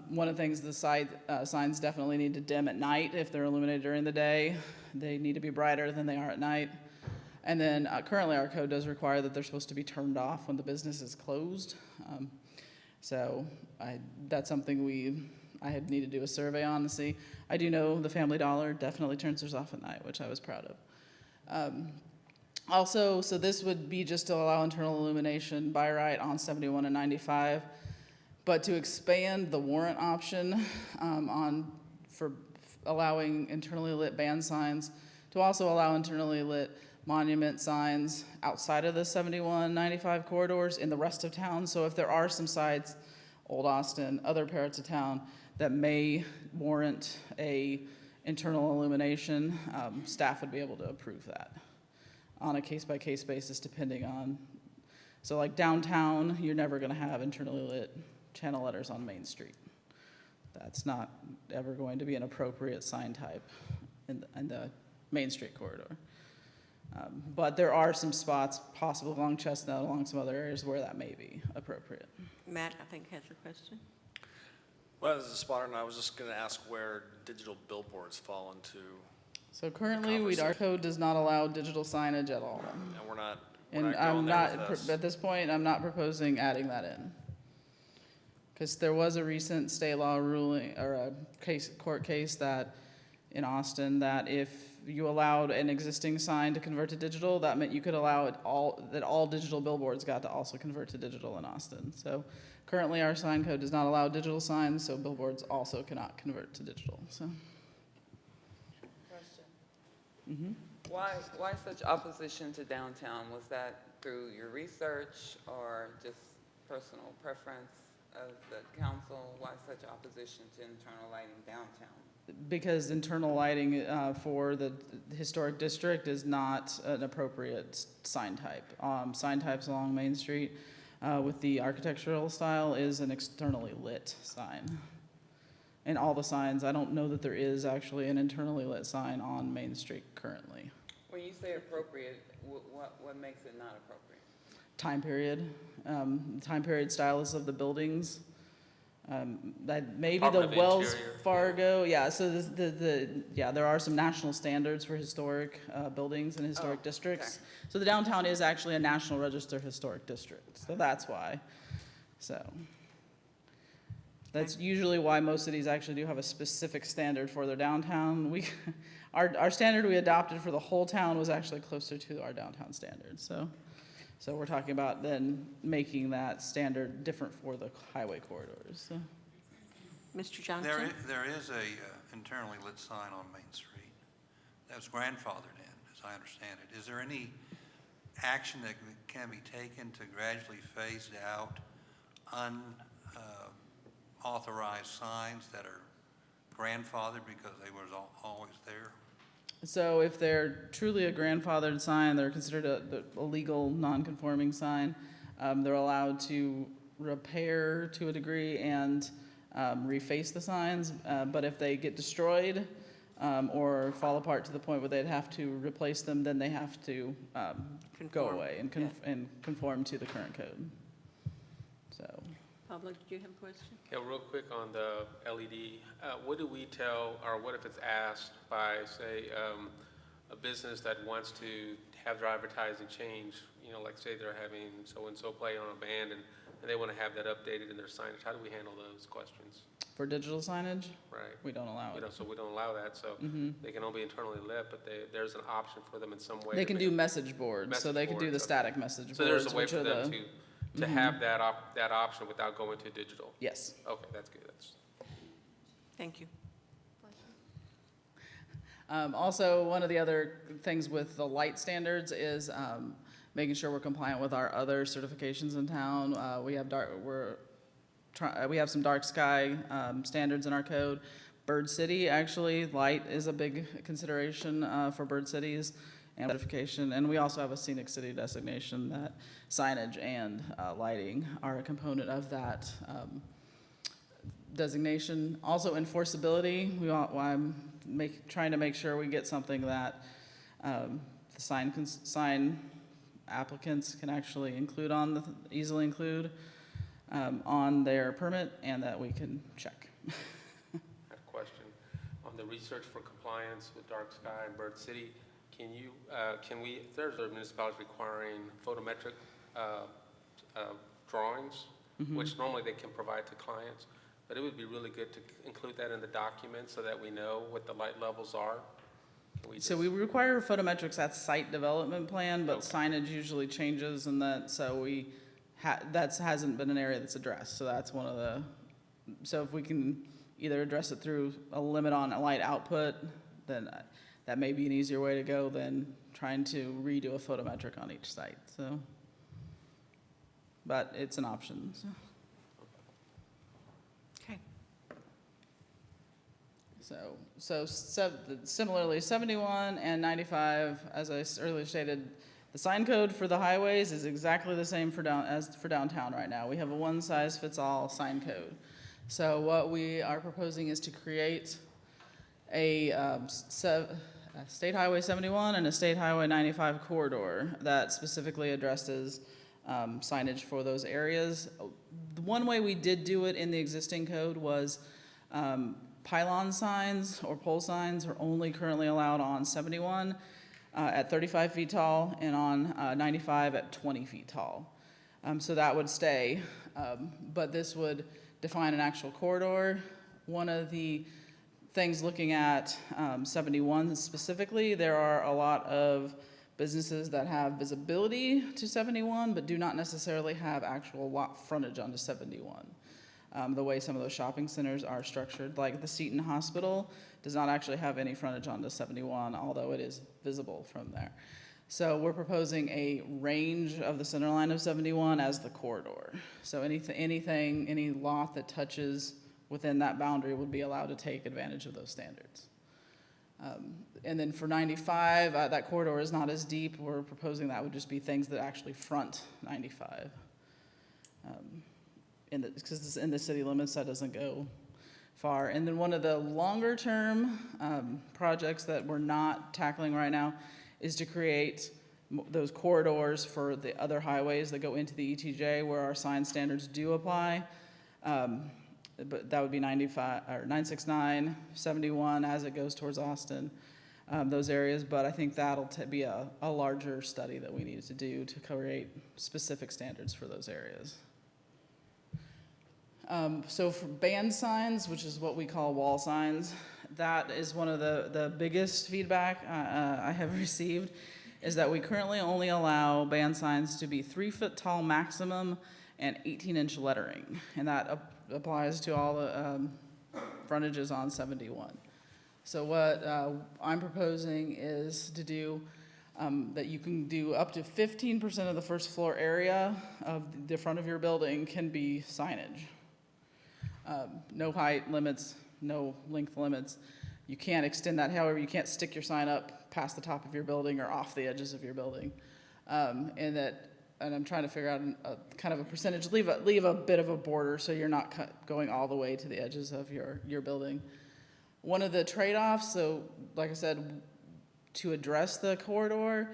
One of the things, the signs definitely need to dim at night if they're illuminated during the day. They need to be brighter than they are at night. And then currently our code does require that they're supposed to be turned off when the business is closed. That's something I had need to do a survey on to see. I do know the Family Dollar definitely turns theirs off at night, which I was proud of. Also, so this would be just to allow internal illumination by right on 71 and 95, but to expand the warrant option for allowing internally lit band signs, to also allow internally lit monument signs outside of the 71, 95 corridors in the rest of town. So if there are some sites, Old Austin, other parts of town, that may warrant a internal illumination, staff would be able to approve that on a case-by-case basis depending on, so like downtown, you're never gonna have internally lit channel letters on Main Street. That's not ever going to be an appropriate sign type in the Main Street corridor. But there are some spots, possible along Chestnut, along some other areas where that may be appropriate. Matt, I think, has a question. Well, as a spotter, and I was just gonna ask where digital billboards fall into, So currently, our code does not allow digital signage at all. and we're not And going there with this. at this point, I'm not proposing adding that in. Because there was a recent state law ruling, or a court case that, in Austin, that if you allowed an existing sign to convert to digital, that meant you could allow that all digital billboards got to also convert to digital in Austin. So currently, our sign code does not allow digital signs, so billboards also cannot convert to digital, so. Question. Why such opposition to downtown? Was that through your research or just personal preference of the council? Why such opposition to internal lighting downtown? Because internal lighting for the historic district is not an appropriate sign type. Sign types along Main Street with the architectural style is an externally lit sign. And all the signs, I don't know that there is actually an internally lit sign on Main Street currently. When you say appropriate, what makes it not appropriate? Time period stylus of the buildings. That maybe the Department of Wells Interior. Fargo, yeah, so there are some national standards for historic buildings and historic districts. okay. So the downtown is actually a National Register Historic District, so that's why. So that's usually why most cities actually do have a specific standard for their downtown. Our standard we adopted for the whole town was actually closer to our downtown standard, so we're talking about then making that standard different for the highway corridors. So. Mr. Johnson? There is a internally lit sign on Main Street that was grandfathered in, as I understand it. Is there any action that can be taken to gradually phase out unauthorized signs that are grandfathered because they was always there? So if they're truly a grandfathered sign, they're considered a legal non-conforming sign. They're allowed to repair to a degree and reface the signs. But if they get destroyed or fall apart to the point where they'd have to replace them, then they have to go Conform. away and and conform to the current code. So. Pablo, did you have a question? Yeah, real quick on the LED, what do we tell, or what if it's asked by, say, a business that wants to have their advertising change, you know, like say they're having so-and-so play on a band and they want to have that updated in their signage, how do we handle those questions? For digital signage, Right. we don't allow You it. know, so we don't allow that, so they can only be internally lit, but there's an option for them in some way. They to can make- do message boards, so they can do the boards, okay. static message boards. So there's a way which for are them the- to have that option without going to digital? Yes. Okay, that's good, Thank you. Also, one of the other things with the light standards is making sure we're compliant with our other certifications in town. We have we have some dark sky standards in our code. Bird City, actually, light is a big consideration for bird cities and certification. And we also have a scenic city designation that signage and lighting are a component of that designation. Also, enforceability. I'm trying to make sure we get something that the sign applicants can actually include easily include on their permit, and that we can check. I have a question. On the research for compliance with dark sky and Bird City, if there's a municipality requiring photometric drawings, which normally they can provide to clients, but it would be really good to include that in the document so that we know what the light levels are. So we require photometrics at site development plan, but signage usually changes, and that hasn't been an area that's addressed. So that's one of the, so if we can either address it through a limit on light output, then that may be an easier way to go than trying to redo a photometric on each site. So, but it's an option. So. Okay. So similarly, 71 and 95, as I earlier stated, the sign code for the highways is exactly the same as for downtown right now. We have a one-size-fits-all sign code. So what we are proposing is to create a State Highway 71 and a State Highway 95 corridor that specifically addresses signage for those areas. The one way we did do it in the existing code was pylon signs or pole signs are only currently allowed on 71 at 35 feet tall and on 95 at 20 feet tall. So that would stay, but this would define an actual corridor. One of the things looking at 71 specifically, there are a lot of businesses that have visibility to 71 but do not necessarily have actual lot frontage onto 71. The way some of those shopping centers are structured, like the Seton Hospital does not actually have any frontage onto 71, although it is visible from there. So we're proposing a range of the center line of 71 as the corridor. So any lot that touches within that boundary would be allowed to take advantage of those standards. And then for 95, that corridor is not as deep. We're proposing that would just be things that actually front 95. Because in the city limits, that doesn't go far. And then one of the longer term projects that we're not tackling right now is to create those corridors for the other highways that go into the ETJ where our sign standards do apply. But that would be 95 or 969, 71 as it goes towards Austin, those areas. But I think that'll be a larger study that we need to do to create specific standards for those areas. So for band signs, which is what we call wall signs, that is one of the biggest feedback I have received, is that we currently only allow band signs to be 3 foot tall maximum and 18-inch lettering. And that applies to all the frontages on 71. So what I'm proposing is to do that you can do up to 15% of the first floor area of the front of your building can be signage. No height limits, no length limits. You can't extend that, however, you can't stick your sign up past the top of your building or off the edges of your building. And I'm trying to figure out a kind of a percentage, leave a bit of a border so you're not going all the way to the edges of your building. One of the trade-offs, so like I said, to address the corridor,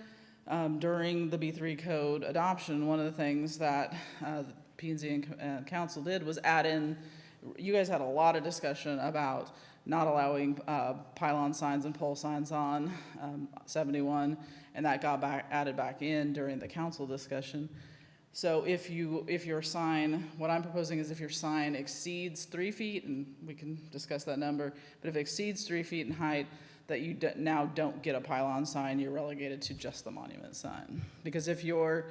during the B3 code adoption, one of the things that the P&Z and Council did was add in, you guys had a lot of discussion about not allowing pylon signs and pole signs on 71, and that got added back in during the council discussion. So if your sign, what I'm proposing is if your sign exceeds 3 feet, and we can discuss that number, but if it exceeds 3 feet in height, that you now don't get a pylon sign, you're relegated to just the monument sign. Because if you're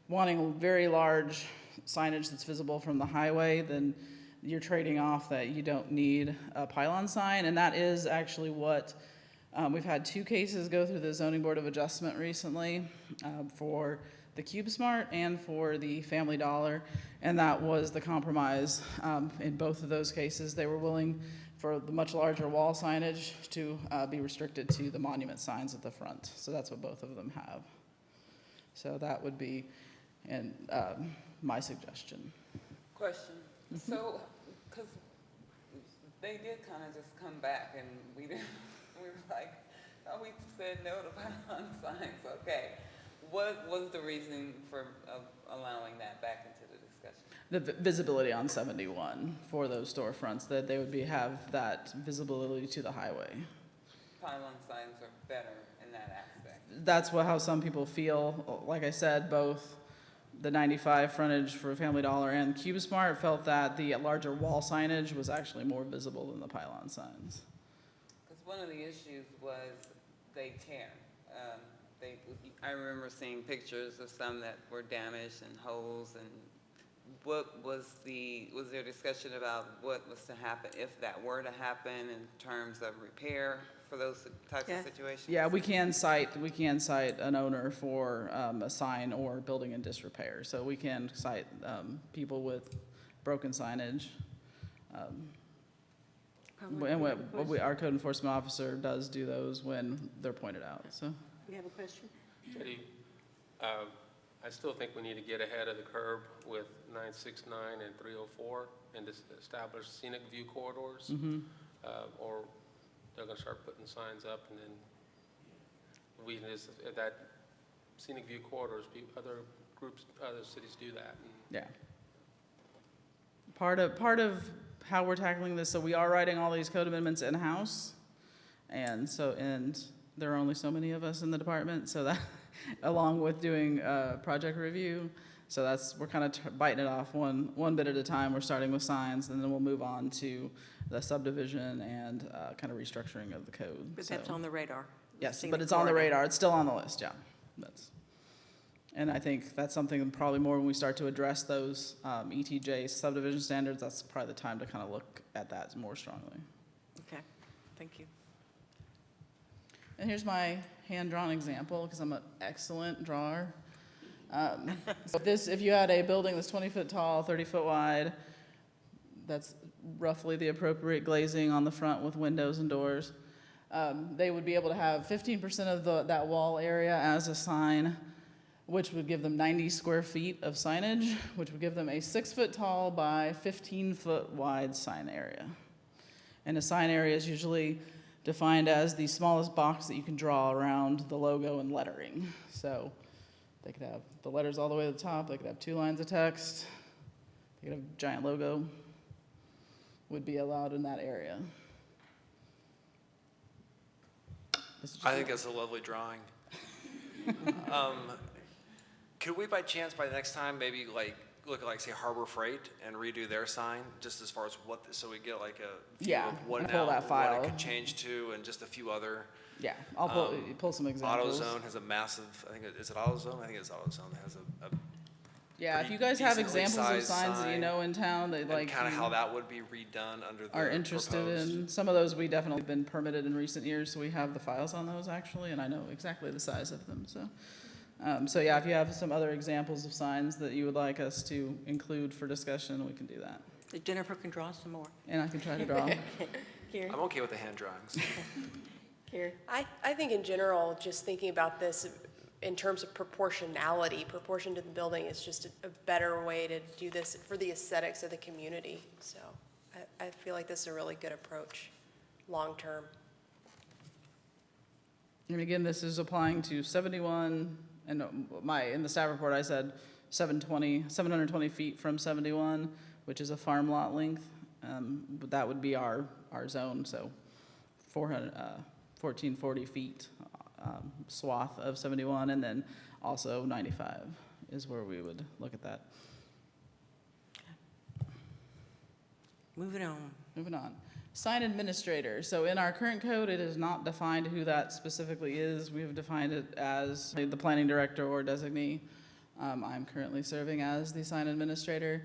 wanting very large signage that's visible from the highway, then you're trading off that you don't need a pylon sign, and that is actually what we've had 2 cases go through the Zoning Board of Adjustment recently for the CubeSmart and for the Family Dollar, and that was the compromise. In both of those cases, they were willing for the much larger wall signage to be restricted to the monument signs at the front. So that's what both of them have. So that would be my suggestion. Question. So, because they did kind of just come back and we were like, oh, we said no to pylon signs, okay. What was the reason for allowing that back into the discussion? The visibility on 71 for those storefronts, that they would have that visibility to the highway. Pylon signs are better in that aspect. That's how some people feel. Like I said, both the 95 frontage for Family Dollar and CubeSmart felt that the larger wall signage was actually more visible than the pylon signs. Because one of the issues was they tear. I remember seeing pictures of some that were damaged and holes, and what was there discussion about what was to happen if that were to happen in terms of repair for those types of situations? Yeah, we can cite an owner for a sign or building in disrepair. So we can cite people with broken signage. And our code enforcement officer does do those when they're pointed out. So. You have a question? Judy, I still think we need to get ahead of the curve with 969 and 304 and just establish scenic view corridors. Or they're going to start putting signs up, and then we just, that scenic view corridors, other groups, other cities do that. Yeah. Part of how we're tackling this, so we are writing all these code amendments in-house, and there are only so many of us in the department, so that, along with doing project review, so we're kind of biting it off one bit at a time. We're starting with signs, and then we'll move on to the subdivision and kind of restructuring of the code. But that's on the radar. Yes, but it's on the radar. It's still on the list, yeah. And I think that's something probably more when we start to address those ETJ subdivision standards, that's probably the time to kind of look at that more strongly. Okay, thank you. And here's my hand-drawn example, because I'm an excellent drawer. So if you had a building that's 20 foot tall, 30 foot wide, that's roughly the appropriate glazing on the front with windows and doors. They would be able to have 15% of that wall area as a sign, which would give them 90 square feet of signage, which would give them a 6 foot tall by 15 foot wide sign area. And a sign area is usually defined as the smallest box that you can draw around the logo and lettering. So they could have the letters all the way to the top, they could have 2 lines of text, they could have a giant logo, would be allowed in that area. I think that's a lovely drawing. Could we by chance, by the next time, maybe look at say Harbor Freight and redo their sign, just as far as so we get like a view of what pull that file. What it could change to, and just a few other. Yeah, I'll pull some examples. AutoZone has a massive, is it AutoZone? I think it's AutoZone that has Yeah, if pretty you guys have decently examples of sized signs that you sign, know in town that and like kind of you how that would be redone under the are interested proposed. in, some of those we definitely been permitted in recent years, so we have the files on those actually, and I know exactly the size of them, so. So yeah, if you have some other examples of signs that you would like us to include for discussion, we can do that. Jennifer can draw some more. And I can try to draw. Karen? I'm okay with the hand drawings. Karen? I think in general, just thinking about this in terms of proportionality, proportion to the building is just a better way to do this for the aesthetics of the community. So I feel like this is a really good approach, long-term. And again, this is applying to 71, and in the staff report, I said 720 feet from 71, which is a farm lot length. But that would be our zone, so 1440 feet swath of 71, and then also 95 is where we would look at that. Moving on. Moving on. Sign administrator. So in our current code, it is not defined who that specifically is. We have defined it as the planning director or designee. I'm currently serving as the sign administrator.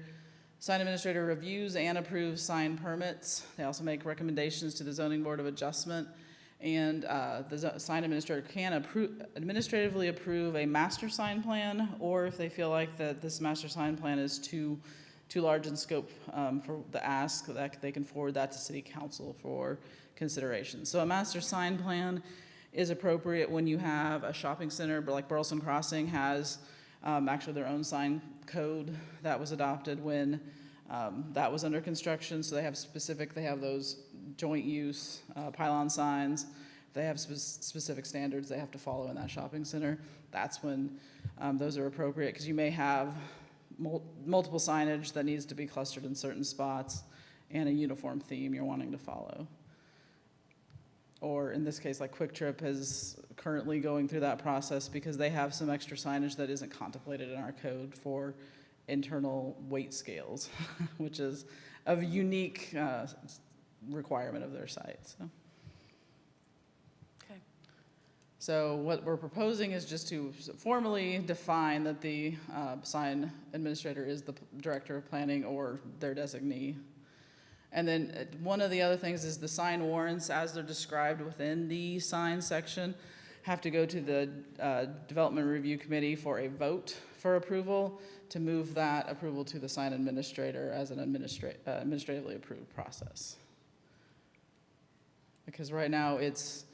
Sign administrator reviews and approves sign permits. They also make recommendations to the zoning board of adjustment. And the sign administrator can administratively approve a master sign plan, or if they feel like that this master sign plan is too large in scope for the ask, that they can forward that to city council for consideration. So a master sign plan is appropriate when you have a shopping center, but like Burleson Crossing has actually their own sign code that was adopted when that was under construction. So they have those joint use pylon signs. They have specific standards they have to follow in that shopping center. That's when those are appropriate, because you may have multiple signage that needs to be clustered in certain spots and a uniform theme you're wanting to follow. Or in this case, like Quick Trip is currently going through that process because they have some extra signage that isn't contemplated in our code for internal weight scales, which is a unique requirement of their site. So what we're proposing is just to formally define that the sign administrator is the director of planning or their designee. And then one of the other things is the sign warrants, as they're described within the sign section, have to go to the Development Review Committee for a vote for approval to move that approval to the sign administrator as an administratively approved process. Because right now it's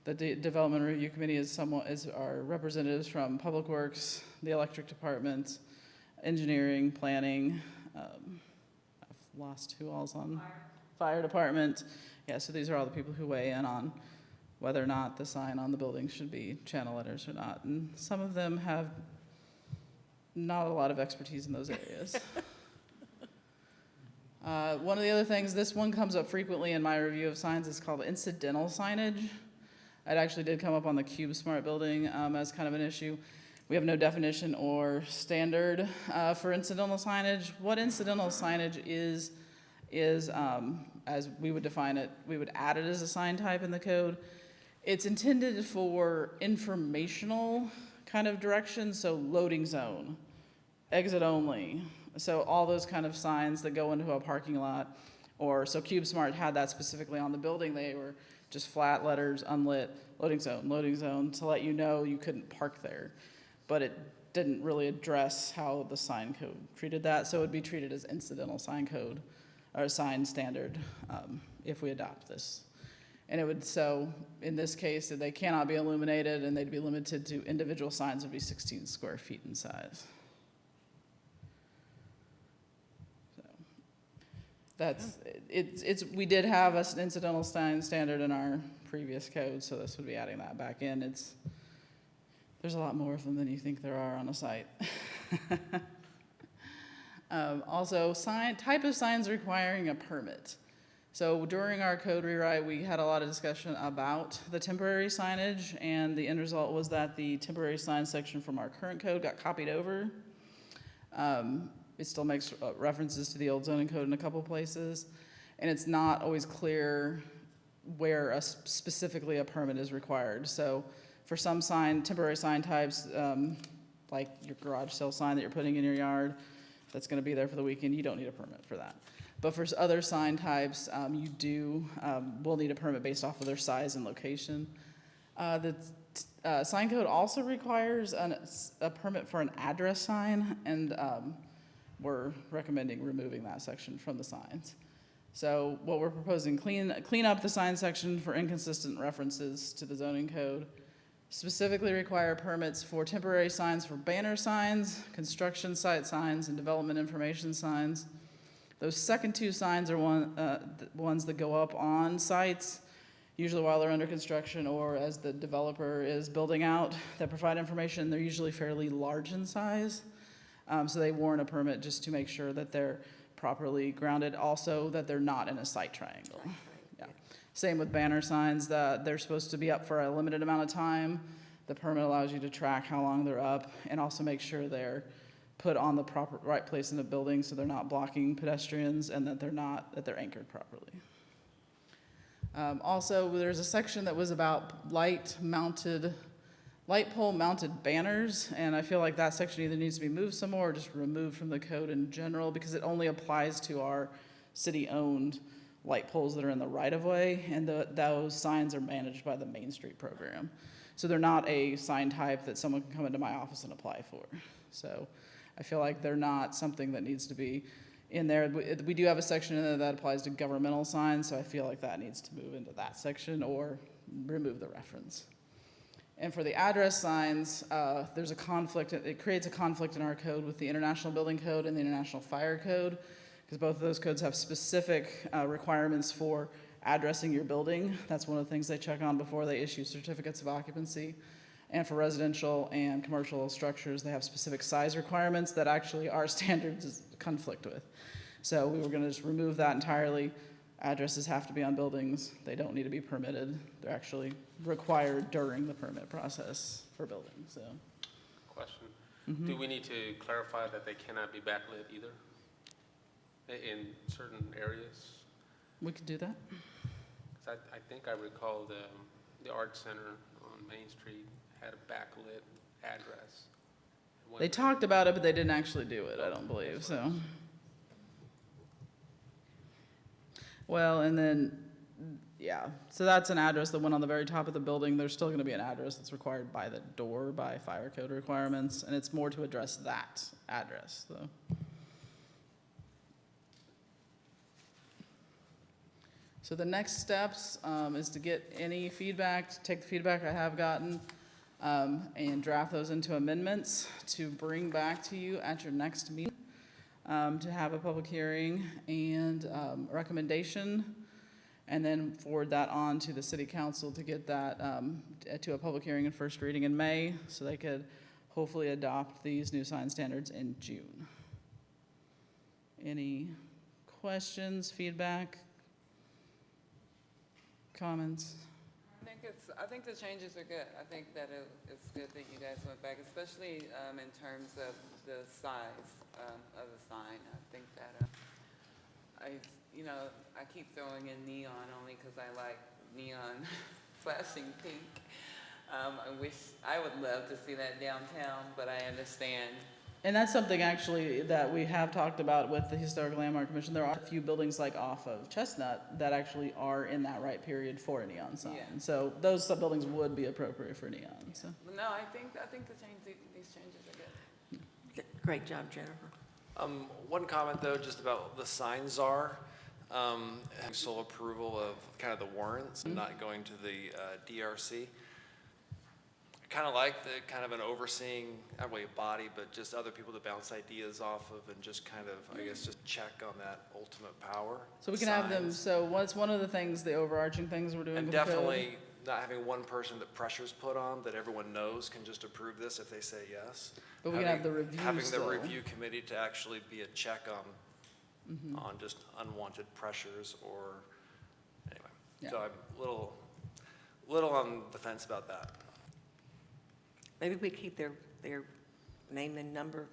the Development Review Committee is our representatives from Public Works, the Electric Department, Engineering, Planning. I've lost who all's on Fire Department. Yeah, so these are all the people who weigh in on whether or not the sign on the building should be channel letters or not. And some of them have not a lot of expertise in those areas. One of the other things, this one comes up frequently in my review of signs, is called incidental signage. It actually did come up on the Cube Smart building as kind of an issue. We have no definition or standard for incidental signage. What incidental signage is as we would define it, we would add it as a sign type in the code. It's intended for informational kind of direction, so loading zone, exit only. So all those kind of signs that go into a parking lot, or so Cube Smart had that specifically on the building. They were just flat letters, unlit, loading zone, to let you know you couldn't park there. But it didn't really address how the sign code treated that, so it would be treated as incidental sign code, or sign standard, if we adopt this. And it would, so in this case, they cannot be illuminated, and they'd be limited to individual signs would be 16 square feet in size. We did have an incidental sign standard in our previous code, so this would be adding that back in. There's a lot more of them than you think there are on a site. Also, type of signs requiring a permit. So during our code rewrite, we had a lot of discussion about the temporary signage, and the end result was that the temporary sign section from our current code got copied over. It still makes references to the old zoning code in a couple places, and it's not always clear where specifically a permit is required. So for some temporary sign types, like your garage sale sign that you're putting in your yard, that's gonna be there for the weekend, you don't need a permit for that. But for other sign types, you will need a permit based off of their size and location. The sign code also requires a permit for an address sign, and we're recommending removing that section from the signs. So what we're proposing, clean up the sign section for inconsistent references to the zoning code, specifically require permits for temporary signs for banner signs, construction site signs, and development information signs. Those second two signs are ones that go up on sites, usually while they're under construction or as the developer is building out, that provide information. They're usually fairly large in size, so they warrant a permit just to make sure that they're properly grounded, also that they're not in a site triangle. Yeah. Same with banner signs, they're supposed to be up for a limited amount of time. The permit allows you to track how long they're up and also make sure they're put on the right place in the building so they're not blocking pedestrians and that they're anchored properly. Also, there's a section that was about light pole mounted banners, and I feel like that section either needs to be moved some more or just removed from the code in general because it only applies to our city-owned light poles that are in the right-of-way, and those signs are managed by the Main Street program. So they're not a sign type that someone can come into my office and apply for. So I feel like they're not something that needs to be in there. We do have a section in there that applies to governmental signs, so I feel like that needs to move into that section or remove the reference. And for the address signs, there's a conflict. It creates a conflict in our code with the International Building Code and the International Fire Code, because both of those codes have specific requirements for addressing your building. That's one of the things they check on before they issue certificates of occupancy. And for residential and commercial structures, they have specific size requirements that actually our standards conflict with. So we were going to just remove that entirely. Addresses have to be on buildings. They don't need to be permitted. They're actually required during the permit process for buildings. So, Question. Do we need to clarify that they cannot be backlit either in certain areas? we could do that. 'Cause I think I recall the Art Center on Main Street had a backlit address. They talked about it, but they didn't actually do it, I don't believe, so. Well, and then, yeah, so that's an address that went on the very top of the building. There's still gonna be an address that's required by the door by fire code requirements, and it's more to address that address, though. So the next steps is to get any feedback, take the feedback I have gotten, and draft those into amendments to bring back to you at your next meeting, to have a public hearing and recommendation, and then forward that on to the city council to get that to a public hearing and first reading in May, so they could hopefully adopt these new sign standards in June. Any questions, feedback, comments? I think the changes are good. I think that it's good that you guys went back, especially in terms of the size of the sign. I think that I keep throwing in neon only because I like neon flashing pink. I would love to see that downtown, but I understand. And that's something actually that we have talked about with the Historic Landmark Commission. There are a few buildings like off of Chestnut that actually are in that right period for a neon sign. Yeah. So those buildings would be appropriate for neon, so. No, I think these changes are good. Great job, Jennifer. One comment though, just about the sign czar, sole approval of kind of the warrants, not going to the DRC. Kind of like the kind of an overseeing, not really a body, but just other people to bounce ideas off of and just kind of, I guess, just check on that ultimate power. So we can have them, Signs. so what's one of the things, the overarching things we're doing And with the code? definitely not having one person that pressure's put on, that everyone knows can just approve this if they say yes. But we can have the reviews Having the still. review committee to actually be a check on just unwanted pressures or, anyway. Yeah. So I'm a little on the fence about that. Maybe we keep their name and number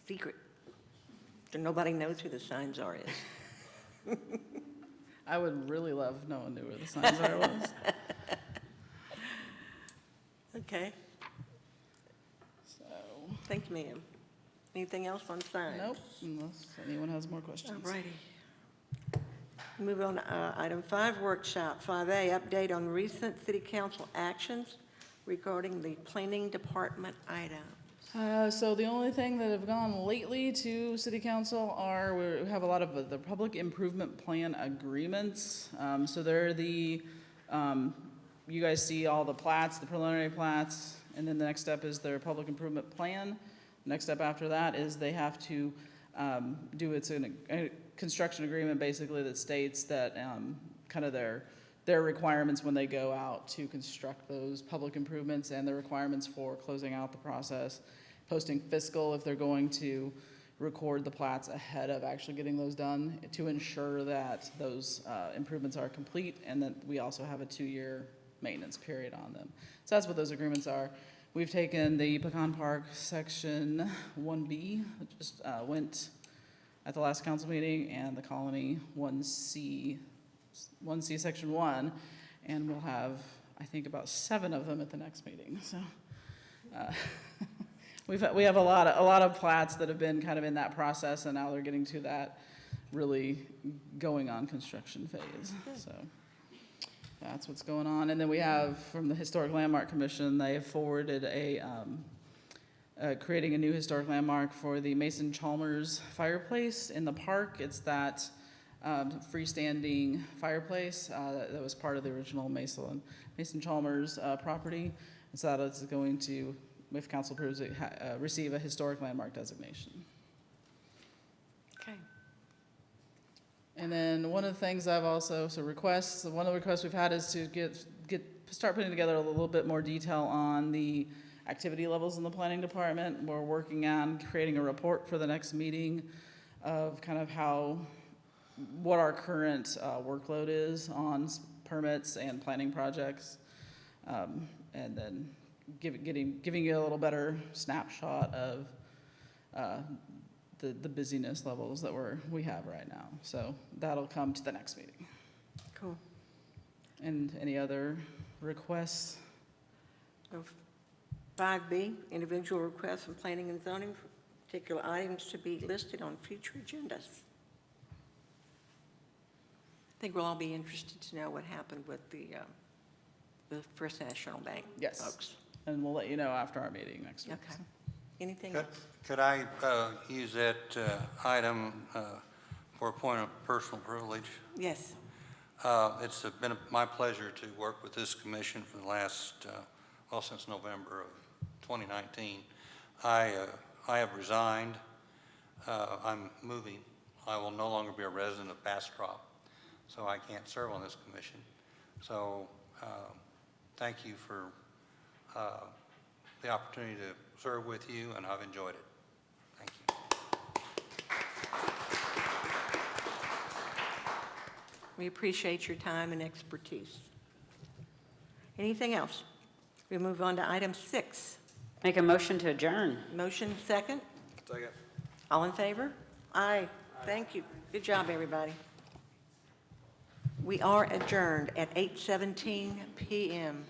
secret, so nobody knows who the sign czar is. I would really love if no one knew where the sign czar was. Okay. So, Thank you, ma'am. Anything else on signs? Nope, unless anyone has more questions. All righty. Move on to item 5, workshop. 5A, update on recent city council actions regarding the planning department items. So the only thing that have gone lately to city council are, we have a lot of the public improvement plan agreements. So they're the, you guys see all the plats, the preliminary plats, and then the next step is their public improvement plan. Next step after that is they have to do a construction agreement basically that states that kind of their requirements when they go out to construct those public improvements and the requirements for closing out the process, posting fiscal if they're going to record the plats ahead of actually getting those done to ensure that those improvements are complete, and that we also have a 2-year maintenance period on them. So that's what those agreements are. We've taken the Pecan Park Section 1B, just went at the last council meeting, and the Colony 1C Section 1, and we'll have, I think, about 7 of them at the next meeting. So we have a lot of plats that have been kind of in that process, and now they're getting to that really going on construction phase. So that's what's going on. And then we have from the Historic Landmark Commission, they have forwarded creating a new historic landmark for the Mason Chalmers fireplace in the park. It's that freestanding fireplace that was part of the original Mason Chalmers property. And so that is going to, if council approves it, receive a historic landmark designation. Okay. And then one of the things I've also, one of the requests we've had is to start putting together a little bit more detail on the activity levels in the planning department. We're working on creating a report for the next meeting of kind of what our current workload is on permits and planning projects, and then giving you a little better snapshot of the busyness levels that we have right now. So that'll come to the next meeting. Cool. And any other requests? 5B, individual requests from planning and zoning for particular items to be listed on future agendas. I think we'll all be interested to know what happened with the First National Bank Yes. folks. And we'll let you know after our meeting next week. Okay. Anything Could else? could I use that item for a point of personal privilege? Yes. It's been my pleasure to work with this commission for the last, since November of 2019. I have resigned. I'm moving. I will no longer be a resident of Bastrop, so I can't serve on this commission. So thank you for the opportunity to serve with you, and I've enjoyed it. Thank you. We appreciate your time and expertise. Anything else? We move on to item 6. Make a motion to adjourn. Motion second. Second. All in favor? Aye. Thank you. Good job, everybody. We are adjourned at 8:17 p.m.